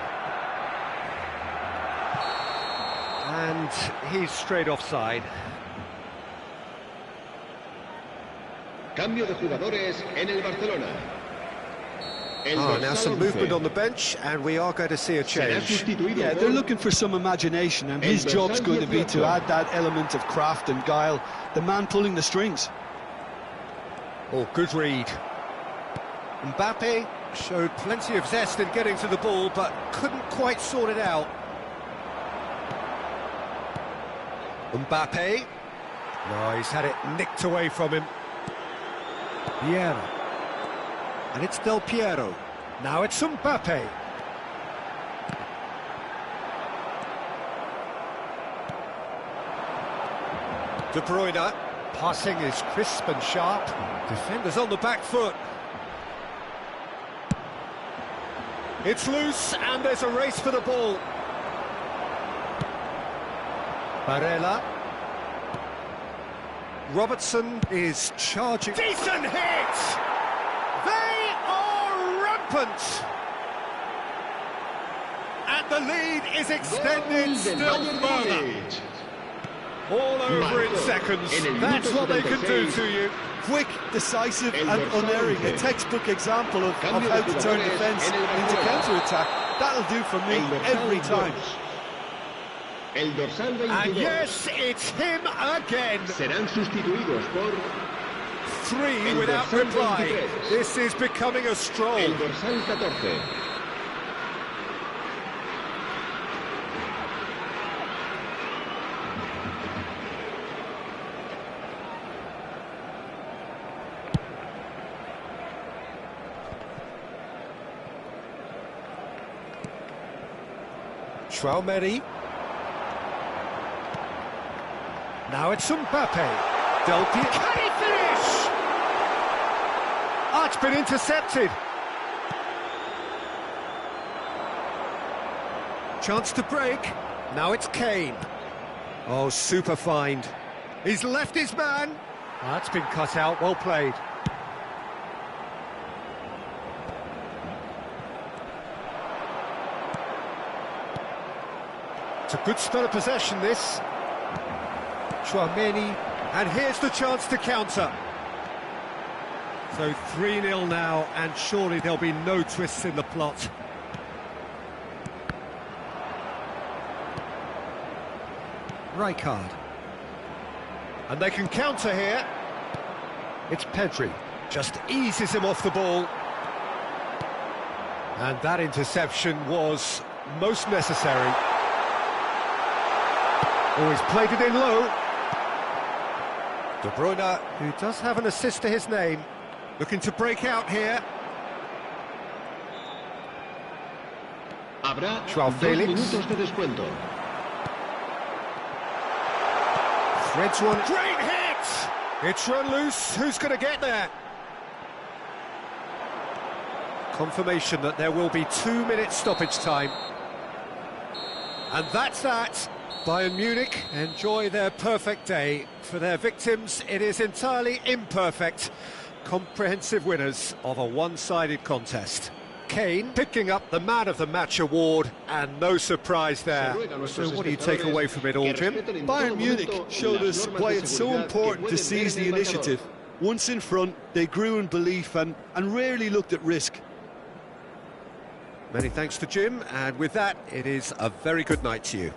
[SPEAKER 1] And he's straight offside.
[SPEAKER 7] Cambio de jugadores en el Barcelona.
[SPEAKER 1] Now some movement on the bench, and we are going to see a change.
[SPEAKER 3] Yeah, they're looking for some imagination, and his job's going to be to add that element of craft and guile. The man pulling the strings.
[SPEAKER 1] Oh, good read. Mbappe showed plenty of zest in getting to the ball, but couldn't quite sort it out. Mbappe. No, he's had it nicked away from him. Vieira. And it's Del Piero. Now it's Mbappe. De Bruyne. Passing is crisp and sharp. Defenders on the back foot. It's loose, and there's a race for the ball. Barella. Robertson is charging. Decent hit! They are rampant! And the lead is extended still further. All over in seconds. That's what they can do to you.
[SPEAKER 3] Quick, decisive and unerring. A textbook example of how to turn defence into counter-attack. That'll do for me every time.
[SPEAKER 1] And yes, it's him again.
[SPEAKER 7] Serán sustituidos por
[SPEAKER 1] 3 without reply. This is becoming a stroll.
[SPEAKER 7] el dorsal 14.
[SPEAKER 1] Traumeri. Now it's Mbappe. Del Piero. Can he finish? Oh, it's been intercepted. Chance to break. Now it's Kane. Oh, super find. He's left his man. Oh, that's been cut out. Well played. It's a good spell of possession, this. Chouameni, and here's the chance to counter. So 3-0 now, and surely there'll be no twists in the plot. Rijkaard. And they can counter here. It's Pedri. Just eases him off the ball. And that interception was most necessary. Oh, he's played it in low. De Bruyne, who does have an assist to his name, looking to break out here.
[SPEAKER 7] Habrá
[SPEAKER 1] Joao
[SPEAKER 7] 2
[SPEAKER 1] Felix.
[SPEAKER 7] minutos de descuento.
[SPEAKER 1] Threads one. Great hit! It's run loose. Who's going to get there? Confirmation that there will be 2 minutes stoppage time. And that's that. Bayern Munich enjoy their perfect day. For their victims, it is entirely imperfect. Comprehensive winners of a one-sided contest. Kane picking up the Man of the Match award, and no surprise there. So what do you take away from it all, Jim?
[SPEAKER 3] Bayern Munich showed us why it's so important to seize the initiative. Once in front, they grew in belief and rarely looked at risk.
[SPEAKER 1] Many thanks to Jim, and with that, it is a very good night to you.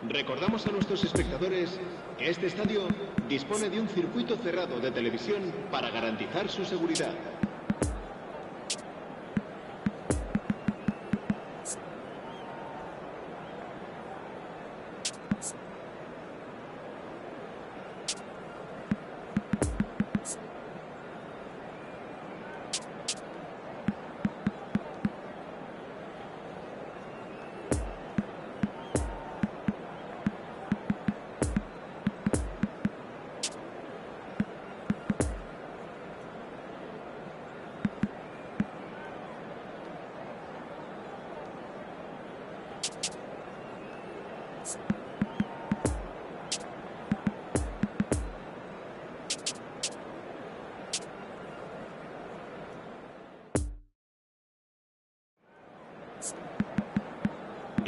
[SPEAKER 7] Recordamos a nuestros espectadores que este estadio dispone de un circuito cerrado de televisión para garantizar su seguridad.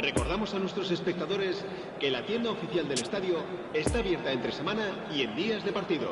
[SPEAKER 7] Recordamos a nuestros espectadores que la tienda oficial del estadio está abierta entre semana y en días de partido.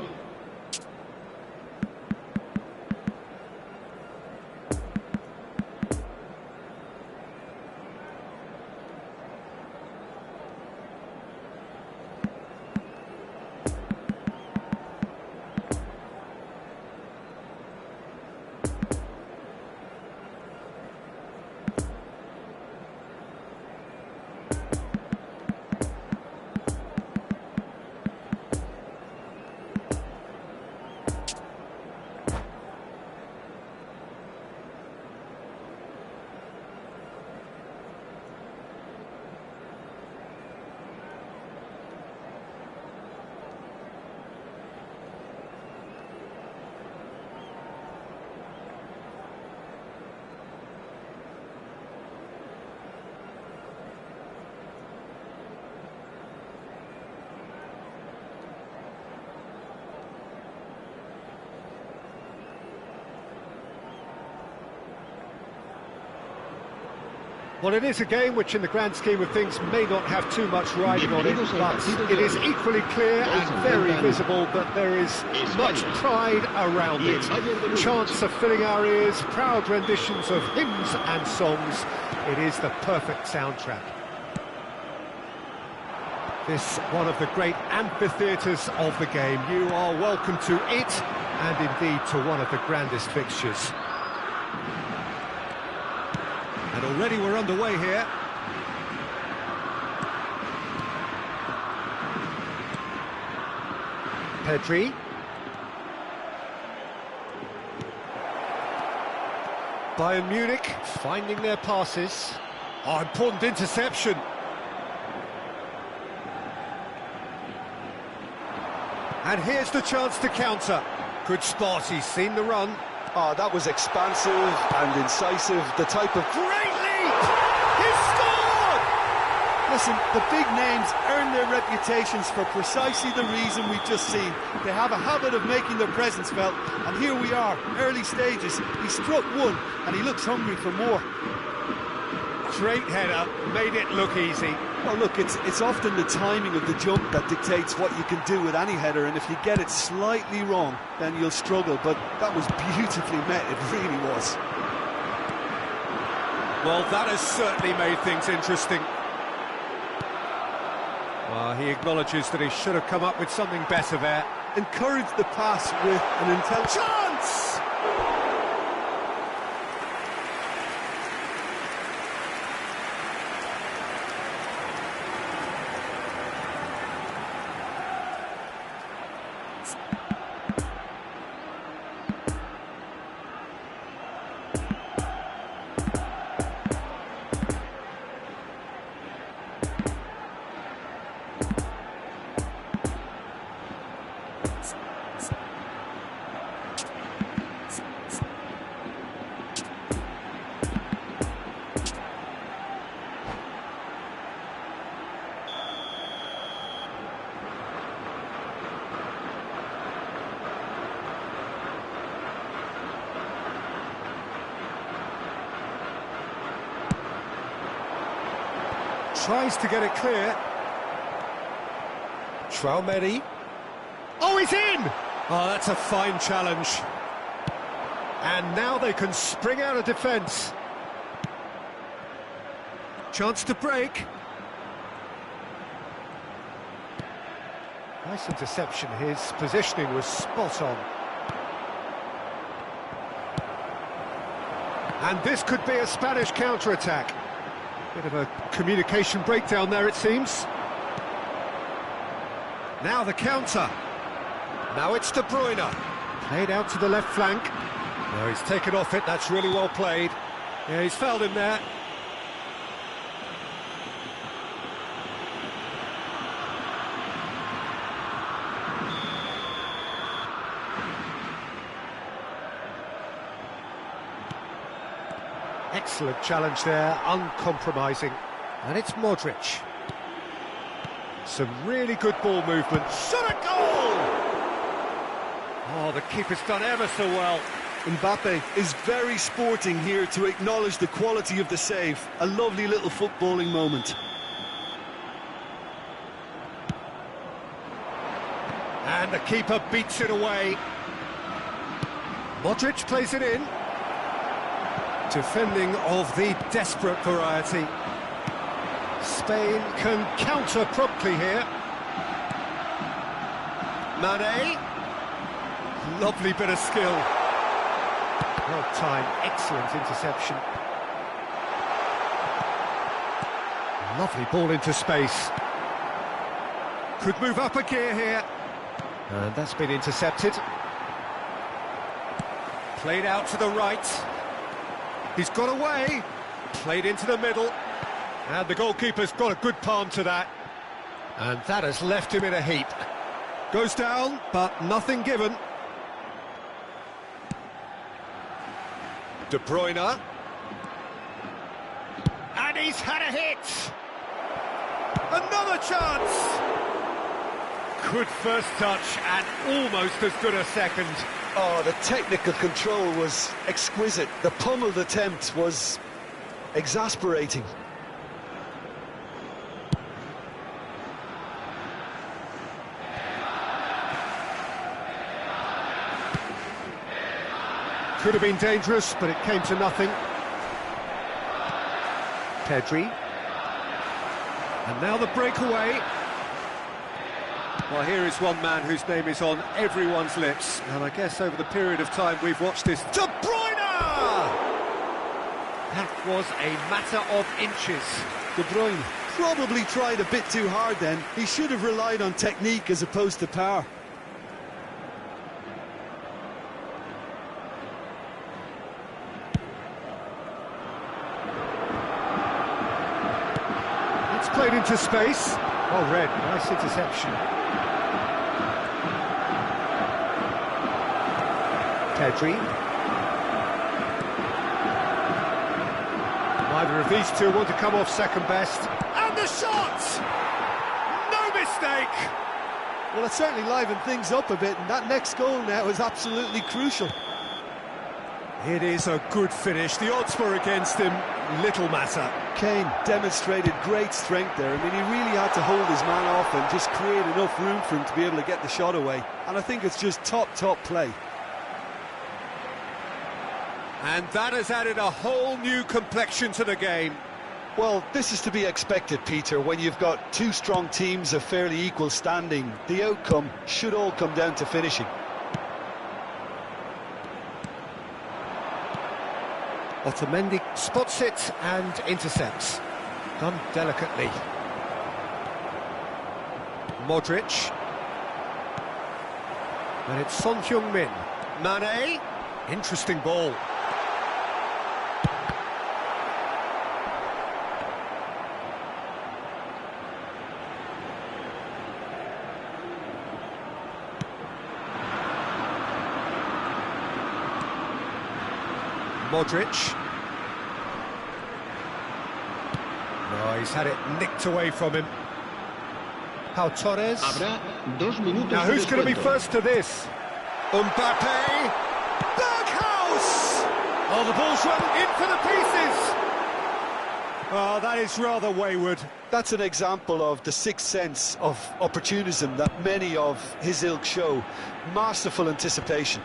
[SPEAKER 1] Well, it is a game which in the grand scheme of things may not have too much riding on it, but it is equally clear and very visible that there is much pride around it. Chants are filling our ears, proud renditions of hymns and songs. It is the perfect soundtrack. This one of the great amphitheatres of the game. You are welcome to it, and indeed to one of the grandest fixtures. And already we're underway here. Pedri. Bayern Munich finding their passes. Oh, important interception. And here's the chance to counter. Good spot, he's seen the run.
[SPEAKER 2] Oh, that was expansive and incisive, the type of...
[SPEAKER 1] Great leap! He's scored!
[SPEAKER 3] Listen, the big names earn their reputations for precisely the reason we've just seen. They have a habit of making their presence felt, and here we are, early stages. He struck one, and he looks hungry for more.
[SPEAKER 1] Great header, made it look easy.
[SPEAKER 3] Well, look, it's often the timing of the jump that dictates what you can do with any header, and if you get it slightly wrong, then you'll struggle, but that was beautifully met, it really was.
[SPEAKER 1] Well, that has certainly made things interesting. Well, he acknowledges that he should have come up with something better there.
[SPEAKER 3] Encourage the pass with an intelligent...
[SPEAKER 1] Chance! Tries to get it clear. Traumeri. Oh, he's in! Oh, that's a fine challenge. And now they can spring out of defence. Chance to break. Nice interception. His positioning was spot on. And this could be a Spanish counter-attack. Bit of a communication breakdown there, it seems. Now the counter. Now it's De Bruyne. Played out to the left flank. No, he's taken off it, that's really well played. Yeah, he's fouled him there. Excellent challenge there, uncompromising. And it's Modric. Some really good ball movement. Shot a goal! Oh, the keeper's done ever so well.
[SPEAKER 3] Mbappe is very sporting here to acknowledge the quality of the save. A lovely little footballing moment.
[SPEAKER 1] And the keeper beats it away. Modric plays it in. Defending of the desperate variety. Spain can counter promptly here. Mane. Lovely bit of skill. Well timed, excellent interception. Lovely ball into space. Could move up a gear here. And that's been intercepted. Played out to the right. He's got away, played into the middle, and the goalkeeper's got a good palm to that. And that has left him in a heap. Goes down, but nothing given. De Bruyne. And he's had a hit! Another chance! Good first touch, and almost as good a second.
[SPEAKER 2] Oh, the technical control was exquisite. The pummeled attempt was exasperating.
[SPEAKER 1] Could have been dangerous, but it came to nothing. Pedri. And now the breakaway. Well, here is one man whose name is on everyone's lips, and I guess over the period of time we've watched this... De Bruyne! That was a matter of inches.
[SPEAKER 2] De Bruyne probably tried a bit too hard then. He should have relied on technique as opposed to power.
[SPEAKER 1] It's played into space. Oh, Red, nice interception. Pedri. Neither of these two want to come off second best. And the shot! No mistake!
[SPEAKER 2] Well, it certainly livened things up a bit, and that next goal now is absolutely crucial.
[SPEAKER 1] It is a good finish. The odds were against him. Little matter.
[SPEAKER 2] Kane demonstrated great strength there. I mean, he really had to hold his man off and just create enough room for him to be able to get the shot away. And I think it's just top play.
[SPEAKER 1] And that has added a whole new complexion to the game.
[SPEAKER 2] Well, this is to be expected, Peter. When you've got two strong teams of fairly equal standing, the outcome should all come down to finishing.
[SPEAKER 1] Otamendi spots it and intercepts. Done delicately. Modric. And it's Son Heung-min. Mane. Interesting ball. Modric. Oh, he's had it nicked away from him. Pau Torres. Now who's going to be first to this? Mbappe. Berghaus! Oh, the ball's run in for the pieces. Oh, that is rather wayward.
[SPEAKER 2] That's an example of the sixth sense of opportunism that many of his ilk show. Masterful anticipation.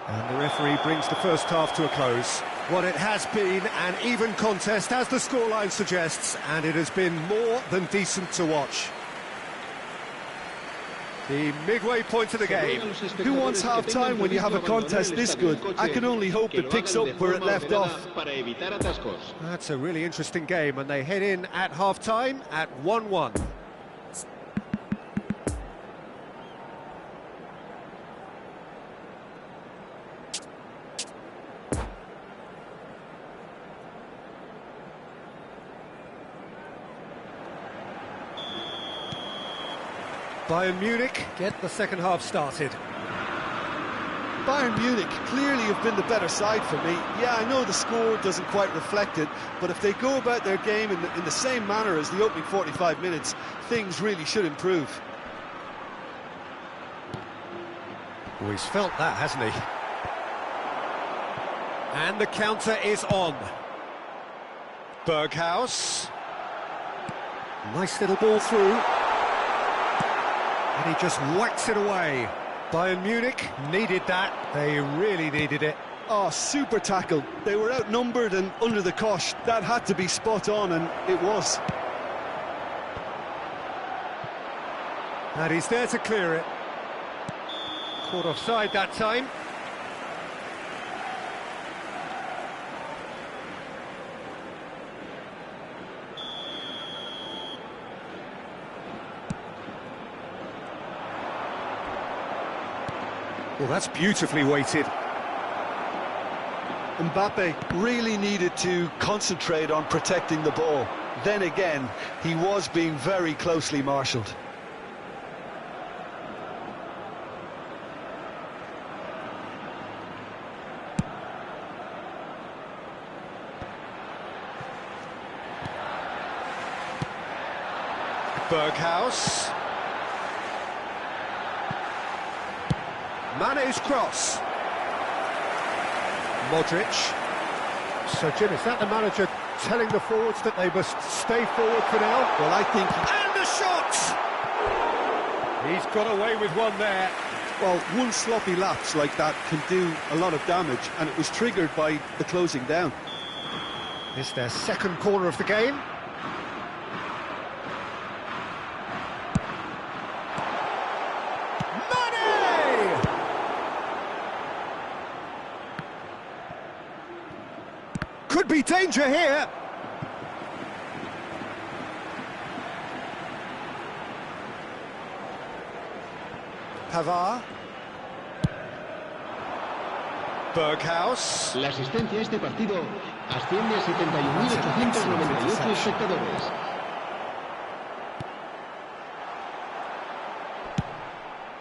[SPEAKER 1] And the referee brings the first half to a close. Well, it has been an even contest, as the scoreline suggests, and it has been more than decent to watch. The midway point of the game.
[SPEAKER 2] Who wants half-time when you have a contest this good? I can only hope it picks up where it left off.
[SPEAKER 1] That's a really interesting game, and they head in at half-time at 1-1. Bayern Munich get the second half started.
[SPEAKER 2] Bayern Munich clearly have been the better side for me. Yeah, I know the score doesn't quite reflect it, but if they go about their game in the same manner as the opening 45 minutes, things really should improve.
[SPEAKER 1] Oh, he's felt that, hasn't he? And the counter is on. Berghaus. Nice little ball through. And he just whacks it away. Bayern Munich needed that. They really needed it.
[SPEAKER 2] Oh, super tackle. They were outnumbered and under the cosh. That had to be spot on, and it was.
[SPEAKER 1] And he's there to clear it. Caught offside that time. Well, that's beautifully weighted.
[SPEAKER 2] Mbappe really needed to concentrate on protecting the ball. Then again, he was being very closely marshalled.
[SPEAKER 1] Berghaus.
[SPEAKER 5] Mane's cross. Modric.
[SPEAKER 1] So, Jim, is that the manager telling the forwards that they must stay forward for now?
[SPEAKER 2] Well, I think...
[SPEAKER 5] And a shot!
[SPEAKER 1] He's got away with one there.
[SPEAKER 3] Well, one sloppy lapse like that can do a lot of damage, and it was triggered by the closing down.
[SPEAKER 1] It's their second corner of the game.
[SPEAKER 5] Mane! Could be danger here. Pavard. Berghaus.
[SPEAKER 7] La asistencia a este partido asciende a 71.898 espectadores.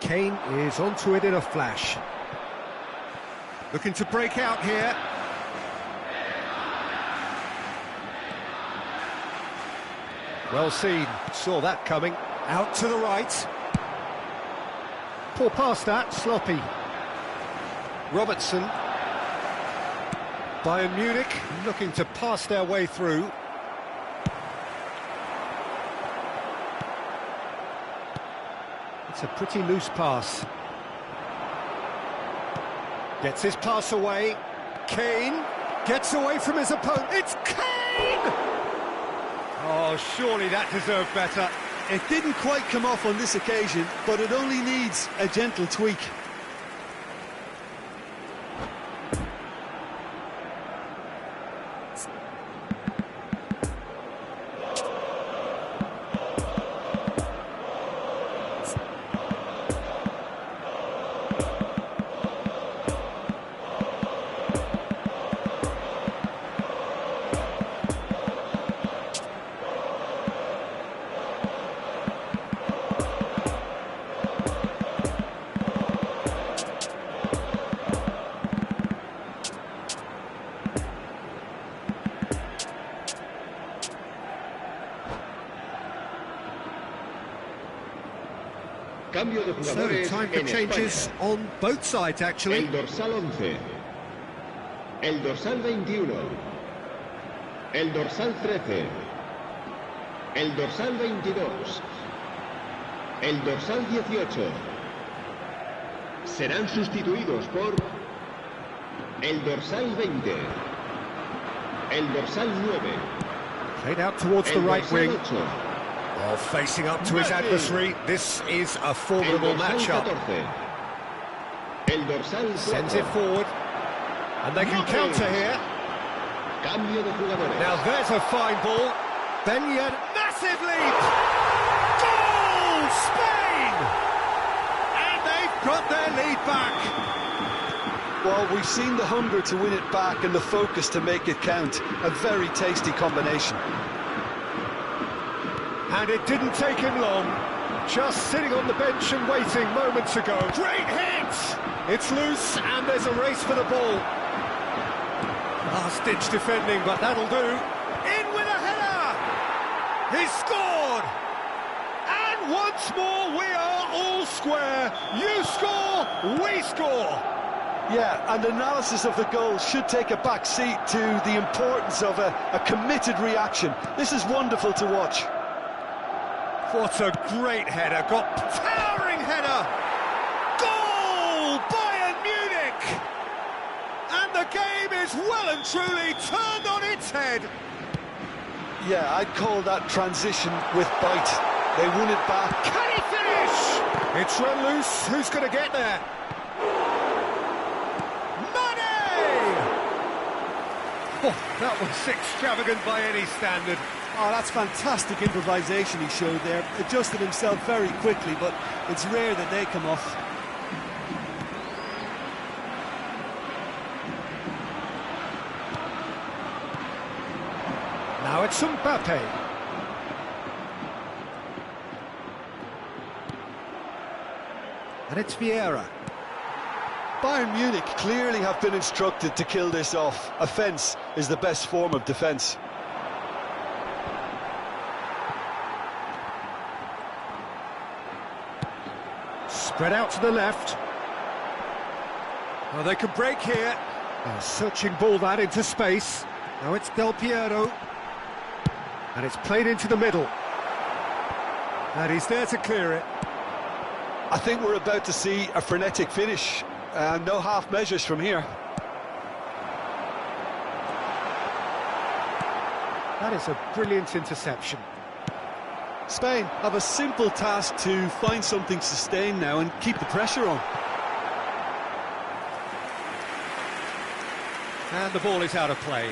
[SPEAKER 1] Kane is onto it in a flash.
[SPEAKER 5] Looking to break out here.
[SPEAKER 1] Well seen, saw that coming.
[SPEAKER 5] Out to the right.
[SPEAKER 1] Poor pass that, sloppy. Robertson. Bayern Munich looking to pass their way through. It's a pretty loose pass. Gets his pass away.
[SPEAKER 5] Kane gets away from his opponent. It's Kane!
[SPEAKER 1] Oh, surely that deserved better.
[SPEAKER 3] It didn't quite come off on this occasion, but it only needs a gentle tweak.
[SPEAKER 7] Cambio de
[SPEAKER 5] So,
[SPEAKER 7] jugadores
[SPEAKER 5] time for
[SPEAKER 7] en
[SPEAKER 5] changes
[SPEAKER 7] España.
[SPEAKER 5] on both sides, actually.
[SPEAKER 7] El dorsal 11. El dorsal 21. El dorsal 13. El dorsal 22. El dorsal 18. Serán sustituidos por el dorsal 20. El dorsal 9.
[SPEAKER 1] Played out towards the
[SPEAKER 7] El
[SPEAKER 1] right
[SPEAKER 7] dorsal
[SPEAKER 1] wing.
[SPEAKER 7] 8.
[SPEAKER 5] Well, facing up to his
[SPEAKER 7] Messi.
[SPEAKER 5] adversary, this is a
[SPEAKER 7] El
[SPEAKER 5] formidable
[SPEAKER 7] dorsal
[SPEAKER 5] matchup.
[SPEAKER 7] 14. El dorsal 4.
[SPEAKER 1] Sends it forward. And they can counter here.
[SPEAKER 7] Cambio de jugadores.
[SPEAKER 1] Now there's a fine ball. Ben Yedder, massive lead! Goal! Spain! And they've got their lead back.
[SPEAKER 3] Well, we've seen the hunger to win it back and the focus to make it count. A very tasty combination.
[SPEAKER 1] And it didn't take him long. Just sitting on the bench and waiting moments ago. Great hit! It's loose and there's a race for the ball. Last-ditch defending, but that'll do. In with a header! He's scored! And once more we are all square. You score, we score.
[SPEAKER 3] Yeah, and analysis of the goal should take a back seat to the importance of a committed reaction. This is wonderful to watch.
[SPEAKER 1] What a great header, got towering header! Goal! Bayern Munich! And the game is well and truly turned on its head.
[SPEAKER 3] Yeah, I'd call that transition with bite. They won it back.
[SPEAKER 1] Can he finish? It's run loose, who's going to get there? Mane! Oh, that was extravagant by any standard.
[SPEAKER 2] Oh, that's fantastic improvisation he showed there. Adjusted himself very quickly, but it's rare that they come off.
[SPEAKER 1] Now it's Mbappe. And it's Vieira.
[SPEAKER 3] Bayern Munich clearly have been instructed to kill this off. Offence is the best form of defence.
[SPEAKER 1] Spread out to the left.
[SPEAKER 5] Well, they can break here. A searching ball that into space. Now it's Del Piero. And it's played into the middle. And he's there to clear it.
[SPEAKER 2] I think we're about to see a frenetic finish. No half measures from here.
[SPEAKER 5] That is a brilliant interception.
[SPEAKER 2] Spain have a simple task to find something to sustain now and keep the pressure on.
[SPEAKER 5] And the ball is out of play.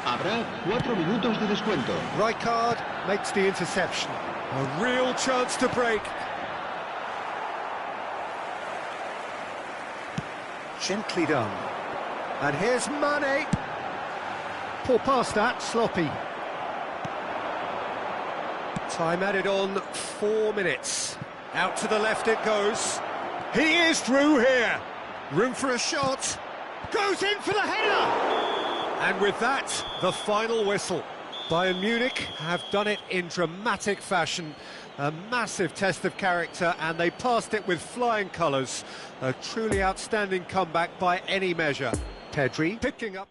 [SPEAKER 7] Habrá 4 minutos de descuento.
[SPEAKER 5] Rijkaard makes the interception. A real chance to break. Gently done. And here's Mane. Poor pass that, sloppy. Time added on 4 minutes. Out to the left it goes. He is through here. Room for a shot. Goes in for the header. And with that, the final whistle. Bayern Munich have done it in dramatic fashion. A massive test of character, and they passed it with flying colours. A truly outstanding comeback by any measure. Pedri picking up.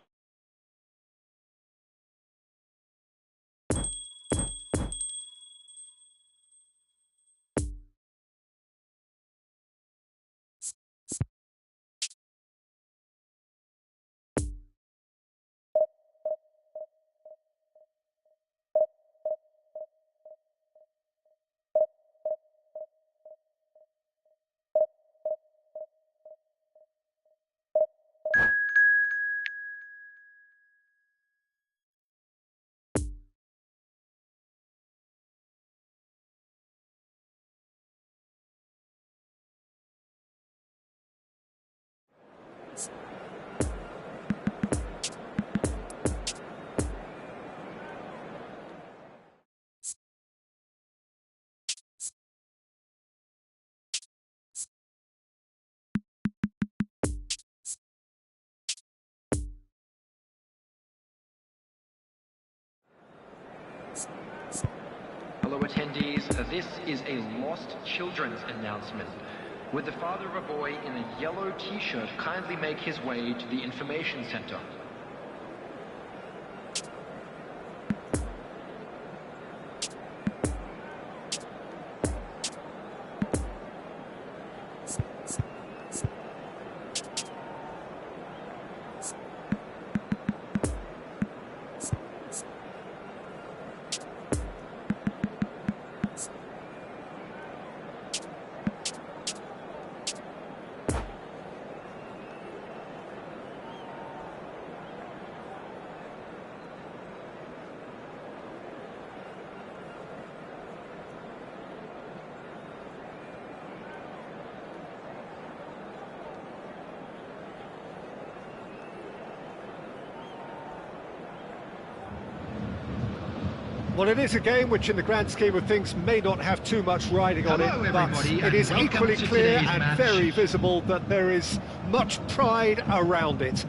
[SPEAKER 6] Hello attendees, this is a lost children's announcement. Would the father of a boy in a yellow t-shirt kindly make his way to the information center?
[SPEAKER 5] Well, it is a game which in the grand scheme of things may not have too much riding on it, but it is equally clear and very visible that there is much pride around it.